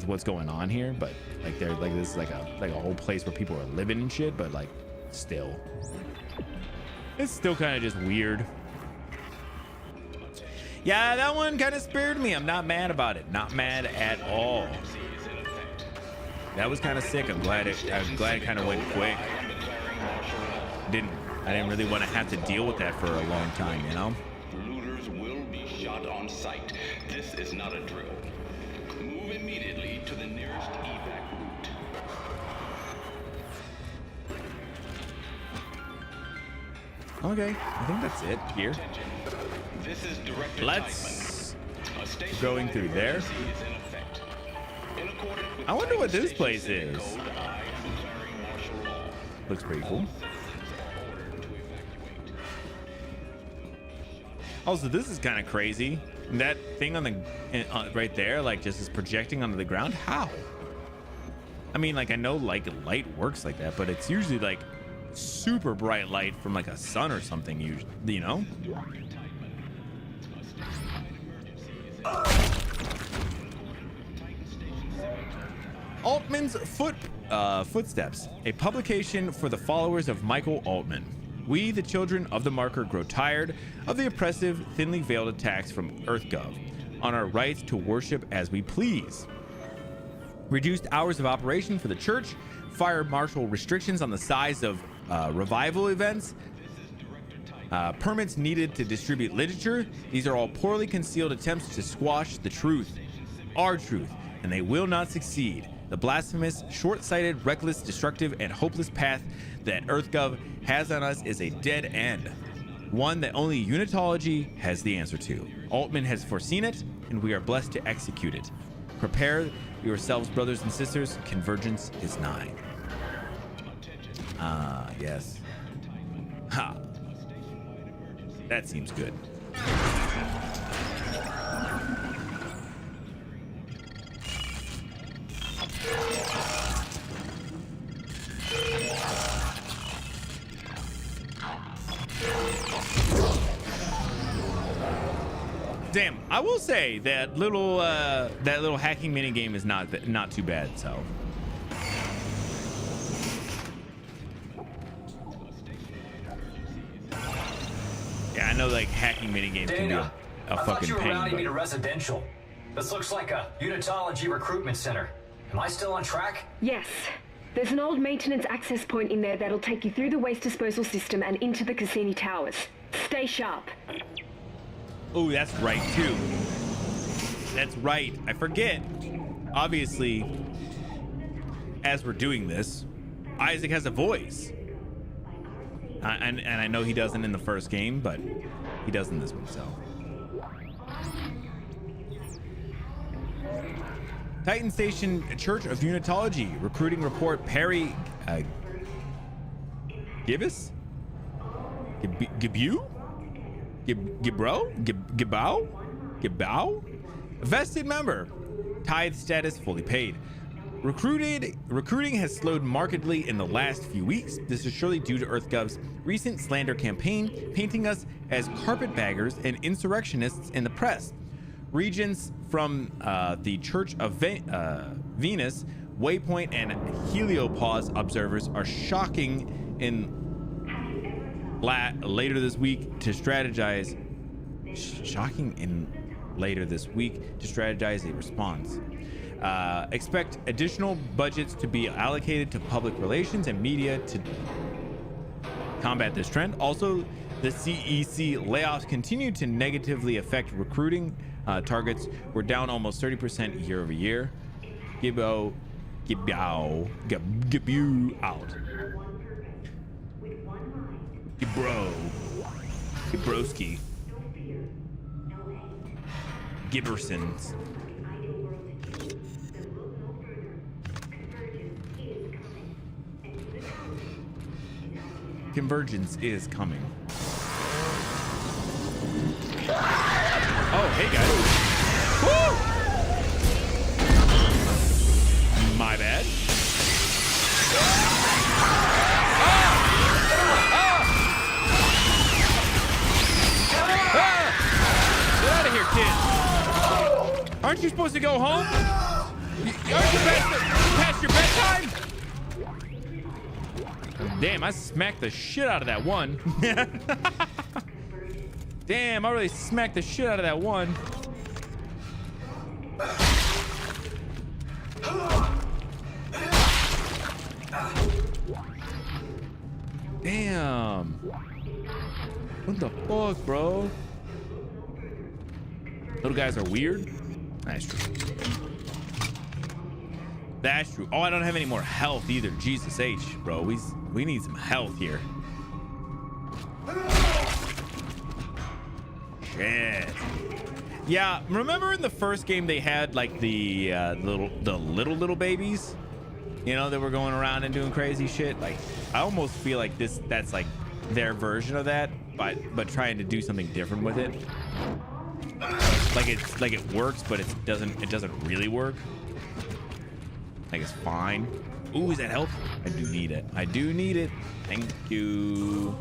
what's going on here, but like they're like this is like a whole place where people are living and shit, but like still it's still kind of just weird. Yeah, that one kind of spared me. I'm not mad about it. Not mad at all. That was kind of sick. I'm glad it kind of went quick. I didn't really want to have to deal with that for a long time, you know? Looters will be shot on sight. This is not a drill. Move immediately to the nearest evac route. Okay, I think that's it here. This is Director Let's Teichmann. going through there. I wonder what this place is. Looks pretty cool. Also, this is kind of crazy. That thing on the right there, like, just is projecting onto the ground. How? I mean, like, I know like light works like that, but it's usually like super bright light from like a sun or something. Usually, you know. Altman's Footsteps, a publication for the followers of Michael Altman. We, the children of the marker, grow tired of the oppressive, thinly veiled attacks from EarthGov on our rights to worship as we please. Reduced hours of operation for the church, fire marshal restrictions on the size of revival events, permits needed to distribute literature. These are all poorly concealed attempts to squash the truth, our truth, and they will not succeed. The blasphemous, short-sighted, reckless, destructive, and hopeless path that EarthGov has on us is a dead end, one that only Unitology has the answer to. Altman has foreseen it, and we are blessed to execute it. Prepare yourselves, brothers and sisters. Convergence is nigh. Ah, yes. Ha. That seems good. Damn, I will say that little hacking mini game is not too bad. So yeah, I know like hacking mini games can be a fucking you were pain. routing me to residential. This looks like a Unitology recruitment center. Am I still on track? Yes. There's an old maintenance access point in there that'll take you through the waste disposal system and into the Cassini Towers. Stay sharp. Oh, that's right too. That's right. I forget. Obviously, as we're doing this, Isaac has a voice. And I know he doesn't in the first game, but he does in this one, so. Titan Station Church of Unitology recruiting report. Perry Gibbous? Gibbow? Vested member. Tithe status fully paid. Recruiting has slowed markedly in the last few weeks. This is surely due to EarthGov's recent slander campaign, painting us as carpetbaggers and insurrectionists in the press. Regions from the Church of Venus, Waypoint, and Heliopause observers are shocking in later this week to strategize a response. Expect additional budgets to be allocated to public relations and media to combat this trend. Also, the CEC layoffs continue to negatively affect recruiting. Targets were down almost 30% year over year. Gibbo out. Gibroski. Gibbersons. Convergence is coming. Oh, hey guys. Woo! My bad. Get out of here, kid. Aren't you supposed to go home? Aren't you past your bedtime? Damn, I smacked the shit out of that one. Damn, I really smacked the shit out of that one. Damn. What the fuck, bro? Little guys are weird. That's true. That's true. Oh, I don't have any more health either. Jesus H, bro. We need some health here. Shit. Yeah, remember in the first game they had like the little babies? You know, that were going around and doing crazy shit. Like, I almost feel like that's like their version of that, but trying to do something different with it. Like it works, but it doesn't really work. Like it's fine. Ooh, is that helpful? I do need it. I do need it. Thank you.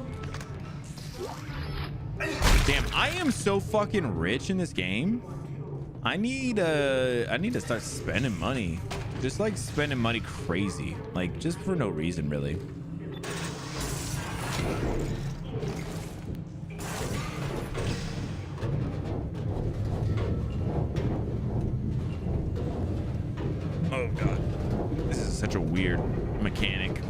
Damn, I am so fucking rich in this game. I need to start spending money. Just like spending money crazy. Like just for no reason really. Oh god. This is such a weird mechanic.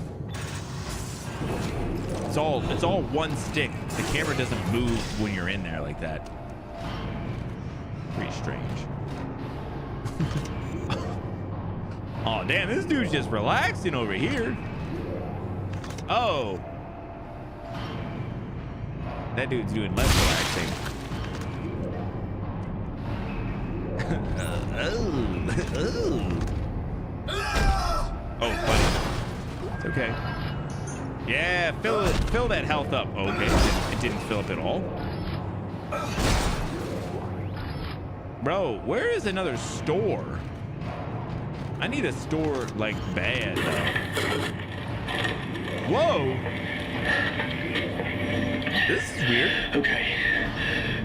It's all one stick. The camera doesn't move when you're in there like that. Pretty strange. Oh damn, this dude's just relaxing over here. Oh. That dude's doing less relaxing. Oh, buddy. It's okay. Yeah, fill that health up. Okay, it didn't fill up at all. Bro, where is another store? I need a store like bad. Whoa. This is weird. Okay.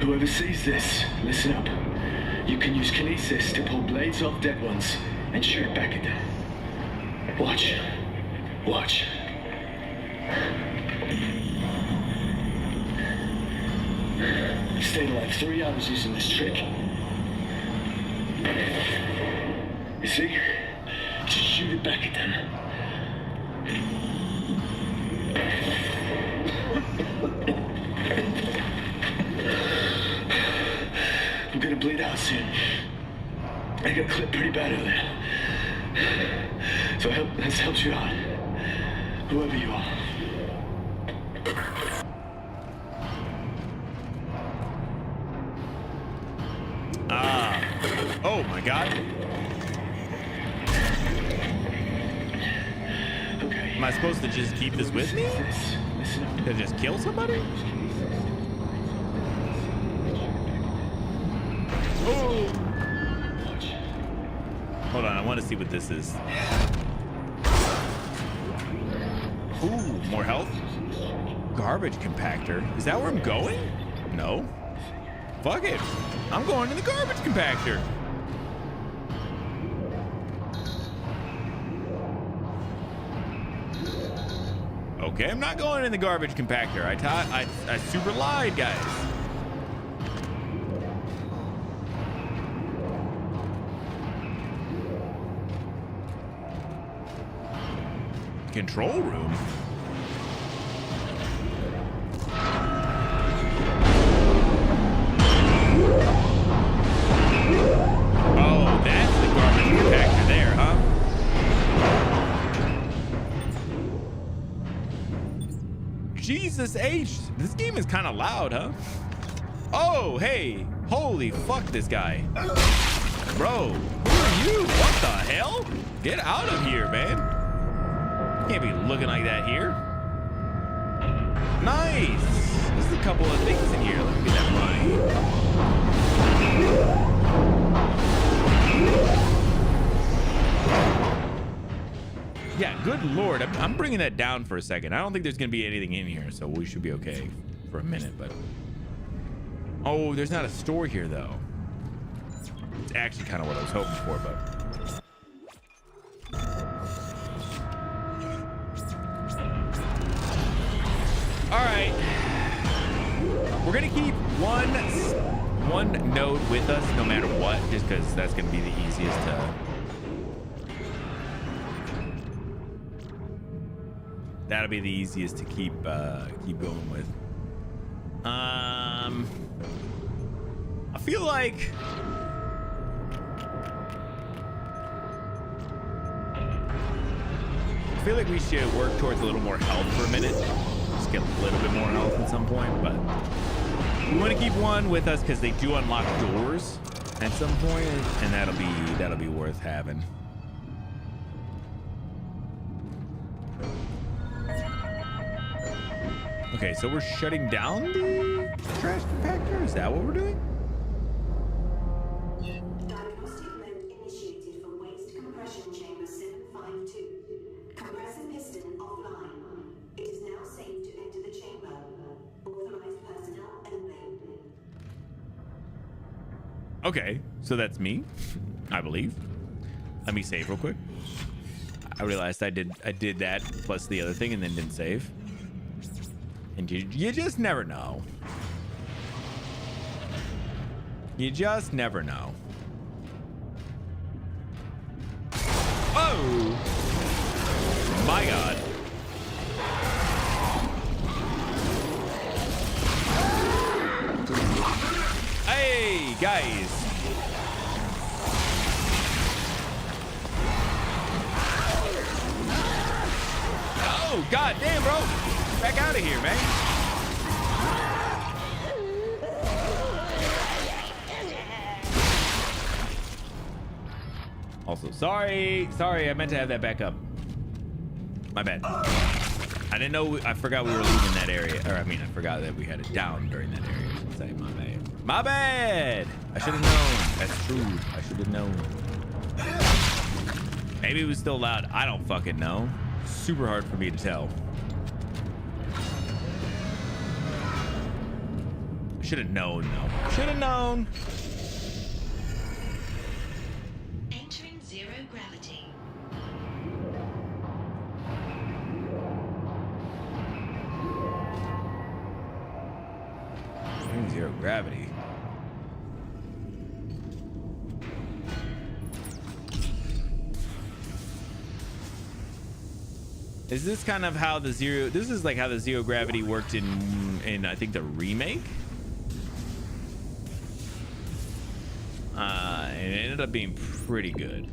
Whoever sees this, listen up. You can use kinesis to pull blades off dead ones and shoot back at them. Watch. Watch. You stayed like 3 hours using this trick. You see? Just shoot it back at them. I'm gonna bleed out soon. I got clipped pretty bad earlier. So this helps you out. Whoever you are. Oh my god. Okay. Am I supposed to just keep this with me? To just kill somebody? Oh. Hold on, I want to see what this is. Ooh, more health. Garbage compactor. Is that where I'm going? No. Fuck it. I'm going to the garbage compactor. Okay, I'm not going in the garbage compactor. I super lied, guys. Control room. Oh, that's the garbage compactor there, huh? Jesus H. This game is kind of loud, huh? Oh, hey. Holy fuck this guy. Bro, who are you? What the hell? Get out of here, man. Can't be looking like that here. Nice. There's a couple of things in here. Let me get that money. Yeah, good lord. I'm bringing that down for a second. I don't think there's going to be anything in here, so we should be okay for a minute, but... Oh, there's not a store here, though. It's actually kind of what I was hoping for, but... All right, we're gonna keep one node with us no matter what, just because that's gonna be the easiest to. That'll be the easiest to keep going with. I feel like. We should work towards a little more health for a minute. Just get a little bit more health at some point, but we want to keep one with us because they do unlock doors at some point, and that'll be worth having. Okay, so we're shutting down the trash compactor. Is that what we're doing? Okay, so that's me, I believe. Let me save real quick. I realized I did that plus the other thing and then didn't save. And you just never know. You just never know. Oh my God. Hey guys. Oh god damn, bro. Back out of here, man. Also, sorry, I meant to have that back up. My bad. I didn't know, I forgot we were leaving that area. Or I mean, I forgot that we had it down during that area. I should say, my bad. My bad! I should have known. That's true. I should have known. Maybe it was still loud. I don't fucking know. Super hard for me to tell. Should have known, though. Should have known. Entering zero gravity. Entering zero gravity. Is this kind of how the zero? This is like how the zero gravity worked in I think the remake. It ended up being pretty good.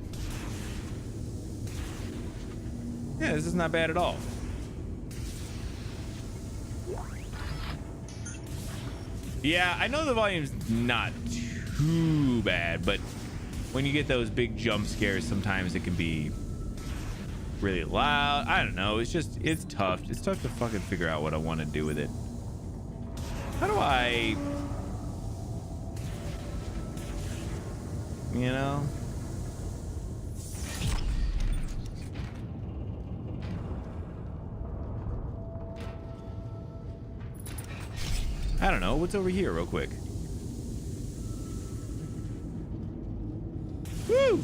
Yeah, this is not bad at all. Yeah, I know the volume's not too bad, but when you get those big jump scares, sometimes it can be really loud. I don't know. It's just, it's tough. It's tough to fucking figure out what I want to do with it. How do I, you know? I don't know. What's over here real quick? Woo!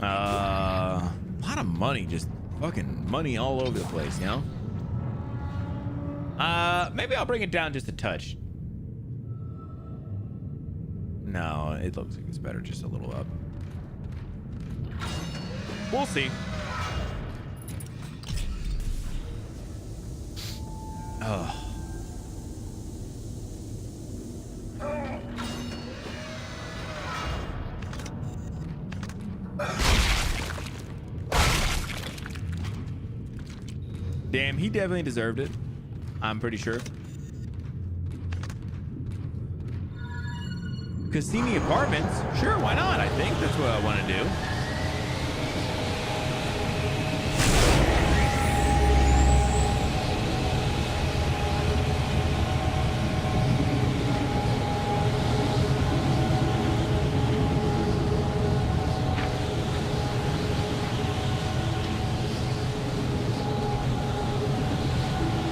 A lot of money, just fucking money all over the place, you know? Maybe I'll bring it down just a touch. No, it looks like it's better just a little up. We'll see. Oh. Damn, he definitely deserved it. I'm pretty sure. Cassini Apartments? Sure, why not? I think that's what I want to do.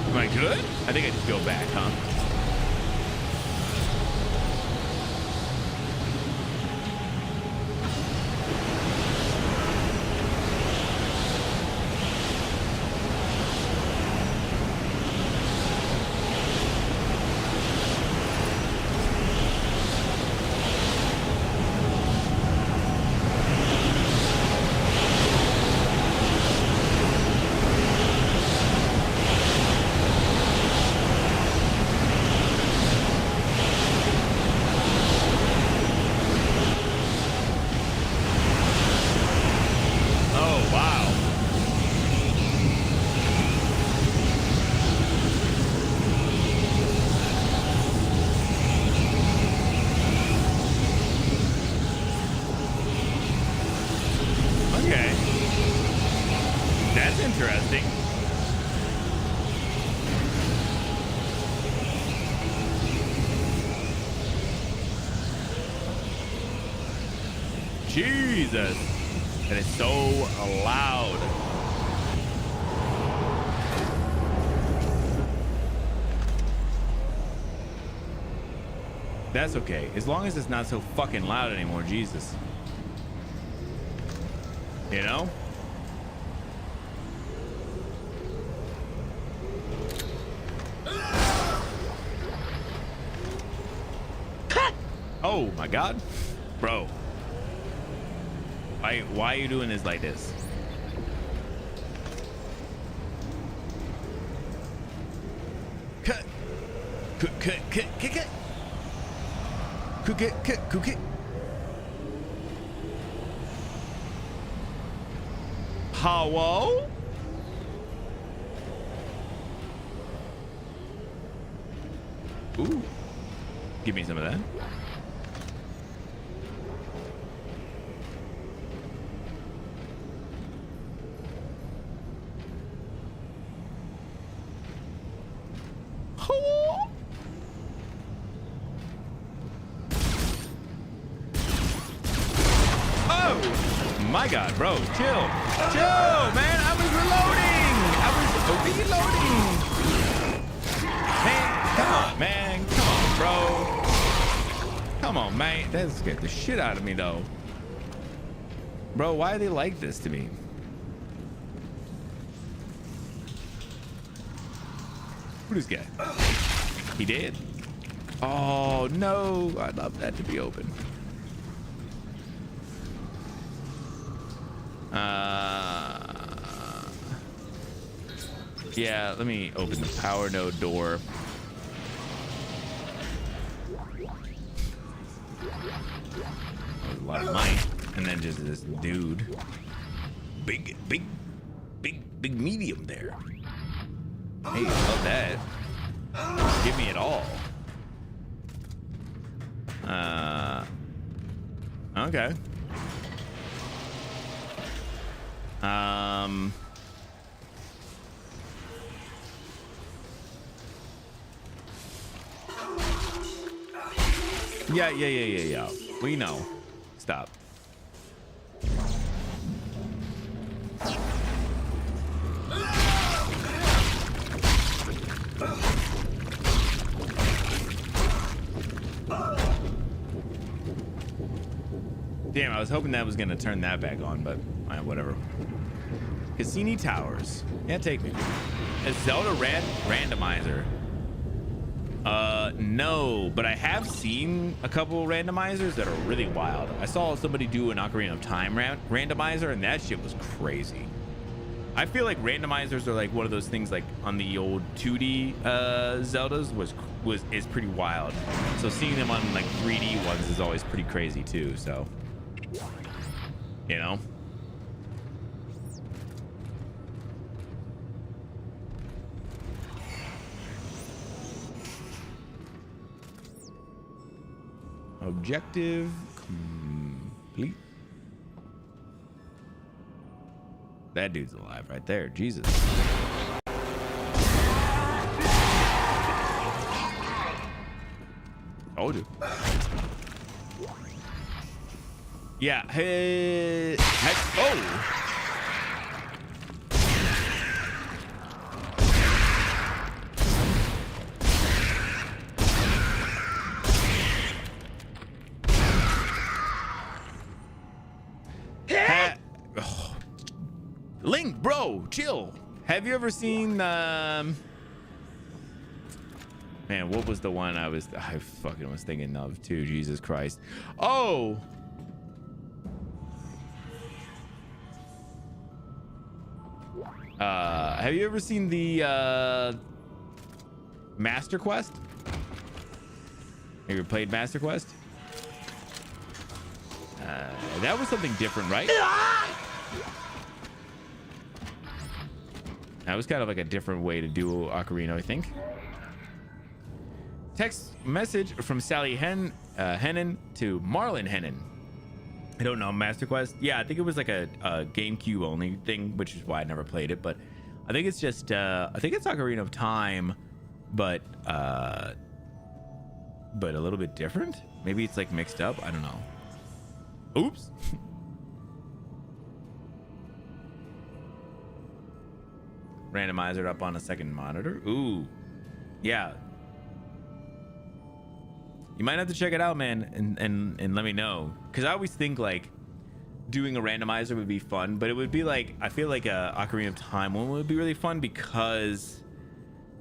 Am I good? I think I just go back, huh? Interesting. Jesus, that is so loud. That's okay, as long as it's not so fucking loud anymore. Jesus, you know. Oh my God, bro. Why are you doing this like this? Cut. Hello? Ooh. Give me some of that. My God, bro, chill, man. I was reloading. Man, come on, man. Come on, bro. Come on, man. That scared the shit out of me, though. Bro, why are they like this to me? Who this guy? He dead? Oh, no. I'd love that to be open. Yeah, let me open the power node door. A lot of money. And then just this dude. Big medium there. Hey, love that. Give me it all. Okay. Yeah. We know. Stop. Damn, I was hoping that was gonna turn that back on, but whatever. Cassini Towers. Yeah, take me. A Zelda randomizer. No, but I have seen a couple randomizers that are really wild. I saw somebody do an Ocarina of Time randomizer, and that shit was crazy. I feel like randomizers are like one of those things like on the old 2D Zeldas is pretty wild. So seeing them on like 3D ones is always pretty crazy too. So, you know. Objective complete. That dude's alive right there. Jesus. Told you. Yeah. Hey. Oh. Link, bro, chill. Have you ever seen man, what was the one I fucking was thinking of too? Jesus Christ. Oh, have you ever seen the Master Quest? Have you ever played Master Quest? That was something different, right? That was kind of like a different way to do Ocarina, I think. Text message from Sally Hennon to Marlon Hennon. I don't know, Master Quest. Yeah, I think it was like a GameCube only thing, which is why I never played it. But I think it's just, I think it's Ocarina of Time, but a little bit different. Maybe it's like mixed up. I don't know. Oops. Randomizer up on a second monitor. Ooh, yeah. You might have to check it out, man, and let me know, because I always think like doing a randomizer would be fun, but it would be like, I feel like a Ocarina of Time one would be really fun because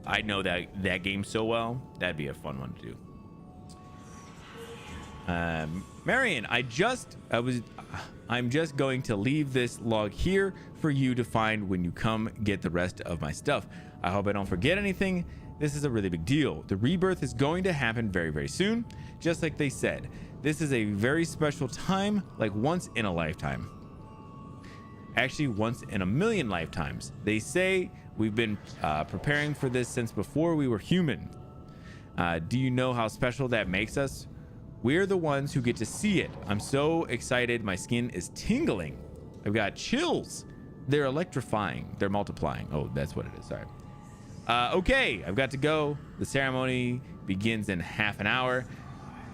I know that game so well. That'd be a fun one to do. Marion, I'm just going to leave this log here for you to find when you come get the rest of my stuff. I hope I don't forget anything. This is a really big deal. The rebirth is going to happen very, very soon. Just like they said, this is a very special time, like once in a lifetime. Actually, once in a million lifetimes. They say we've been preparing for this since before we were human. Do you know how special that makes us? We're the ones who get to see it. I'm so excited. My skin is tingling. I've got chills. They're electrifying. They're multiplying. Oh, that's what it is. Sorry. Okay, I've got to go. The ceremony begins in half an hour.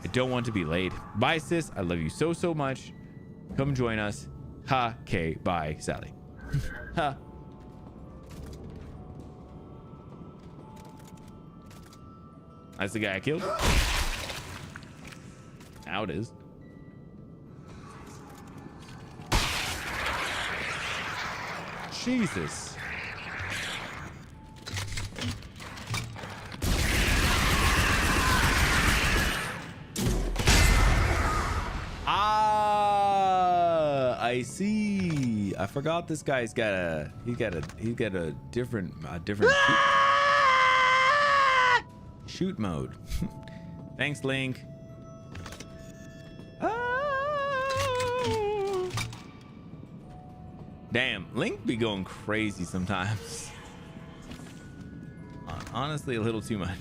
I don't want to be late. Bye, sis. I love you so, so much. Come join us. Ha, K, bye, Sally. Ha. That's the guy I killed. Now it is. Jesus. I see. I forgot this guy's got a different shoot mode. Thanks, Link. Damn, Link be going crazy sometimes. Honestly, a little too much.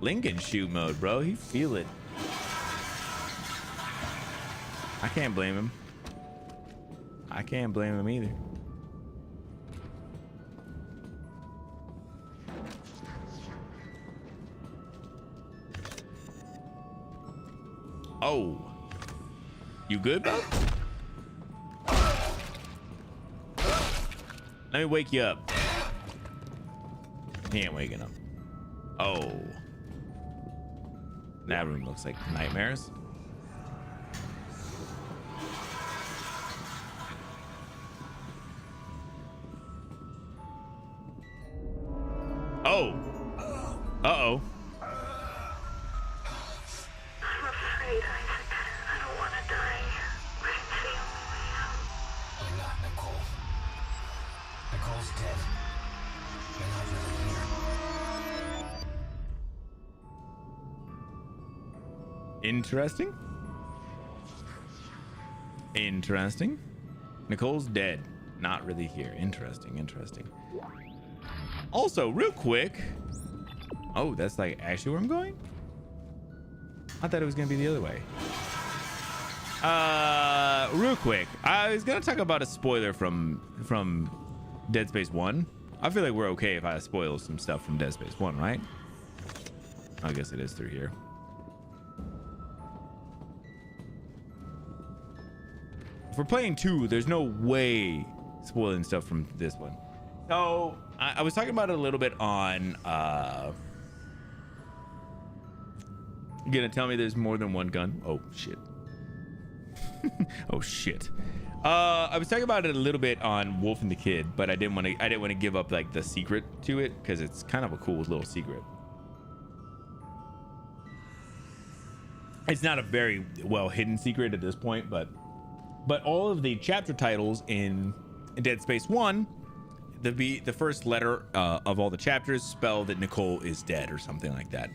Link in shoot mode, bro. He feel it. I can't blame him. I can't blame him either. Oh. You good, bro? Let me wake you up. He ain't waking up. Oh. That room looks like nightmares. Oh. Uh-oh. I'm afraid, Isaac. I don't want to die. It's the only way out. You're not Nicole. Nicole's dead. You're not really here. Interesting. Interesting. Nicole's dead. Not really here. Interesting. Interesting. Also, real quick. Oh, that's like actually where I'm going? I thought it was gonna be the other way. Real quick. I was gonna talk about a spoiler from Dead Space 1. I feel like we're okay if I spoil some stuff from Dead Space 1, right? I guess it is through here. If we're playing 2, there's no way spoiling stuff from this one. So I was talking about it a little bit on you gonna tell me there's more than one gun? Oh shit. Oh shit. I was talking about it a little bit on Wolf and the Kid, but I didn't want to give up like the secret to it because it's kind of a cool little secret. It's not a very well hidden secret at this point, but all of the chapter titles in Dead Space 1, the first letter of all the chapters spell that Nicole is dead or something like that.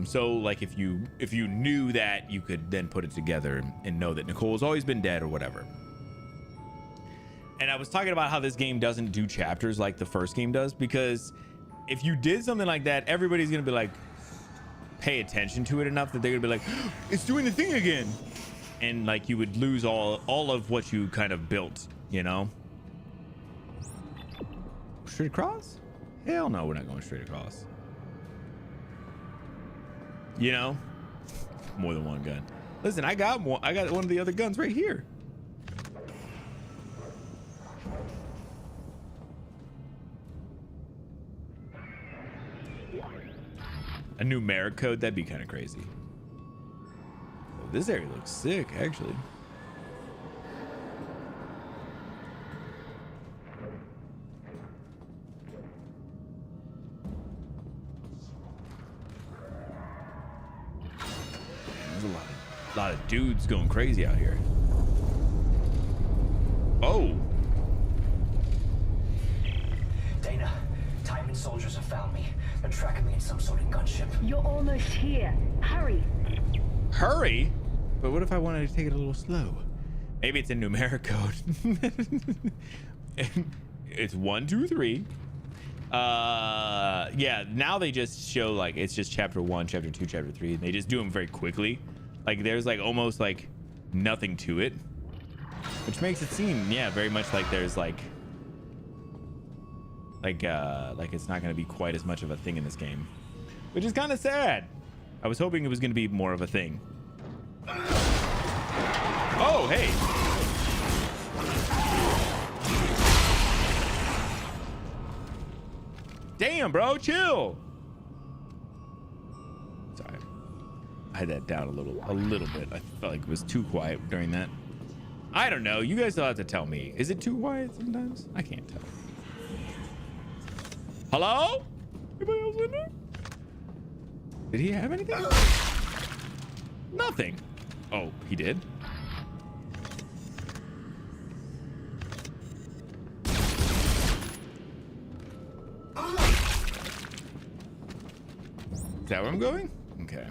So like if you knew that, you could then put it together and know that Nicole has always been dead or whatever. And I was talking about how this game doesn't do chapters like the first game does, because if you did something like that, everybody's gonna be like, pay attention to it enough that they're gonna be like, it's doing the thing again, and like you would lose all of what you kind of built, you know. Straight across? Hell no, we're not going straight across. You know, more than one gun. Listen, I got one of the other guns right here. A numeric code, that'd be kind of crazy. Oh, this area looks sick, actually. A lot of dudes going crazy out here. Oh. Dana, Timon soldiers have found me. They're tracking me in some sort of gunship. You're almost here. Hurry. Hurry? But what if I wanted to take it a little slow? Maybe it's a numeric code. It's 1, 2, 3. Yeah, now they just show like it's just chapter 1, chapter 2, chapter 3, and they just do them very quickly. Like there's like almost like nothing to it, which makes it seem, yeah, very much like there's like it's not going to be quite as much of a thing in this game, which is kind of sad. I was hoping it was going to be more of a thing. Oh, hey. Damn, bro, chill. Sorry. I had that down a little bit. I felt like it was too quiet during that. I don't know. You guys still have to tell me. Is it too quiet sometimes? I can't tell. Hello? Anybody else in there? Did he have anything? Nothing. Oh, he did? Is that where I'm going? Okay.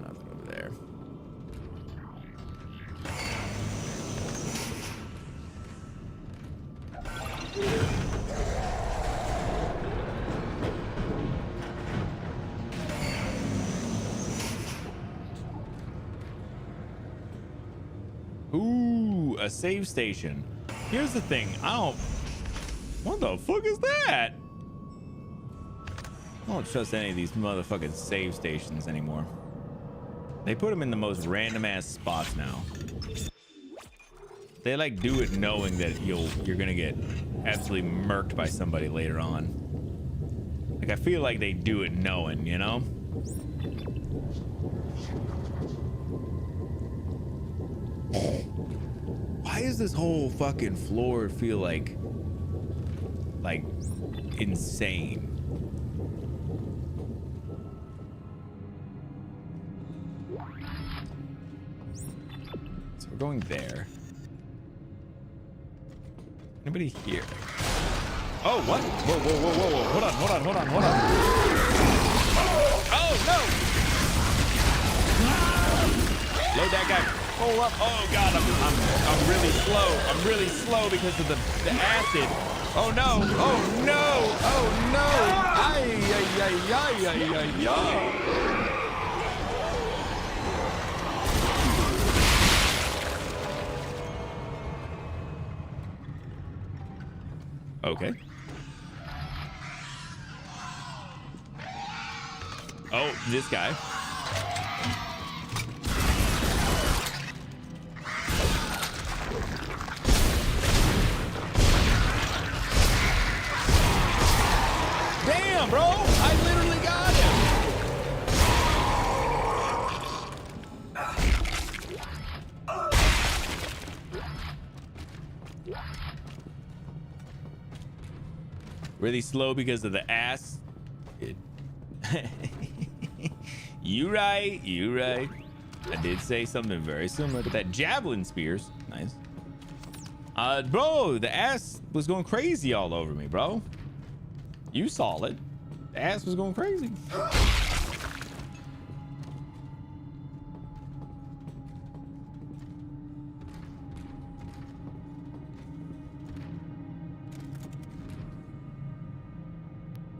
Nothing over there. Ooh, a save station. Here's the thing. What the fuck is that? I don't trust any of these motherfucking save stations anymore. They put them in the most random ass spots now. They like do it knowing that you're gonna get absolutely murked by somebody later on. Like I feel like they do it knowing, you know? Why does this whole fucking floor feel like insane? So we're going there. Anybody here? Oh, what? Whoa, whoa, whoa, whoa, whoa. Hold on, hold on, hold on, hold on. Oh, no! Load that guy. Pull up. Oh, God, I'm really slow. I'm really slow because of the acid. Oh, no. Oh, no. Oh, no. Ay, ay, ay, ay, ay, ay, ay. Okay. Oh, this guy. Damn, bro! I literally got him. Really slow because of the ass. You right, you right. I did say something very similar to that. Javelin spears, nice. Bro, the ass was going crazy all over me, bro. You saw it. The ass was going crazy.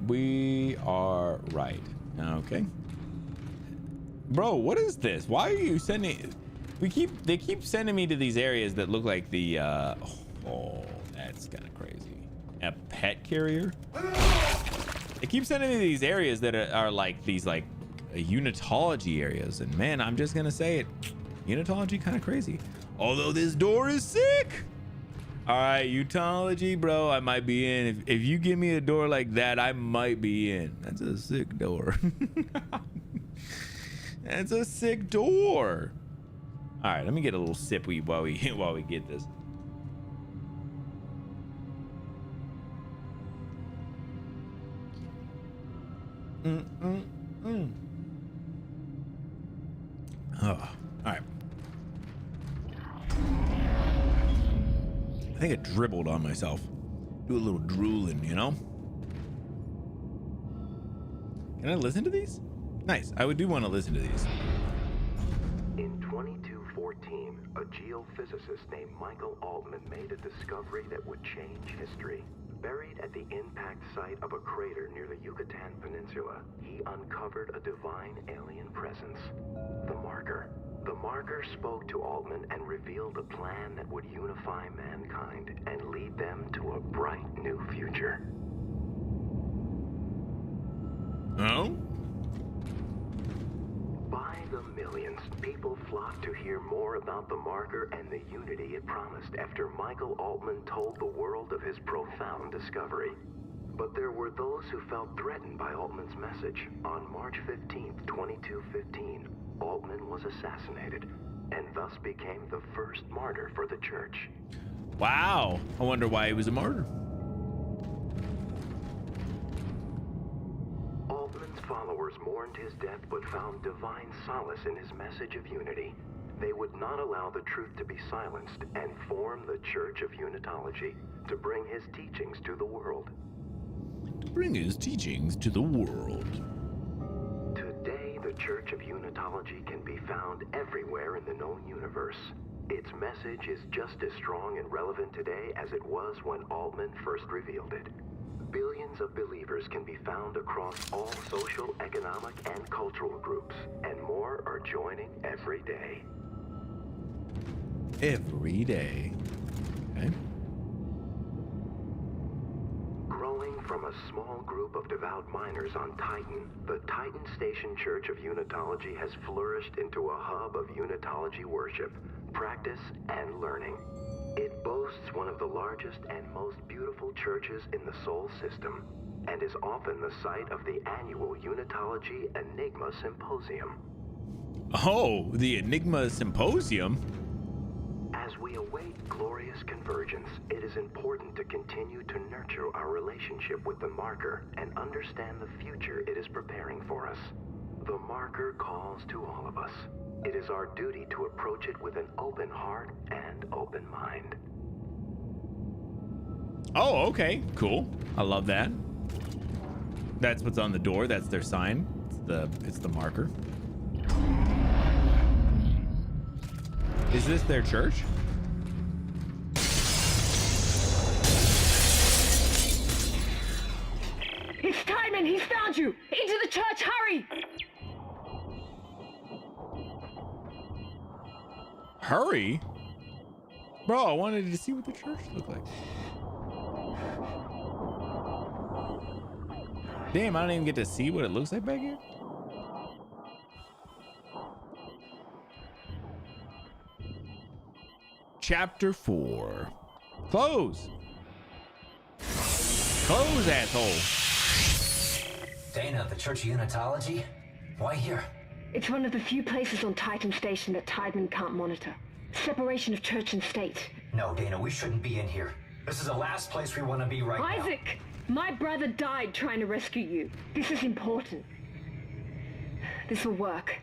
We are right. Okay. Bro, what is this? Why are you sending? They keep sending me to these areas that look like the oh, that's kind of crazy. A pet carrier? They keep sending me to these areas that are like these like unitology areas, and man, I'm just gonna say it. Unitology kind of crazy. Although this door is sick. All right, unitology, bro, I might be in. If you give me a door like that, I might be in. That's a sick door. That's a sick door. All right, let me get a little sip while we get this. Oh, all right. I think I dribbled on myself. Do a little drooling, you know? Can I listen to these? Nice. I do want to listen to these. In 2214, a geophysicist named Michael Altman made a discovery that would change history. Buried at the impact site of a crater near the Yucatan Peninsula, he uncovered a divine alien presence, the Marker. The Marker spoke to Altman and revealed a plan that would unify mankind and lead them to a bright new future. Oh? By the millions, people flocked to hear more about the Marker and the unity it promised after Michael Altman told the world of his profound discovery. But there were those who felt threatened by Altman's message. On March 15th, 2215, Altman was assassinated and thus became the first martyr for the church. Wow. I wonder why he was a martyr. Altman's followers mourned his death but found divine solace in his message of unity. They would not allow the truth to be silenced and form the Church of Unitology to bring his teachings to the world. To bring his teachings to the world. Today, the Church of Unitology can be found everywhere in the known universe. Its message is just as strong and relevant today as it was when Altman first revealed it. Billions of believers can be found across all social, economic, and cultural groups, and more are joining every day. Every day. Okay. Growing from a small group of devout miners on Titan, the Titan Station Church of Unitology has flourished into a hub of Unitology worship, practice, and learning. It boasts one of the largest and most beautiful churches in the Sol system, and is often the site of the annual Unitology Enigma Symposium. Oh, the Enigma Symposium? As we await glorious convergence, it is important to continue to nurture our relationship with the marker and understand the future it is preparing for us. The marker calls to all of us. It is our duty to approach it with an open heart and open mind. Oh, okay, cool. I love that. That's what's on the door. That's their sign. It's the marker. Is this their church? It's Timon! He's found you! Into the church, hurry! Hurry? Bro, I wanted to see what the church looked like. Damn, I don't even get to see what it looks like back here. Chapter 4. Close. Close, asshole. Dana, the Church of Unitology? Why here? It's one of the few places on Titan Station that Tideman can't monitor. Separation of church and state. No, Dana, we shouldn't be in here. This is the last place we want to be right now. Isaac! My brother died trying to rescue you. This is important. This will work.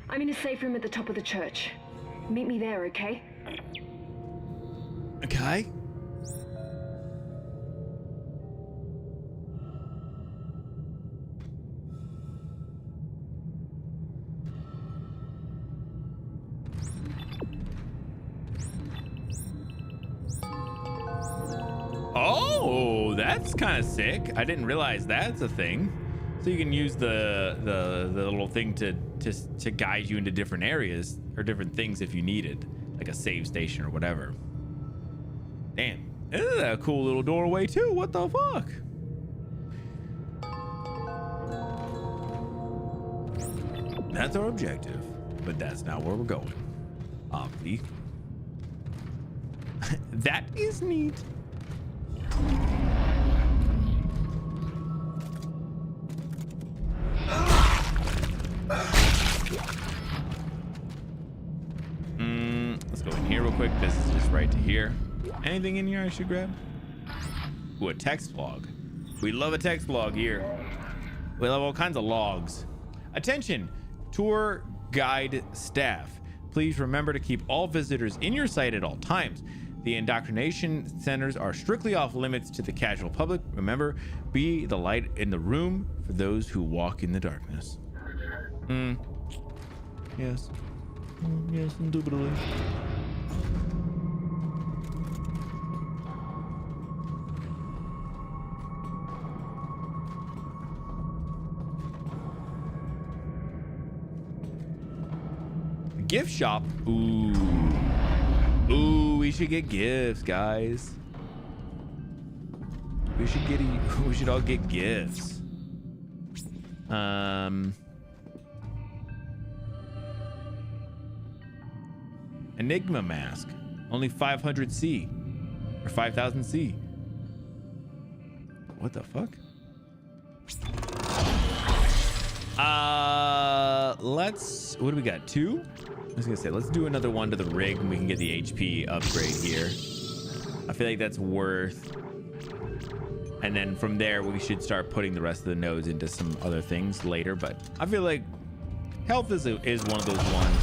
I'm in a safe room at the top of the church. Meet me there, okay? Okay. Oh, that's kind of sick. I didn't realize that's a thing. So you can use the little thing to guide you into different areas or different things if you needed, like a save station or whatever. Damn, this is a cool little doorway too. What the fuck? That's our objective, but that's not where we're going. Obviously. That is neat. Let's go in here real quick. This is just right to here. Anything in here I should grab? Ooh, a text log. We love a text log here. We love all kinds of logs. Attention, tour guide staff. Please remember to keep all visitors in your sight at all times. The indoctrination centers are strictly off limits to the casual public. Remember, be the light in the room for those who walk in the darkness. Yes. Yes, indubitably. Gift shop. Ooh. Ooh, we should get gifts, guys. We should all get gifts. Enigma mask. Only 500 C. Or 5,000 C. What the fuck? What do we got? 2? I was gonna say, let's do another one to the rig and we can get the HP upgrade here. I feel like that's worth. And then from there, we should start putting the rest of the nodes into some other things later. But I feel like health is one of those ones.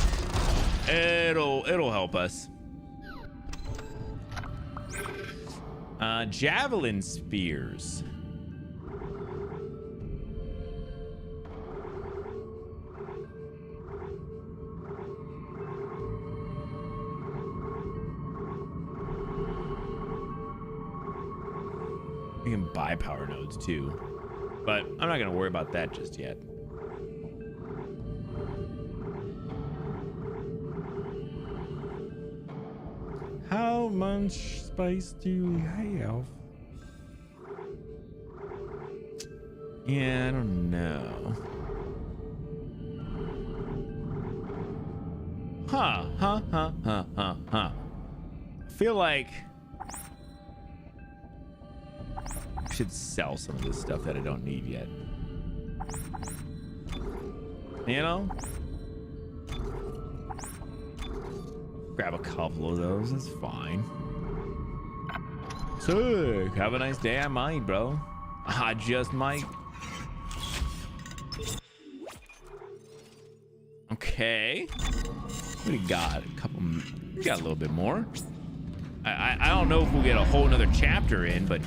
It'll help us. Javelin spears. We can buy power nodes too, but I'm not gonna worry about that just yet. How much space do you have? Yeah, I don't know. Huh. Feel like I should sell some of this stuff that I don't need yet. You know? Grab a couple of those, that's fine. Sick. Have a nice day. I might, bro. I just might. Okay. What do you got? A couple. We got a little bit more. I don't know if we'll get a whole nother chapter in, but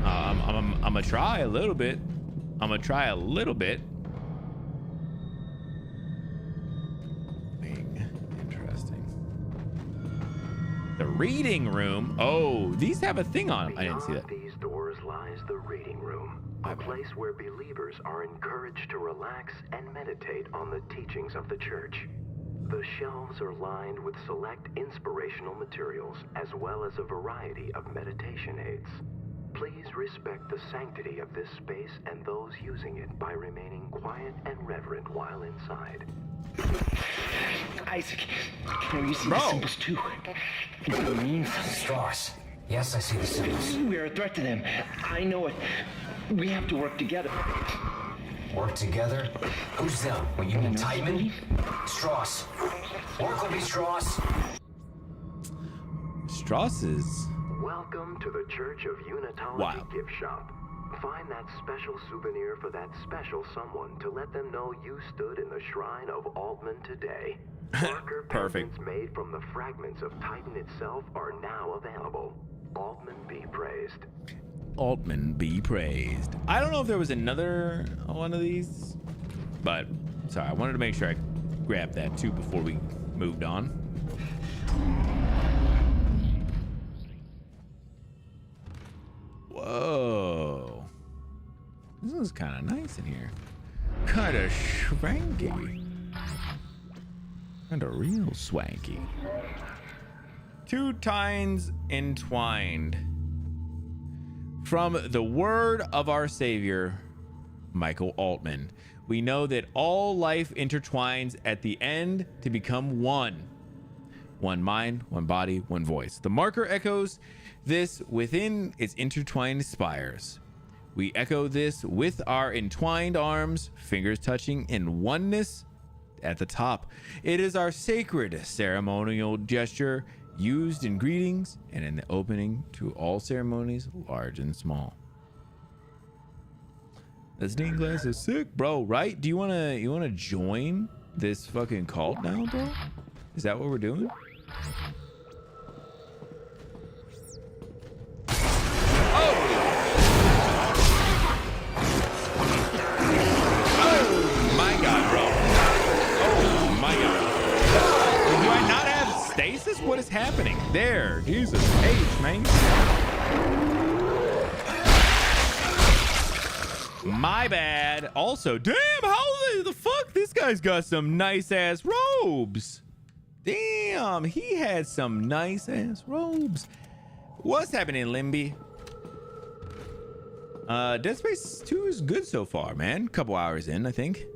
I'm gonna try a little bit. Interesting. The reading room. Oh, these have a thing on them. I didn't see that. Beyond these doors lies the reading room, a place where believers are encouraged to relax and meditate on the teachings of the church. The shelves are lined with select inspirational materials, as well as a variety of meditation aids. Please respect the sanctity of this space and those using it by remaining quiet and reverent while inside. Isaac, can you see the symbols too? What it means? Strauss. Yes, I see the symbols. We are a threat to them. I know it. We have to work together. Work together? Who's them? Well, you mean Tideman? Strauss. Work will be Strauss. Strauss is... Welcome to the Church of Unitology gift shop. Find that special souvenir for that special someone to let them know you stood in the shrine of Altman today. Marker pendants made from the fragments of Titan itself are now available. Altman be praised. Altman be praised. I don't know if there was another one of these, but sorry, I wanted to make sure I grabbed that too before we moved on. Whoa. This is kind of nice in here. Kind of swanky. Kind of real swanky. 2 tines entwined. From the word of our Savior, Michael Altman, we know that all life intertwines at the end to become one. One mind, one body, one voice. The marker echoes this within its intertwined spires. We echo this with our entwined arms, fingers touching in oneness at the top. It is our sacred ceremonial gesture used in greetings and in the opening to all ceremonies, large and small. The stained glass is sick, bro, right? Do you wanna join this fucking cult now, bro? Is that what we're doing? Oh my god, bro. Oh my god. Do I not have stasis? What is happening? There, Jesus H, man. My bad. Also, damn, how the fuck? This guy's got some nice ass robes. Damn, he had some nice ass robes. What's happening, Limby? Dead Space 2 is good so far, man. Couple hours in, I think.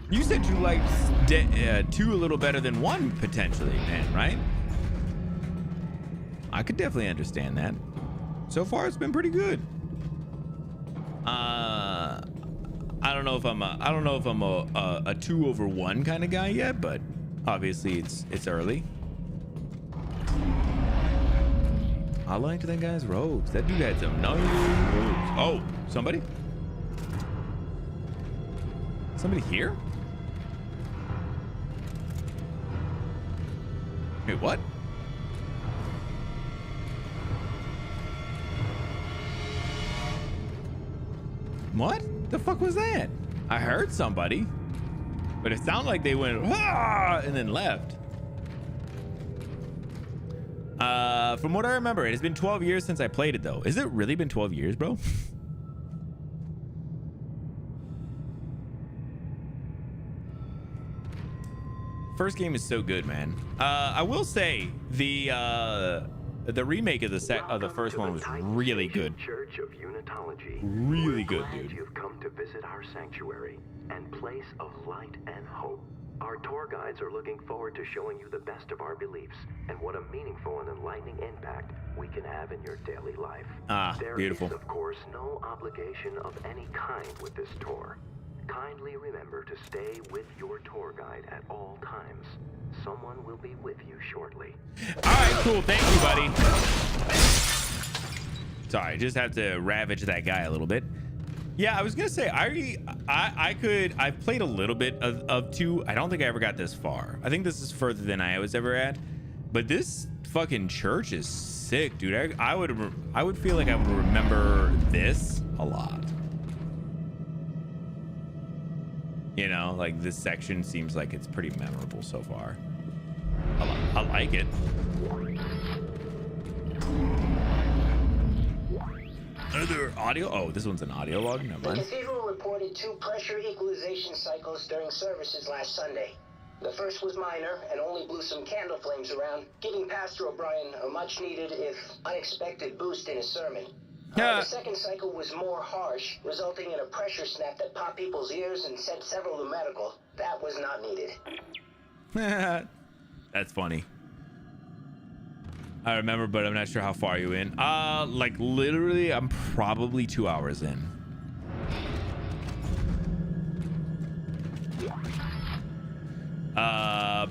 You said you liked 2 a little better than 1 potentially, man, right? I could definitely understand that. So far, it's been pretty good. I don't know if I'm a 2 over 1 kind of guy yet, but obviously it's early. I liked that guy's robes. That dude had some nice robes. Oh, somebody? Somebody here? Wait, what? What the fuck was that? I heard somebody, but it sounded like they went ah! And then left. From what I remember, it has been 12 years since I played it, though. Has it really been 12 years, bro? First game is so good, man. I will say the The remake of the first one was really good. Church of Unitology. Really We're good, glad dude. You've come to visit our sanctuary and place of light and hope. Our tour guides are looking forward to showing you the best of our beliefs and what a meaningful and enlightening impact we can have in your daily life. Beautiful. There is, of course, no obligation of any kind with this tour. Kindly remember to stay with your tour guide at all times. Someone will be with you shortly. All right, cool. Thank you, buddy. Sorry, just have to ravage that guy a little bit. Yeah, I was gonna say I've played a little bit of 2. I don't think I ever got this far. I think this is further than I was ever at. But this fucking church is sick, dude. I would feel like I would remember this a lot. You know, like this section seems like it's pretty memorable so far. I like it. Another audio? Oh, this one's an audio log? Never The mind. cathedral reported 2 pressure equalization cycles during services last Sunday. The first was minor and only blew some candle flames around, giving Pastor O'Brien a much-needed, if unexpected, boost in his sermon. The second cycle was more harsh, resulting in a pressure snap that popped people's ears and sent several to medical. That was not needed. That's funny. I remember, but I'm not sure how far you in. Like literally, I'm probably 2 hours in.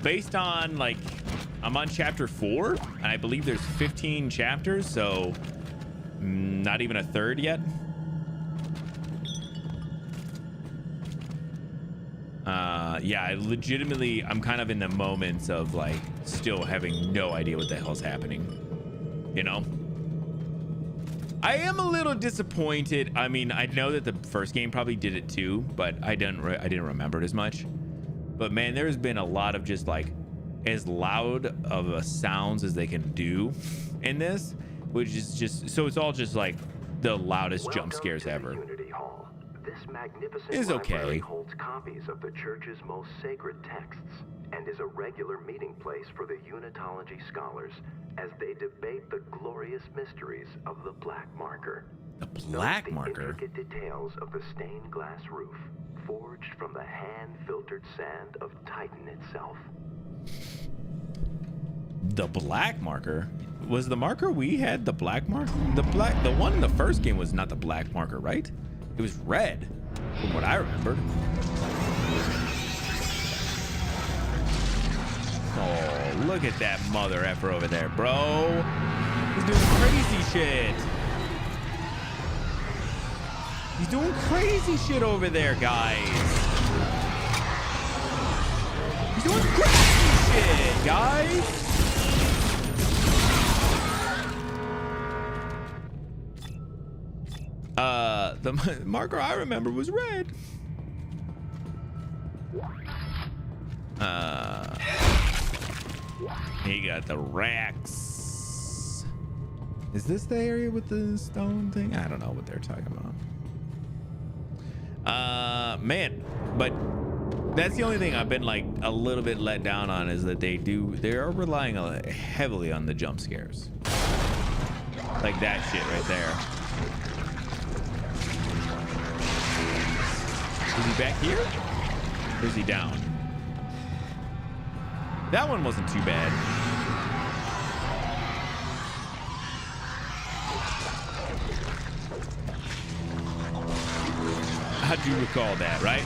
Based on like, I'm on chapter 4, and I believe there's 15 chapters, so not even a third yet. Yeah, I'm kind of in the moments of like still having no idea what the hell's happening, you know. I am a little disappointed. I mean, I know that the first game probably did it too, but I didn't remember it as much. But man, there's been a lot of just like as loud of a sounds as they can do in this, which is just, so it's all just like the loudest jump scares ever. This magnificent Is okay. library holds copies of the church's most sacred texts and is a regular meeting place for the Unitology scholars as they debate the glorious mysteries of the Black Marker. The Black Marker? Intricate details of the stained glass roof forged from the hand-filtered sand of Titan itself. The Black Marker? Was the marker we had the Black Marker? The one in the first game was not the Black Marker, right? It was red, from what I remembered. Oh, look at that mother effer over there, bro. He's doing crazy shit. He's doing crazy shit over there, guys. He's doing crazy shit, guys. The marker I remember was red. He got the racks. Is this the area with the stone thing? I don't know what they're talking about. Man, but that's the only thing I've been like a little bit let down on, is that they are relying heavily on the jump scares. Like that shit right there. Is he back here? Or is he down? That one wasn't too bad. I do recall that, right?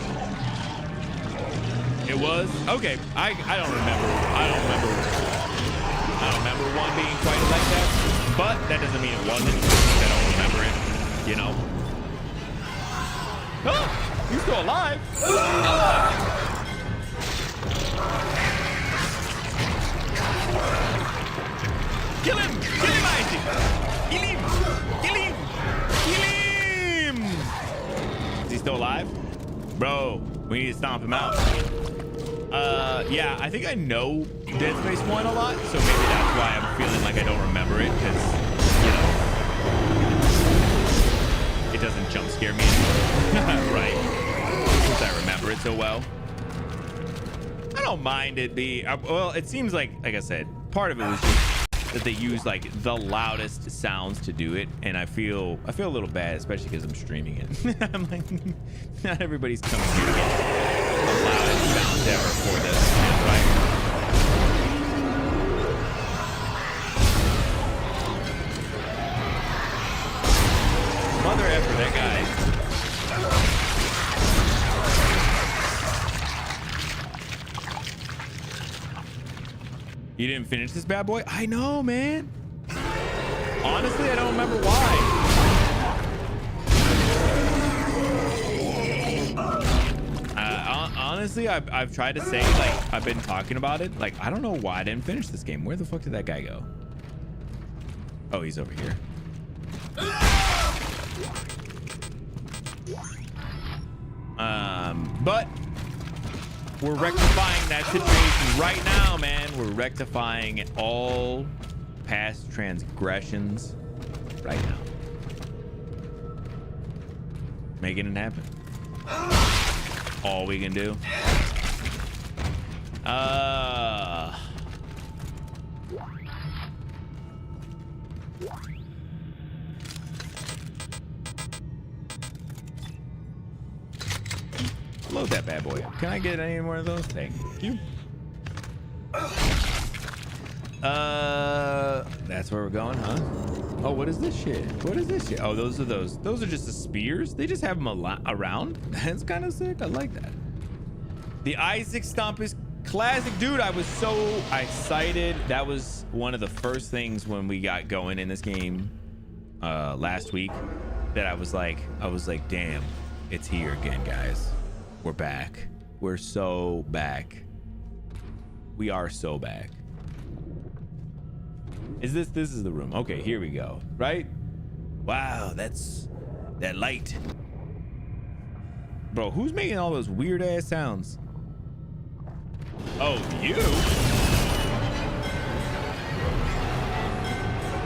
It was? Okay. I don't remember. I don't remember one being quite like that. But that doesn't mean it wasn't. I don't remember it, you know? Oh! He's still alive. Kill him! Kill him, Isaac! Kill him! Kill him! Kill him! Is he still alive? Bro, we need to stomp him out. Yeah, I think I know Dead Space 1 a lot, so maybe that's why I'm feeling like I don't remember it, because, you know, it doesn't jump scare me anymore. Right. Since I remember it so well. I don't mind it being, well, it seems like I said, part of it was just that they use like the loudest sounds to do it, and I feel a little bad, especially because I'm streaming it. I'm like, not everybody's coming here to get the loudest sounds ever for this, right? Mother effer, that guy. You didn't finish this bad boy? I know, man. Honestly, I don't remember why. Honestly, I've tried to say, like, I've been talking about it. Like, I don't know why I didn't finish this game. Where the fuck did that guy go? Oh, he's over here. But we're rectifying that situation right now, man. We're rectifying all past transgressions right now. Making it happen. All we can do. Load that bad boy up. Can I get any more of those? Thank you. That's where we're going, huh? Oh, what is this shit? What is this shit? Oh, those are just the spears. They just have them around. That's kind of sick. I like that. The Isaac Stomp is classic, dude. I was so excited. That was one of the first things when we got going in this game last week that I was like, damn, it's here again, guys. We're back. We're so back. We are so back. Is this is the room? Okay, here we go. Right? Wow, that's that light. Bro, who's making all those weird ass sounds? Oh, you?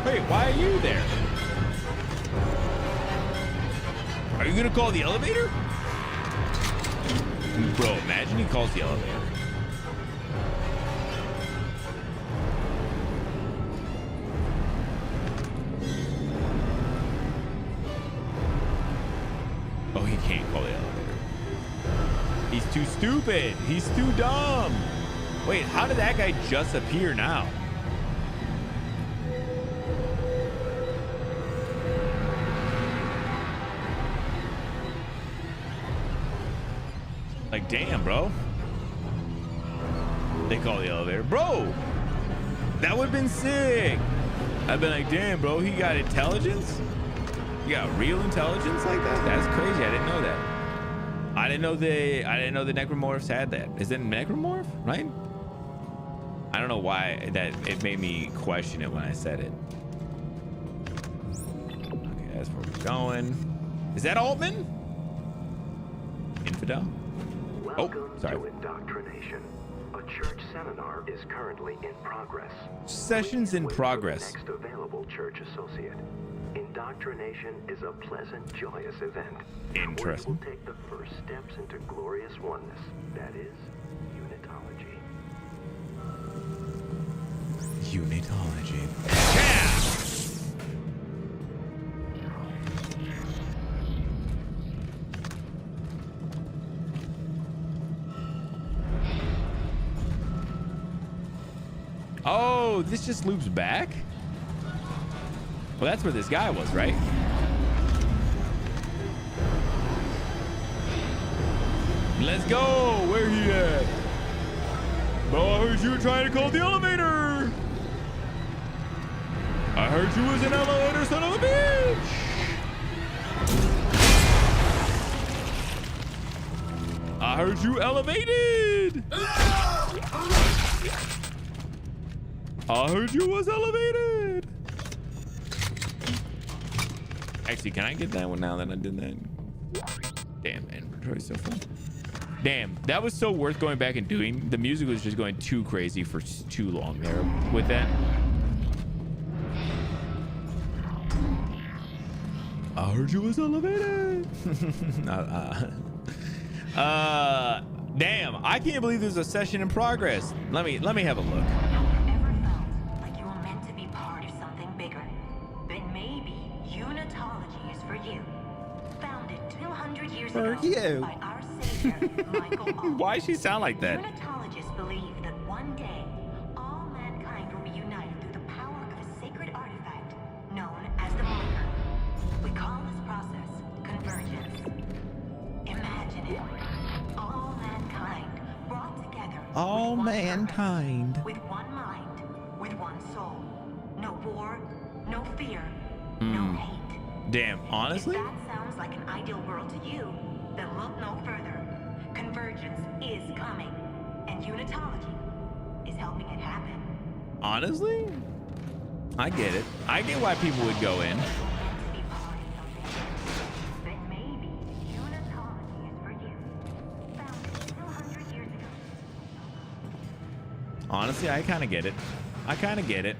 Wait, why are you there? Are you gonna call the elevator? Bro, imagine he calls the elevator. Oh, he can't call the elevator. He's too stupid. He's too dumb. Wait, how did that guy just appear now? Like, damn, bro. They call the elevator. Bro, that would have been sick. I've been like, damn, bro, he got intelligence? You got real intelligence like that? That's crazy. I didn't know that. I didn't know the necromorphs had that. Is it necromorph, right? I don't know why that it made me question it when I said it. Okay, that's where we're going. Is that Altman? Infidel? Welcome sorry. to Indoctrination. A church seminar is currently in progress. Sessions in progress. Next available church associate. Indoctrination is a pleasant, joyous event. Interesting. We'll take the first steps into glorious oneness. That is unitology. Unitology. Oh, this just loops back? Well, that's where this guy was, right? Let's go. Where he at? Bro, I heard you were trying to call the elevator. I heard you was an elevator, son of a bitch. I heard you elevated. I heard you was elevated. Actually, can I get that one now that I did that? Damn, inventory's so full. Damn, that was so worth going back and doing. The music was just going too crazy for too long there with that. I heard you was elevated. Damn, I can't believe there's a session in progress. Let me have a look. Ever felt like you were meant to be For you. Why does she sound like that? Unitologists believe that one day all mankind will be united through the power of a sacred artifact known as the Mother. We call this process convergence. Imagine it. All mankind brought together. All with one mankind. purpose, with one mind, with one soul. No war, no fear, no hate. Damn, honestly? If that sounds like an ideal world to you, then look no further. Convergence is coming, and Unitology is helping it happen. Honestly? I get it. I get why people would go in. Then maybe Unitology is for you. Founded 200 years ago. Honestly, I kind of get it. I kind of get it.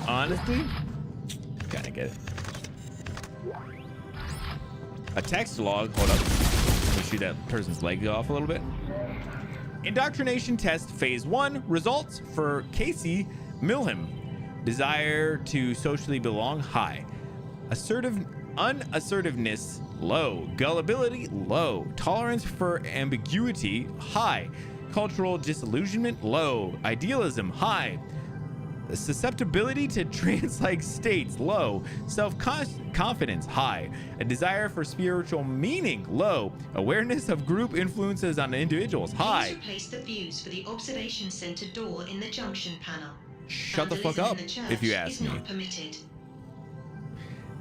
Honestly, kind of get it. A text log. Hold up. Let me shoot that person's leg off a little bit. Indoctrination test phase 1 results for Casey Milham. Desire to socially belong high. Unassertiveness low. Gullibility low. Tolerance for ambiguity high. Cultural disillusionment low. Idealism high. Susceptibility to trance-like states low. Self-confidence high. A desire for spiritual meaning low. Awareness of group influences on individuals high. Please replace the fuse for the observation center door in the junction panel. Shut the fuck Vandalism up in the church if you ask is me. not permitted.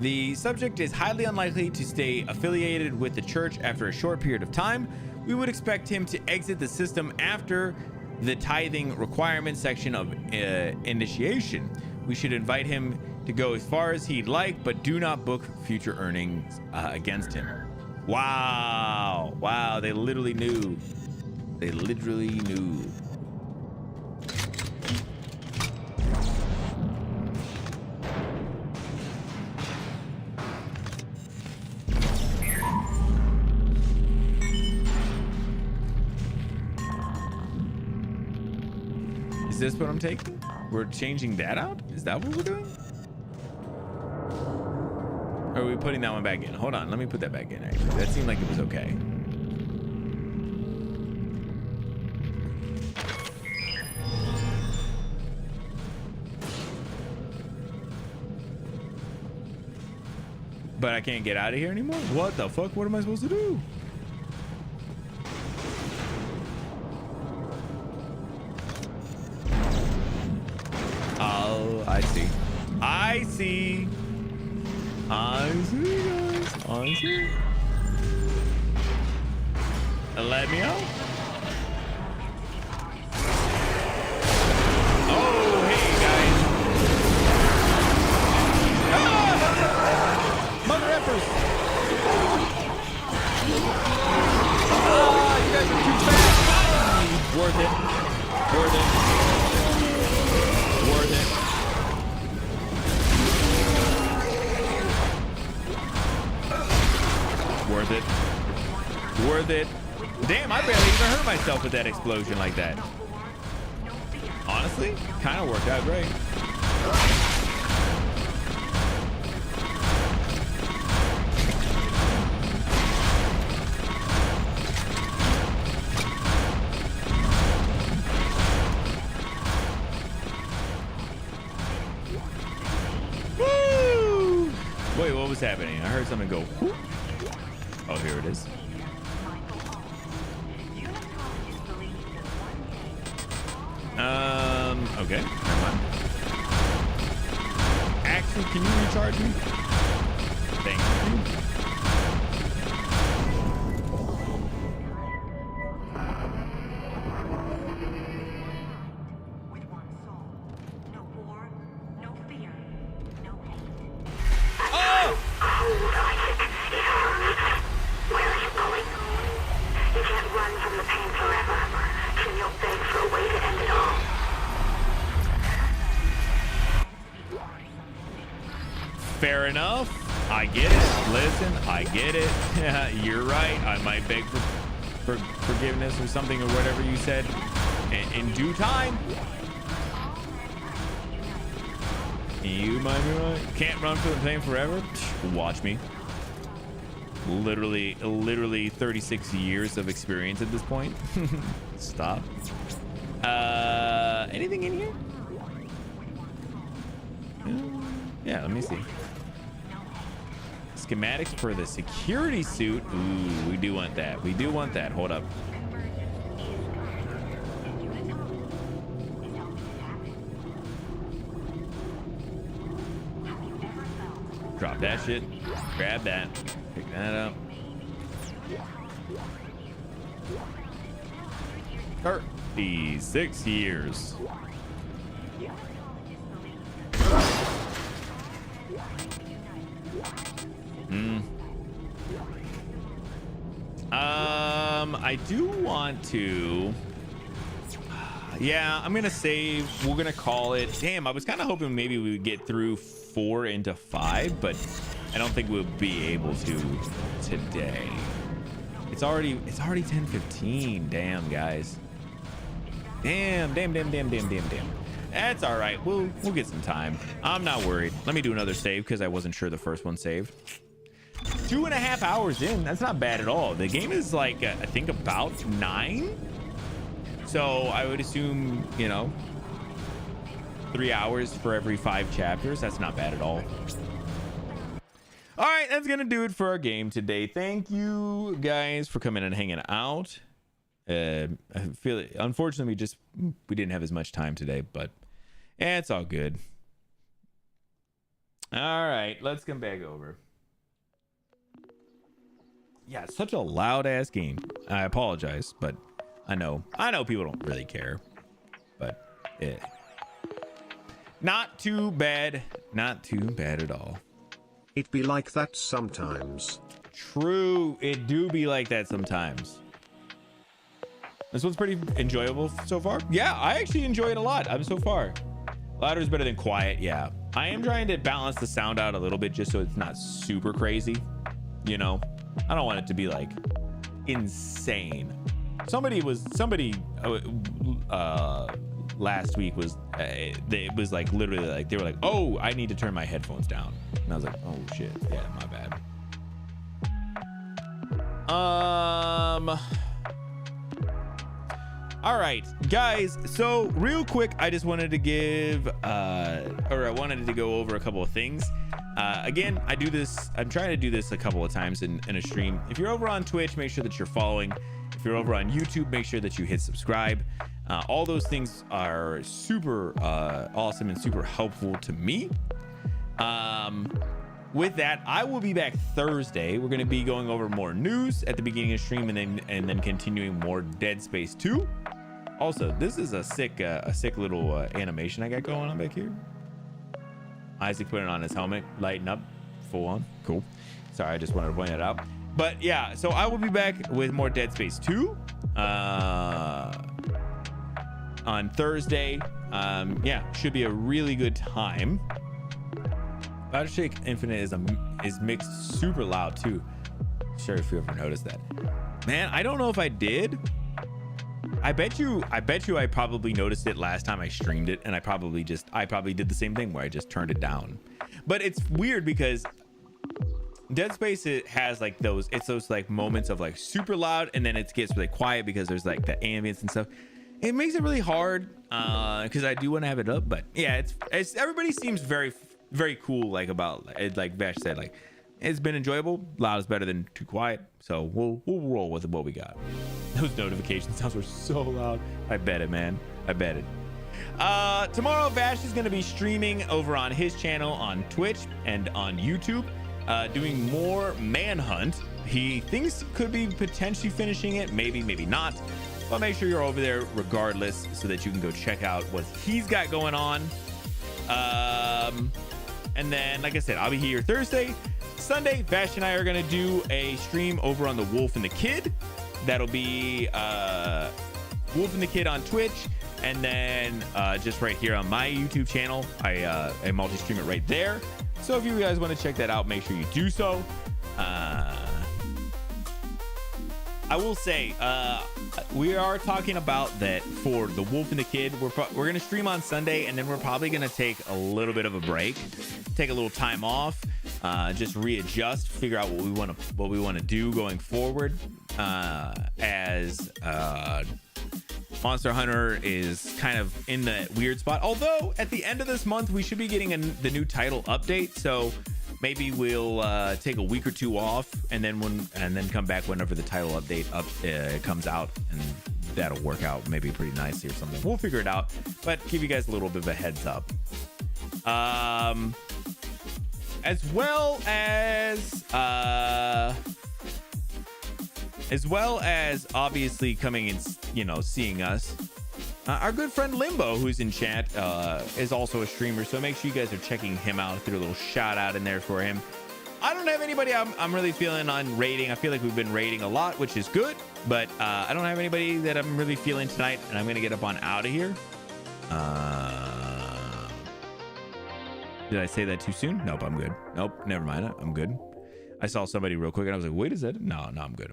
The subject is highly unlikely to stay affiliated with the church after a short period of time. We would expect him to exit the system after the tithing requirement section of initiation. We should invite him to go as far as he'd like, but do not book future earnings against him. Wow. Wow, they literally knew. They literally knew. Is this what I'm taking? We're changing that out? Is that what we're doing? Or are we putting that one back in? Hold on, let me put that back in actually. That seemed like it was okay. But I can't get out of here anymore? What the fuck? What am I supposed to do? Oh, I see. I see. I see, guys. I see. Let me out. Oh, hey, guys. Ah! Mother effers. Ah, you guys are too fast. Worth it. Worth it. Worth it. Worth it. Worth it. Damn, I barely even hurt myself with that explosion like that. Honestly, kind of worked out great. Woo! Wait, what was happening? I heard something go whoop. Oh, here it is. Okay, never mind. Actually, can you recharge me? Thank you. Fair enough. I get it. Listen, I get it. You're right. I might beg for forgiveness or something or whatever you said in due time. You might be right. Can't run for the plane forever. Watch me. Literally 36 years of experience at this point. Stop. Anything in here? Yeah, let me see. Schematics for the security suit. Ooh, we do want that. We do want that. Hold up. Drop that shit. Grab that. Pick that up. 36 years. I do want to. Yeah, I'm gonna save. We're gonna call it. Damn, I was kind of hoping maybe we would get through 4 into 5, but I don't think we'll be able to today. It's already 10:15. Damn, guys. Damn. That's all right. We'll get some time. I'm not worried. Let me do another save because I wasn't sure the first one saved. 2.5 hours in. That's not bad at all. The game is like I think about 9. So I would assume, 3 hours for every 5 chapters. That's not bad at all. All right, that's gonna do it for our game today. Thank you guys for coming and hanging out. I feel it. Unfortunately, we didn't have as much time today, but it's all good. All right, let's come back over. Yeah, it's such a loud ass game. I apologize, but I know people don't really care, but not too bad at all. It be like that sometimes. True, it do be like that sometimes. This one's pretty enjoyable so far. Yeah, I actually enjoy it a lot. So far. Louder is better than quiet. Yeah, I am trying to balance the sound out a little bit just so it's not super crazy. I don't want it to be like insane. Somebody last week was it was like literally like they were like, oh, I need to turn my headphones down, and I was like, oh shit, yeah, my bad. All right, guys, so real quick, I just wanted to give I wanted to go over a couple of things. Again, I'm trying to do this a couple of times in a stream. If you're over on Twitch, make sure that you're following. If you're over on YouTube, make sure that you hit subscribe. All those things are super awesome and super helpful to me. With that, I will be back Thursday. We're going to be going over more news at the beginning of the stream and then continuing more Dead Space 2. Also, this is a sick little animation I got going on back here. Isaac putting on his helmet, lighting up, full on. Cool. Sorry, I just wanted to point that out. But yeah, so I will be back with more Dead Space 2 on Thursday. Yeah, should be a really good time. Bioshock Infinite is mixed super loud too. Sure, if you ever noticed that. Man, I don't know if I did. I bet you I probably noticed it last time I streamed it, and I probably did the same thing where I just turned it down. But it's weird because Dead Space, it has like those like moments of like super loud, and then it gets really quiet because there's like the ambience and stuff. It makes it really hard because I do want to have it up, but yeah, it's everybody seems very, very cool like about it. Like Vash said, like it's been enjoyable. Loud is better than too quiet, so we'll roll with what we got. Those notification sounds were so loud. I bet it, man. I bet it. Tomorrow, Vash is going to be streaming over on his channel on Twitch and on YouTube, doing more Manhunt. He thinks he could be potentially finishing it, maybe not. But make sure you're over there regardless so that you can go check out what he's got going on. And then, like I said, I'll be here Thursday. Sunday, Vash and I are going to do a stream over on The Wolf and the Kid. That'll be Wolf and the Kid on Twitch. And then just right here on my YouTube channel, I multi-stream it right there. So if you guys want to check that out, make sure you do so. I will say, we are talking about that for The Wolf and the Kid. We're going to stream on Sunday, and then we're probably going to take a little bit of a break, take a little time off, just readjust, figure out what we want to do going forward, as Monster Hunter is kind of in the weird spot. Although at the end of this month, we should be getting the new title update, so maybe we'll take a week or two off, and then come back whenever the title update comes out, and that'll work out maybe pretty nicely or something. We'll figure it out, but give you guys a little bit of a heads up. As well as obviously coming and seeing us, our good friend Limbo, who's in chat, is also a streamer, so make sure you guys are checking him out. Through a little shout out in there for him. I don't have anybody I'm really feeling on raiding. I feel like we've been raiding a lot, which is good, but I don't have anybody that I'm really feeling tonight, and I'm gonna get up on out of here. Did I say that too soon? Nope, I'm good. Nope, never mind. I'm good. I saw somebody real quick and I was like, wait, is that? No, I'm good.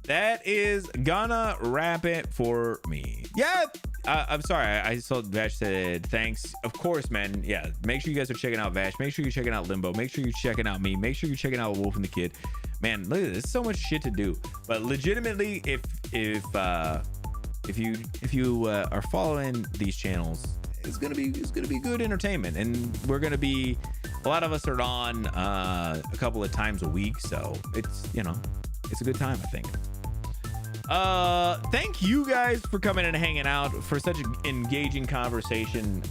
That is gonna wrap it for me. Yeah, I'm sorry. I saw Vash said thanks. Of course, man. Yeah, make sure you guys are checking out Vash. Make sure you're checking out Limbo. Make sure you're checking out me. Make sure you're checking out Wolf and the Kid. Man, look at this. There's so much shit to do. But legitimately, if you are following these channels, it's gonna be good entertainment, and we're gonna be, a lot of us are on a couple of times a week, so it's a good time, I think. Thank you guys for coming and hanging out for such an engaging conversation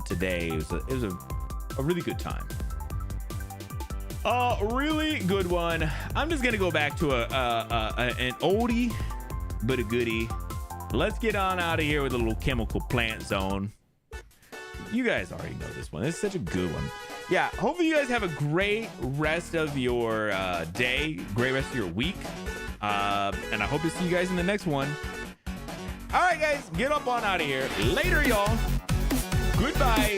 today. It was a really good time. A really good one. I'm just gonna go back to an oldie but a goodie. Let's get on out of here with a little Chemical Plant Zone. You guys already know this one. It's such a good one. Yeah, hopefully you guys have a great rest of your day, great rest of your week. And I hope to see you guys in the next one. All right, guys, get up on out of here. Later, y'all. Goodbye.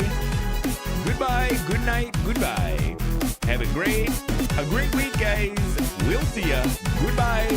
Good night. Goodbye. Have a great week, guys. We'll see ya. Goodbye.